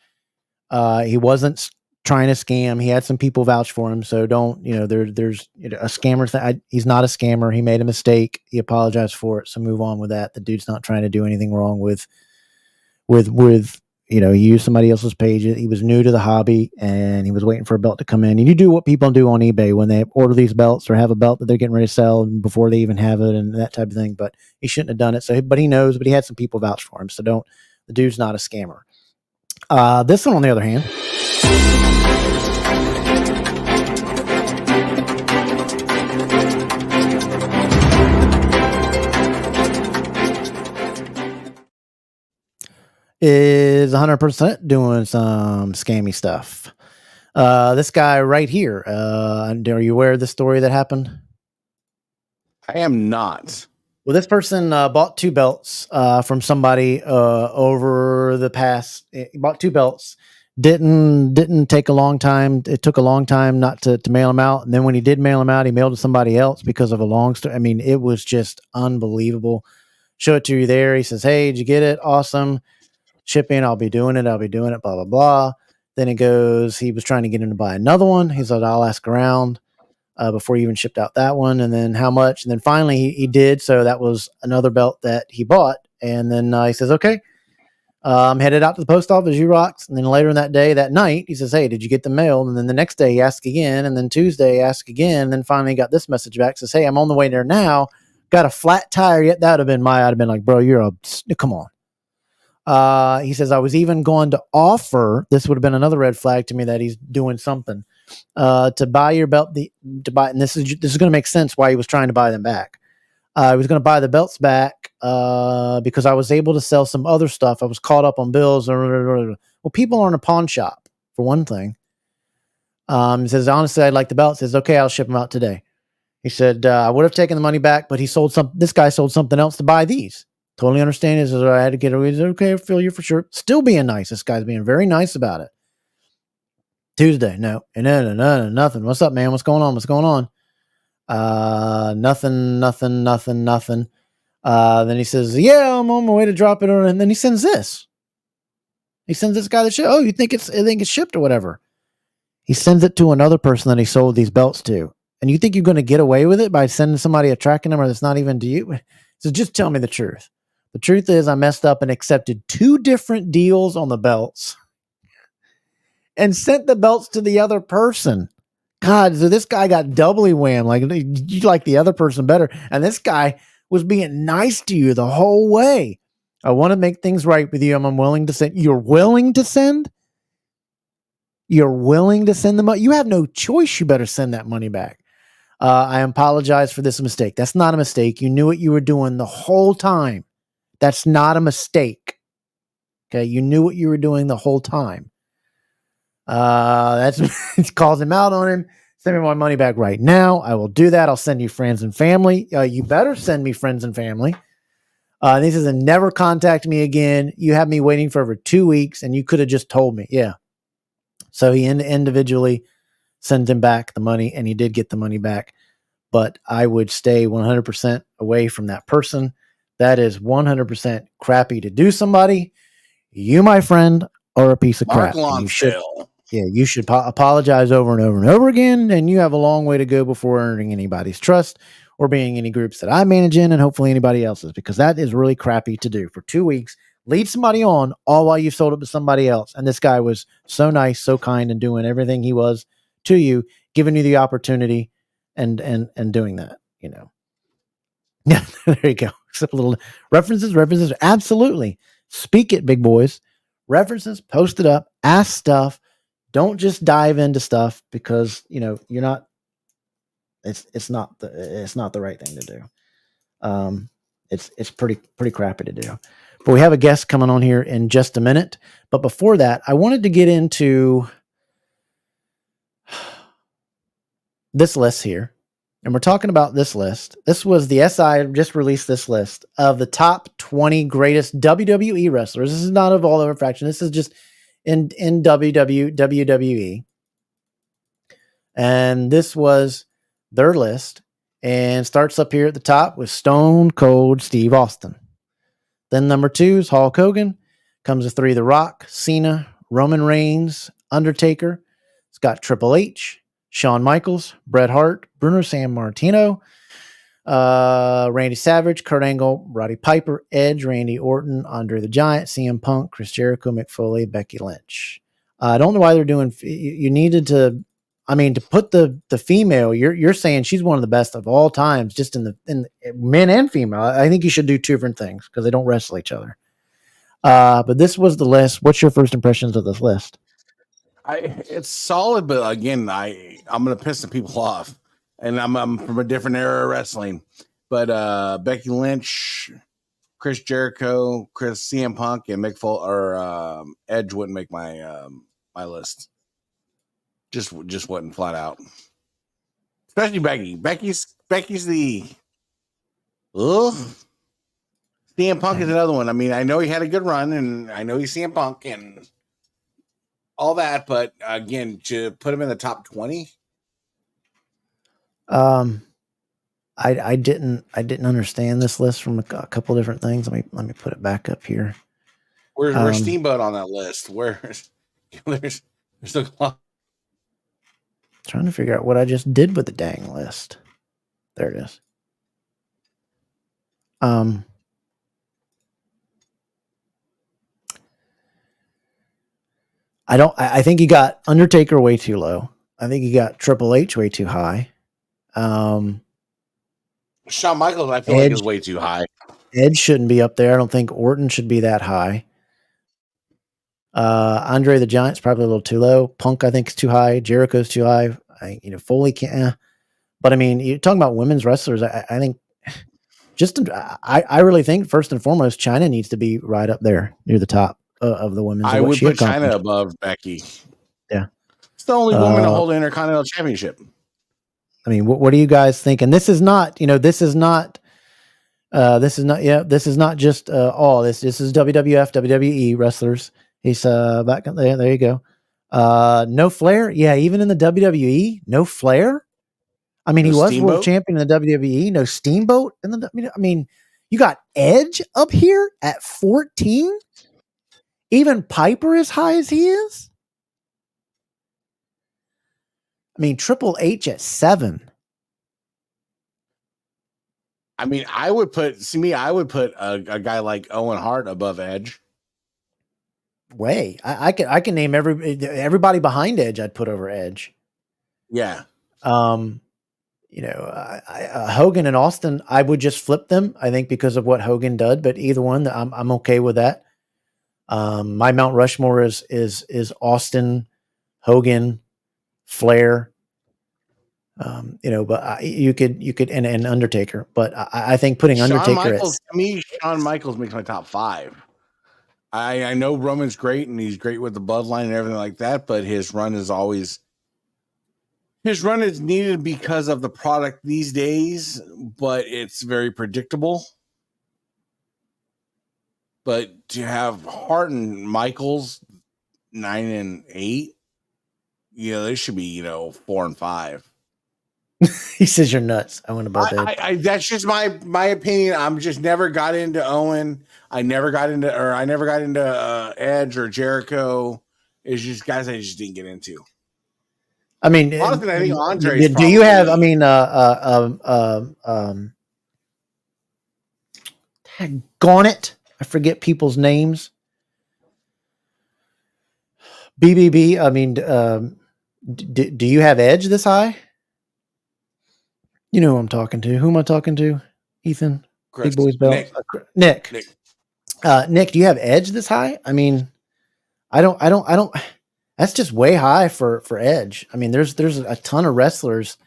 [SPEAKER 1] He wasn't trying to scam. He had some people vouch for him. So don't, there's a scammer thing. He's not a scammer. He made a mistake. He apologized for it. So move on with that. The dude's not trying to do anything wrong with, he used somebody else's page. He was new to the hobby and he was waiting for a belt to come in. And you do what people do on eBay when they order these belts or have a belt that they're getting ready to sell before they even have it and that type of thing. But he shouldn't have done it. So, but he knows, but he had some people vouch for him. So the dude's not a scammer. This one, on the other hand, is 100% doing some scammy stuff. This guy right here, are you aware of the story that happened?
[SPEAKER 2] I am not.
[SPEAKER 1] Well, this person bought 2 belts from somebody over the past. He bought 2 belts. Didn't take a long time. It took a long time not to mail them out. And then when he did mail them out, he mailed to somebody else because of a long story. I mean, it was just unbelievable. Show it to you there. He says, hey, did you get it? Awesome. Shipping. I'll be doing it. Blah, blah, blah. Then it goes, he was trying to get him to buy another one. He said, I'll ask around. Before he even shipped out that one, and then how much, and then finally he did. So that was another belt that he bought, and then he says, "Okay, I'm headed out to the post office. You rocks." And then later in that night, he says, "Hey, did you get the mail?" And then the next day he asked again, and then Tuesday he asked again, and then finally got this message back. Says, "Hey, I'm on the way there now. Got a flat tire yet." That would have been I'd have been like, "Bro, come on." He says, "I was even going to offer." This would have been another red flag to me that he's doing something. To buy your belt, and this is going to make sense why he was trying to buy them back. He was going to buy the belts back because I was able to sell some other stuff. I was caught up on bills. Well, people are in a pawn shop for one thing. He says, honestly, I'd like the belt. He says, okay, I'll ship them out today. He said, I would have taken the money back, but this guy sold something else to buy these. Totally understand. He says, I had to get away. He said, okay, I feel you for sure. Still being nice. This guy's being very nice about it. Tuesday, no, nothing. What's up, man? What's going on? Nothing. Then he says, yeah, I'm on my way to drop it. And then he sends this. He sends this guy the shit. Oh, you think it's shipped or whatever. He sends it to another person that he sold these belts to. And you think you're going to get away with it by sending somebody a tracking number that's not even to you? So just tell me the truth. The truth is I messed up and accepted 2 different deals on the belts and sent the belts to the other person. God, so this guy got doubly whammed. Like, you like the other person better. And this guy was being nice to you the whole way. I want to make things right with you. I'm willing to send. You're willing to send? You're willing to send them out? You have no choice. You better send that money back. I apologize for this mistake. That's not a mistake. You knew what you were doing the whole time. That's not a mistake. Okay, you knew what you were doing the whole time. That's it calls him out on him. Send me my money back right now. I will do that. I'll send you friends and family. You better send me friends and family. And he says, and never contact me again. You have me waiting for over 2 weeks, and you could have just told me. Yeah. So he individually sent him back the money, and he did get the money back. But I would stay 100% away from that person. That is 100% crappy to do somebody. You, my friend, are a piece of
[SPEAKER 2] Mark
[SPEAKER 1] crap. You should apologize over and over and over again, and you have a long way to go before earning anybody's trust or being any groups that I manage in, and hopefully anybody else's, because that is really crappy to do for 2 weeks. Lead somebody on all while you sold it to somebody else. And this guy was so nice, so kind, and doing everything he was to you, giving you the opportunity and doing that, you know. Yeah, there you go. Some little references. Absolutely. Speak it, big boys. References, post it up, ask stuff. Don't just dive into stuff because, you know, you're not, it's not the right thing to do. It's pretty crappy to do. But we have a guest coming on here in just a minute. But before that, I wanted to get into this list here. And we're talking about this list. This was the SI just released this list of the top 20 greatest WWE wrestlers. This is not of all over faction. This is just in WWE. And this was their list. And starts up here at the top with Stone Cold Steve Austin. Then number 2 is Hulk Hogan. Comes to 3, The Rock, Cena, Roman Reigns, Undertaker. It's got Triple H, Shawn Michaels, Bret Hart, Bruno Sammartino, Randy Savage, Kurt Angle, Roddy Piper, Edge, Randy Orton, Andre the Giant, CM Punk, Chris Jericho, Mick Foley, Becky Lynch. I don't know why they're doing. You needed to. I mean, to put the female. You're saying she's one of the best of all times, just in the men and female. I think you should do 2 different things because they don't wrestle each other. But this was the list. What's your first impressions of this list?
[SPEAKER 2] It's solid, but again, I'm gonna piss some people off, and I'm from a different era of wrestling. But Becky Lynch, Chris Jericho, CM Punk, and Mick Foley or Edge wouldn't make my my list. Just wouldn't flat out. Especially Becky. Becky's the. Ugh. CM Punk is another one. I mean, I know he had a good run, and I know he's CM Punk and all that, but again, to put him in the top 20.
[SPEAKER 1] I didn't understand this list from a couple different things. Let me put it back up here.
[SPEAKER 2] Where's Steamboat on that list? There's a lot.
[SPEAKER 1] Trying to figure out what I just did with the dang list. There it is. I think you got Undertaker way too low. I think you got Triple H way too high.
[SPEAKER 2] Shawn Michaels, I feel like is way too high.
[SPEAKER 1] Edge shouldn't be up there. I don't think Orton should be that high. Andre the Giant's probably a little too low. Punk, I think, is too high. Jericho's too high. Foley can't. But I mean, you're talking about women's wrestlers. I think I really think first and foremost, China needs to be right up there near the top of the women's.
[SPEAKER 2] I would put China above Becky.
[SPEAKER 1] Yeah,
[SPEAKER 2] it's the only woman to hold the Intercontinental Championship.
[SPEAKER 1] I mean, what do you guys think? And this is not, this is not just all this. This is WWF, WWE wrestlers. He's back there. There you go. No Flair. Yeah, even in the WWE, no Flair. I mean, he was world champion in the WWE. No Steamboat in the. I mean, you got Edge up here at 14. Even Piper as high as he is. I mean, Triple H at 7.
[SPEAKER 2] I mean, I would put a guy like Owen Hart above Edge.
[SPEAKER 1] I can name everybody behind Edge. I'd put over Edge.
[SPEAKER 2] Yeah.
[SPEAKER 1] Hogan and Austin, I would just flip them. I think because of what Hogan did, but either one, I'm okay with that. My Mount Rushmore is Austin, Hogan, Flair, But you could and Undertaker, but I think putting Undertaker
[SPEAKER 2] to me, Shawn Michaels makes my top 5. I know Roman's great and he's great with the bloodline and everything like that, but his run is needed because of the product these days, but it's very predictable. But to have Hart and Michaels 9 and 8, they should be 4 and 5.
[SPEAKER 1] He says you're nuts. I went above that.
[SPEAKER 2] That's just my opinion. I'm just never got into Owen. I never got into Edge or Jericho. It's just guys I just didn't get into.
[SPEAKER 1] I mean,
[SPEAKER 2] honestly, I think Andre.
[SPEAKER 1] Do you have? I mean, gone it. I forget people's names. BBB. I mean, do you have Edge this high? You know who I'm talking to. Who am I talking to? Ethan.
[SPEAKER 2] Chris,
[SPEAKER 1] Big Boys Bell. Nick. Nick, do you have Edge this high? I mean, I don't. That's just way high for Edge. I mean, there's a ton of wrestlers.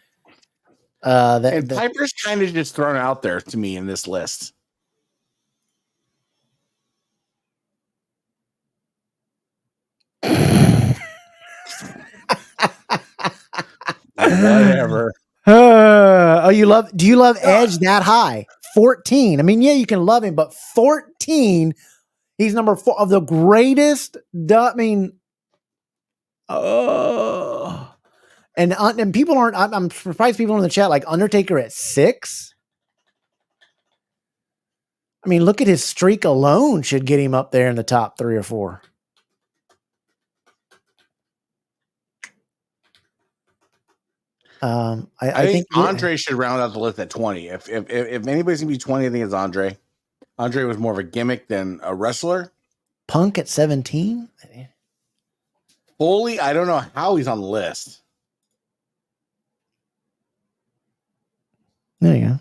[SPEAKER 2] And Piper's kind of just thrown out there to me in this list. Whatever.
[SPEAKER 1] Do you love Edge that high? 14. I mean, yeah, you can love him, but 14, he's number 4 of the greatest. I mean, and people aren't. I'm surprised people in the chat like Undertaker at 6. I mean, look at his streak alone should get him up there in the top 3 or 4. I think
[SPEAKER 2] Andre should round out the list at 20. If anybody's gonna be 20, I think it's Andre. Andre was more of a gimmick than a wrestler.
[SPEAKER 1] Punk at 17.
[SPEAKER 2] Foley, I don't know how he's on the list.
[SPEAKER 1] There you go.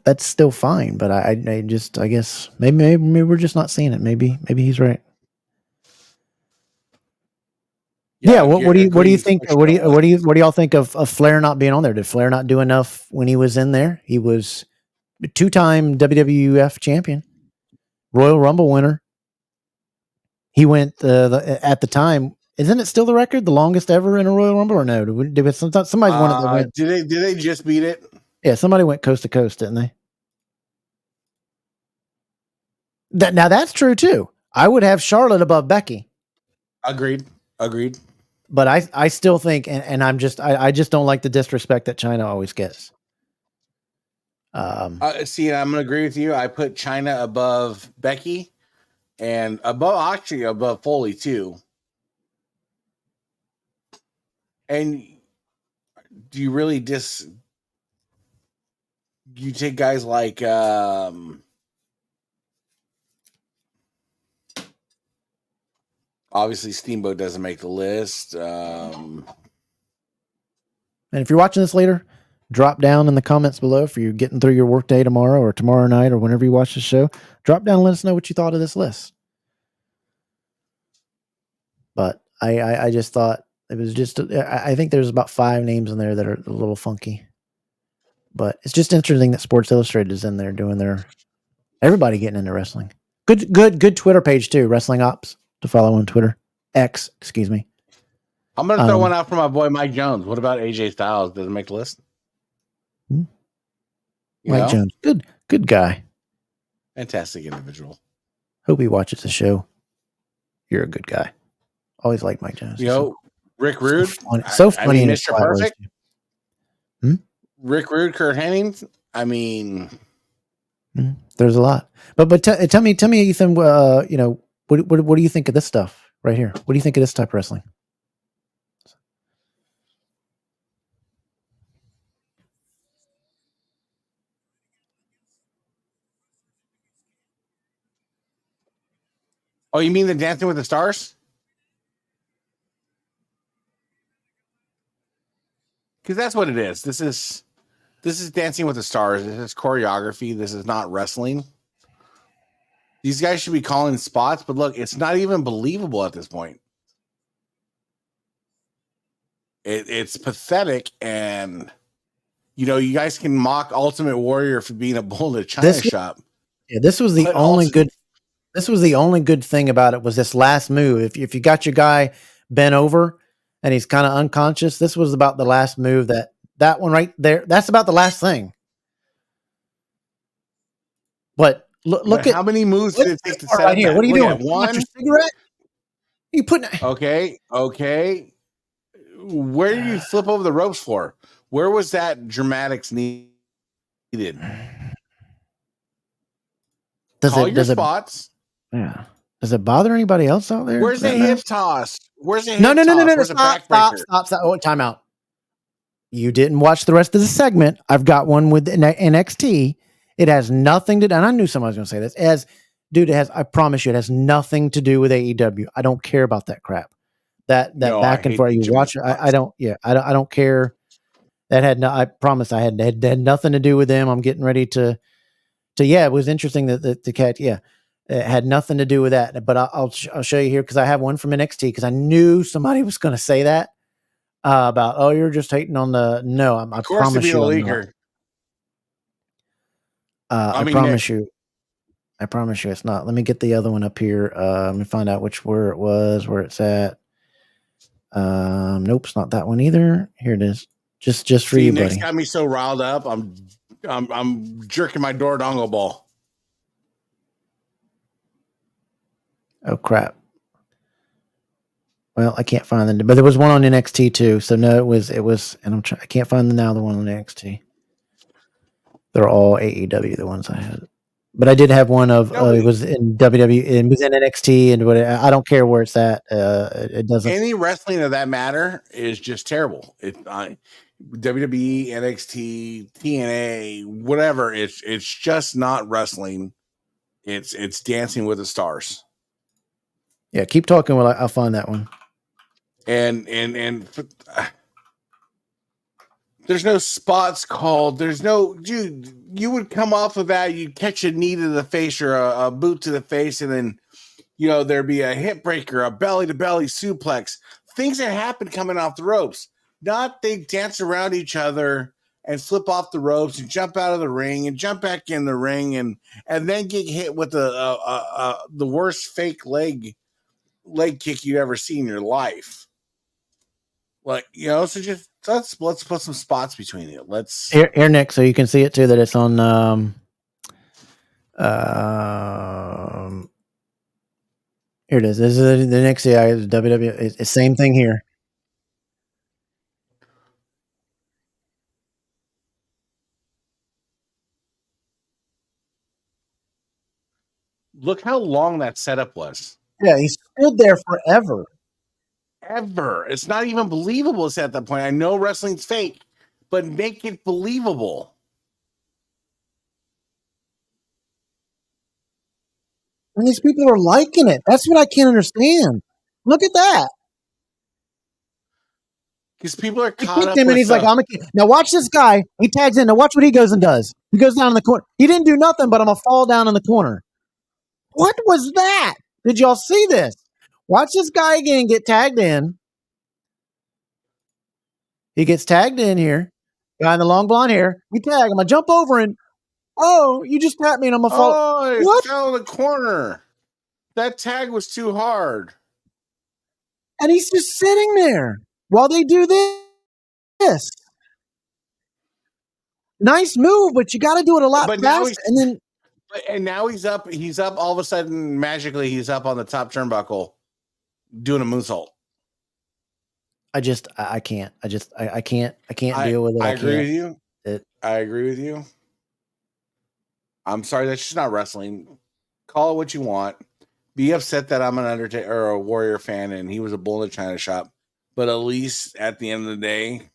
[SPEAKER 1] That's still fine, but I guess maybe we're just not seeing it. Maybe he's right. Yeah. What do you think? What do y'all think of Flair not being on there? Did Flair not do enough when he was in there? He was a 2-time WWF champion, Royal Rumble winner. He went at the time. Isn't it still the record, the longest ever in a Royal Rumble, or no? Somebody's won it.
[SPEAKER 2] Did they just beat it?
[SPEAKER 1] Yeah, somebody went coast to coast, didn't they? Now that's true too. I would have Charlotte above Becky.
[SPEAKER 2] Agreed.
[SPEAKER 1] But I still think, and I just don't like the disrespect that China always gets.
[SPEAKER 2] See, I'm gonna agree with you. I put China above Becky, and above Foley too. And do you really you take guys like obviously Steamboat doesn't make the list.
[SPEAKER 1] And if you're watching this later, drop down in the comments below if you're getting through your workday tomorrow or tomorrow night or whenever you watch the show. Drop down and let us know what you thought of this list. But I just thought it was just, I think there's about 5 names in there that are a little funky. But it's just interesting that Sports Illustrated is in there doing everybody getting into wrestling. Good Twitter page too, Wrestling Ops, to follow on Twitter. X, excuse me.
[SPEAKER 2] I'm going to throw one out for my boy Mike Jones. What about AJ Styles? Does it make the list?
[SPEAKER 1] Mike Jones, good guy.
[SPEAKER 2] Fantastic individual.
[SPEAKER 1] Hope he watches the show. You're a good guy. Always like Mike Jones.
[SPEAKER 2] Rick Rude.
[SPEAKER 1] So funny.
[SPEAKER 2] Mr. Perfect. Rick Rude, Kurt Hennig. I mean,
[SPEAKER 1] there's a lot. But tell me, Ethan. What do you think of this stuff right here? What do you think of this type of wrestling?
[SPEAKER 2] Oh, you mean the Dancing with the Stars? Because that's what it is. This is Dancing with the Stars. This is choreography. This is not wrestling. These guys should be calling spots, but look, it's not even believable at this point. It's pathetic, and you know, you guys can mock Ultimate Warrior for being a bull in a china shop.
[SPEAKER 1] Yeah, this was the only good. This was the only good thing about it was this last move. If you got your guy bent over and he's kind of unconscious, this was about the last move. That one right there. That's about the last thing. But look at
[SPEAKER 2] how many moves did it take to set
[SPEAKER 1] right here.
[SPEAKER 2] that?
[SPEAKER 1] What are you doing?
[SPEAKER 2] One
[SPEAKER 1] your cigarette? You putting?
[SPEAKER 2] Okay. Where did you flip over the ropes for? Where was that dramatics needed? Call your spots.
[SPEAKER 1] Yeah. Does it bother anybody else out there?
[SPEAKER 2] Where's the hip toss? Where's the hip
[SPEAKER 1] no.
[SPEAKER 2] toss?
[SPEAKER 1] Stop. Oh, time out. You didn't watch the rest of the segment. I've got one with NXT. It has nothing to do, and I knew somebody was going to say this. I promise you, it has nothing to do with AEW. I don't care about that crap. That back and forth you watch. I don't care. That had no. I promise I had nothing to do with them. I'm getting ready to. Yeah, it was interesting that the cat. Yeah, it had nothing to do with that. But I'll show you here because I have one from NXT because I knew somebody was going to say that about you're just hating on the. No, I promise you. I promise you. I promise you it's not. Let me get the other one up here. Let me find out where it was, where it's at. Nope, it's not that one either. Here it is. Just for you,
[SPEAKER 2] Nick's
[SPEAKER 1] buddy.
[SPEAKER 2] Got me so riled up. I'm jerking my door dongle ball.
[SPEAKER 1] Oh crap. Well, I can't find them, but there was one on NXT too. So no, it was, and I can't find the other one on NXT. They're all AEW, the ones I had. But I did have one of it was in WWE, it was in NXT, and I don't care where it's at. It doesn't.
[SPEAKER 2] Any wrestling of that matter is just terrible. WWE, NXT, TNA, whatever. It's just not wrestling. It's Dancing with the Stars.
[SPEAKER 1] Yeah, keep talking while I'll find that one.
[SPEAKER 2] And there's no spots called. There's no, dude. You would come off of that. You'd catch a knee to the face or a boot to the face, and then, you know, there'd be a hip breaker, a belly to belly suplex. Things that happen coming off the ropes. Not they dance around each other and flip off the ropes and jump out of the ring and jump back in the ring and then get hit with the worst fake leg kick you've ever seen in your life. Like, you know, so just let's put some spots between it. Let's
[SPEAKER 1] here, Nick, so you can see it too that it's on here it is. This is the next guy is WWE. It's the same thing here.
[SPEAKER 2] look how long that setup was.
[SPEAKER 1] Yeah, he stood there forever.
[SPEAKER 2] It's not even believable at that point. I know wrestling's fake, but make it believable.
[SPEAKER 1] And these people are liking it. That's what I can't understand. Look at that.
[SPEAKER 2] Because people are
[SPEAKER 1] He
[SPEAKER 2] caught
[SPEAKER 1] kicked
[SPEAKER 2] up
[SPEAKER 1] him
[SPEAKER 2] with
[SPEAKER 1] and he's like, I'm a kid. Now watch this guy. He tags in. Now watch what he goes and does. He goes down in the corner. He didn't do nothing, but I'm going to fall down in the corner. What was that? Did y'all see this? Watch this guy again get tagged in. He gets tagged in here. Guy in the long blonde hair. We tag. I'm going to jump over and, you just tapped me and I'm going to fall.
[SPEAKER 2] Oh, it
[SPEAKER 1] What?
[SPEAKER 2] fell in the corner. That tag was too hard.
[SPEAKER 1] And he's just sitting there while they do this. Nice move, but you got to do it a lot faster.
[SPEAKER 2] And now he's up. He's up. All of a sudden, magically, he's up on the top turnbuckle, doing a moonsault. I
[SPEAKER 1] can't deal with it.
[SPEAKER 2] I agree with you. I agree with you. I'm sorry, that's just not wrestling. Call it what you want. Be upset that I'm an Undertaker or a Warrior fan and he was a bull in a china shop. But at least at the end of the day,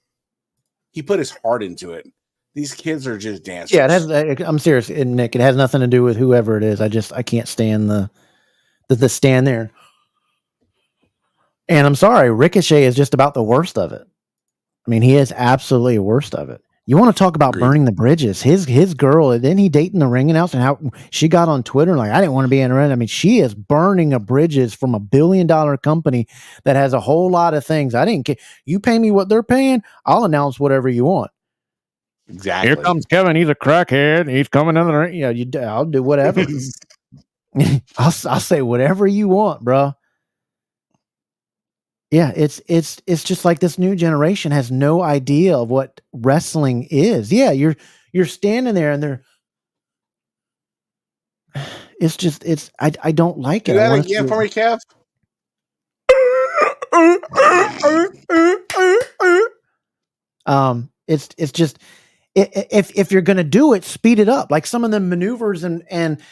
[SPEAKER 2] he put his heart into it. These kids are just dancers.
[SPEAKER 1] Yeah, I'm serious, Nick. It has nothing to do with whoever it is. I can't stand the stand there. And I'm sorry, Ricochet is just about the worst of it. I mean, he is absolutely worst of it. You want to talk about
[SPEAKER 2] Agreed.
[SPEAKER 1] burning the bridges? His girl, and then he dating the ring announcer, and how she got on Twitter like, I didn't want to be in her. I mean, she is burning a bridges from $1 billion company that has a whole lot of things. I didn't care. You pay me what they're paying, I'll announce whatever you want.
[SPEAKER 2] Exactly.
[SPEAKER 1] Here comes Kevin. He's a crackhead. He's coming in the ring. Yeah, I'll do whatever. I'll say whatever you want, bro. Yeah, it's just like this new generation has no idea of what wrestling is. Yeah, you're standing there and they're I don't like it.
[SPEAKER 2] Do
[SPEAKER 1] I
[SPEAKER 2] that
[SPEAKER 1] want to
[SPEAKER 2] again for me, Kev.
[SPEAKER 1] It's just if you're gonna do it, speed it up. Like some of the maneuvers and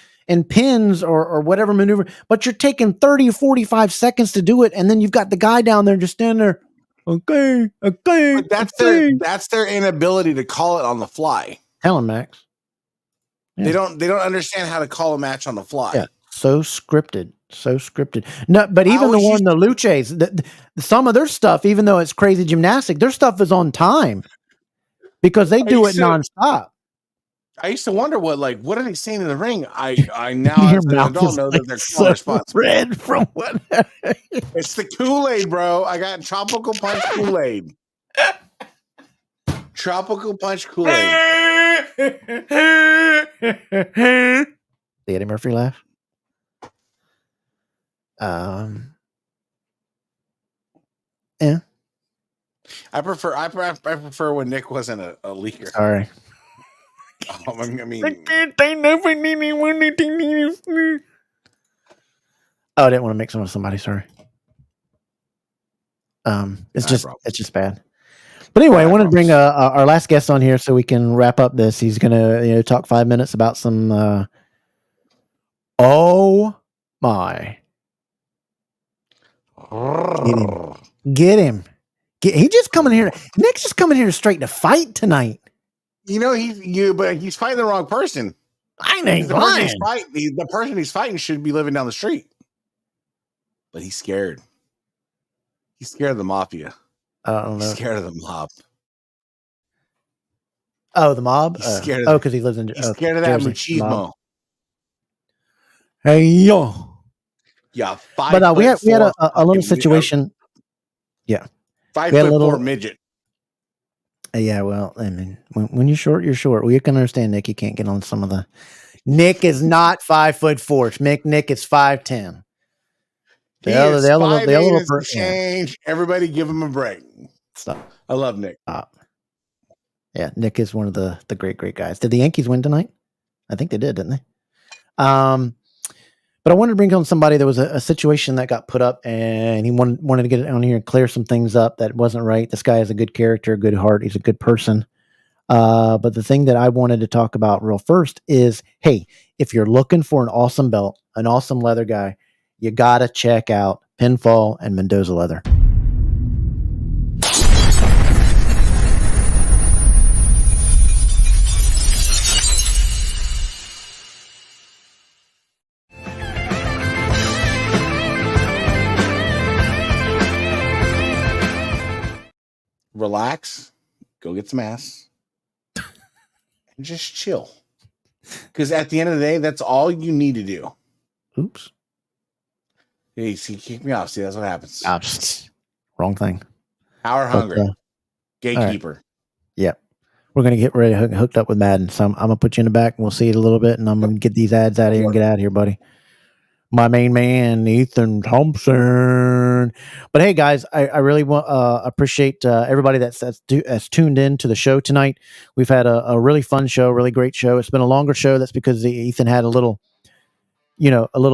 [SPEAKER 1] pins or whatever maneuver, but you're taking 30 or 45 seconds to do it, and then you've got the guy down there just standing there. Okay.
[SPEAKER 2] But that's their inability to call it on the fly.
[SPEAKER 1] Tell him, Max.
[SPEAKER 2] Yeah. They don't understand how to call a match on the fly.
[SPEAKER 1] Yeah, so scripted. No, but even the Luches, some of their stuff, even though it's crazy gymnastic, their stuff is on time because they do it nonstop.
[SPEAKER 2] I used to wonder what are they saying in the ring? I now as an adult know that they're calling response.
[SPEAKER 1] Red from what?
[SPEAKER 2] It's the Kool-Aid, bro. I got Tropical Punch Kool-Aid. Tropical Punch Kool-Aid.
[SPEAKER 1] The Eddie Murphy laugh. Yeah.
[SPEAKER 2] I prefer when Nick wasn't a leaker.
[SPEAKER 1] Sorry.
[SPEAKER 2] I mean,
[SPEAKER 1] Oh, I didn't want to make fun of somebody. Sorry. It's just bad. But anyway, I wanted to bring our last guest on here so we can wrap up this. He's gonna talk 5 minutes about some. Oh my! Get him! He just coming here. Nick's just coming here straight to fight tonight.
[SPEAKER 2] But he's fighting the wrong person.
[SPEAKER 1] I ain't lying.
[SPEAKER 2] The person he's fighting should be living down the street. But he's scared. He's scared of the mafia.
[SPEAKER 1] I don't know.
[SPEAKER 2] He's scared of the mob.
[SPEAKER 1] Oh, the mob?
[SPEAKER 2] He's scared
[SPEAKER 1] because he lives in.
[SPEAKER 2] He's scared of that machismo.
[SPEAKER 1] Hey yo.
[SPEAKER 2] Yeah,
[SPEAKER 1] but we had a little situation. Yeah,
[SPEAKER 2] 5'4" midget.
[SPEAKER 1] Yeah, well, I mean, when you're short, you're short. Well, you can understand, Nick. You can't get on some of the. Nick is not 5'4". Nick is 5'10". The other
[SPEAKER 2] change. Everybody, give him a break.
[SPEAKER 1] Stop.
[SPEAKER 2] I love Nick.
[SPEAKER 1] Stop. Yeah, Nick is one of the great guys. Did the Yankees win tonight? I think they did, didn't they? But I wanted to bring on somebody. There was a situation that got put up, and he wanted to get it on here and clear some things up that wasn't right. This guy has a good character, a good heart. He's a good person. But the thing that I wanted to talk about real first is, hey, if you're looking for an awesome belt, an awesome leather guy, you got to check out Pinfall and Mendoza Leather.
[SPEAKER 2] Relax, go get some ass, and just chill. Because at the end of the day, that's all you need to do.
[SPEAKER 1] Oops.
[SPEAKER 2] Hey, see, kick me off. See, that's what happens.
[SPEAKER 1] Wrong thing.
[SPEAKER 2] Power hungry. Gatekeeper.
[SPEAKER 1] Right. Yep. We're going to get ready to hooked up with Madden. So I'm going to put you in the back and we'll see it a little bit. And I'm going to get these ads out of here and get out of here, buddy. My main man, Ethan Thompson. But hey, guys, I really want appreciate everybody that's tuned in to the show tonight. We've had a really fun show, really great show. It's been a longer show. That's because Ethan had a little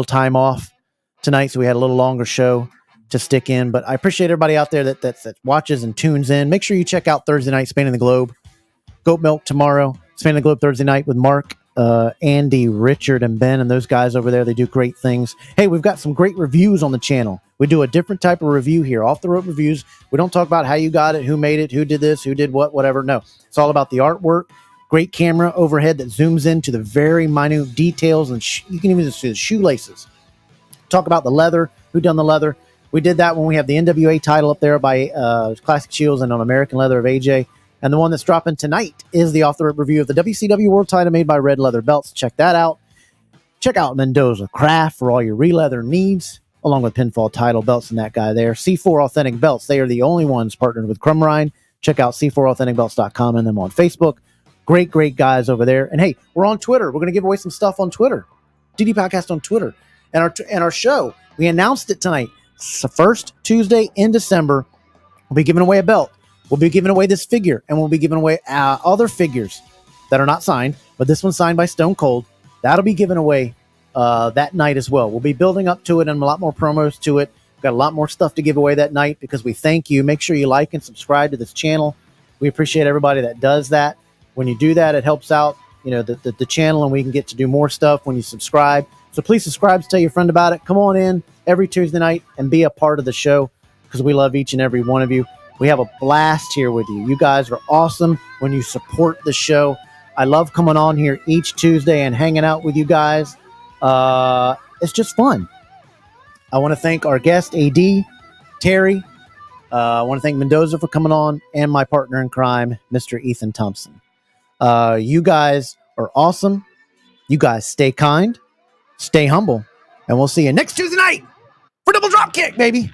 [SPEAKER 1] time off tonight, so we had a little longer show to stick in. But I appreciate everybody out there that watches and tunes in. Make sure you check out Thursday night Spanning the Globe. Goat Milk tomorrow. Spanning the Globe Thursday night with Mark, Andy, Richard, and Ben, and those guys over there. They do great things. Hey, we've got some great reviews on the channel. We do a different type of review here, off the road reviews. We don't talk about how you got it, who made it, who did this, who did what, whatever. No, it's all about the artwork. Great camera overhead that zooms into the very minute details, and you can even see the shoelaces. Talk about the leather, who done the leather. We did that when we have the NWA title up there by Classic Shields and on American Leather of AJ. And the one that's dropping tonight is the off-the-rip review of the WCW World Title made by Red Leather Belts. Check that out. Check out Mendoza Craft for all your re-leather needs, along with pinfall title belts and that guy there. C4 Authentic Belts. They are the only ones partnered with Crumrine. Check out c4authenticbelts.com and them on Facebook. Great guys over there. And hey, we're on Twitter. We're going to give away some stuff on Twitter. DD Podcast on Twitter. And our show, we announced it tonight. It's the first Tuesday in December. We'll be giving away a belt. We'll be giving away this figure, and we'll be giving away other figures that are not signed, but this one's signed by Stone Cold. That'll be given away that night as well. We'll be building up to it and a lot more promos to it. We've got a lot more stuff to give away that night because we thank you. Make sure you like and subscribe to this channel. We appreciate everybody that does that. When you do that, it helps out, the channel, and we can get to do more stuff when you subscribe. So please subscribe, tell your friend about it. Come on in every Tuesday night and be a part of the show because we love each and every one of you. We have a blast here with you. You guys are awesome when you support the show. I love coming on here each Tuesday and hanging out with you guys. It's just fun. I want to thank our guest, AD, Terry. I want to thank Mendoza for coming on and my partner in crime, Mr. Ethan Thompson. You guys are awesome. You guys stay kind, stay humble, and we'll see you next Tuesday night for Double Dropkick, baby.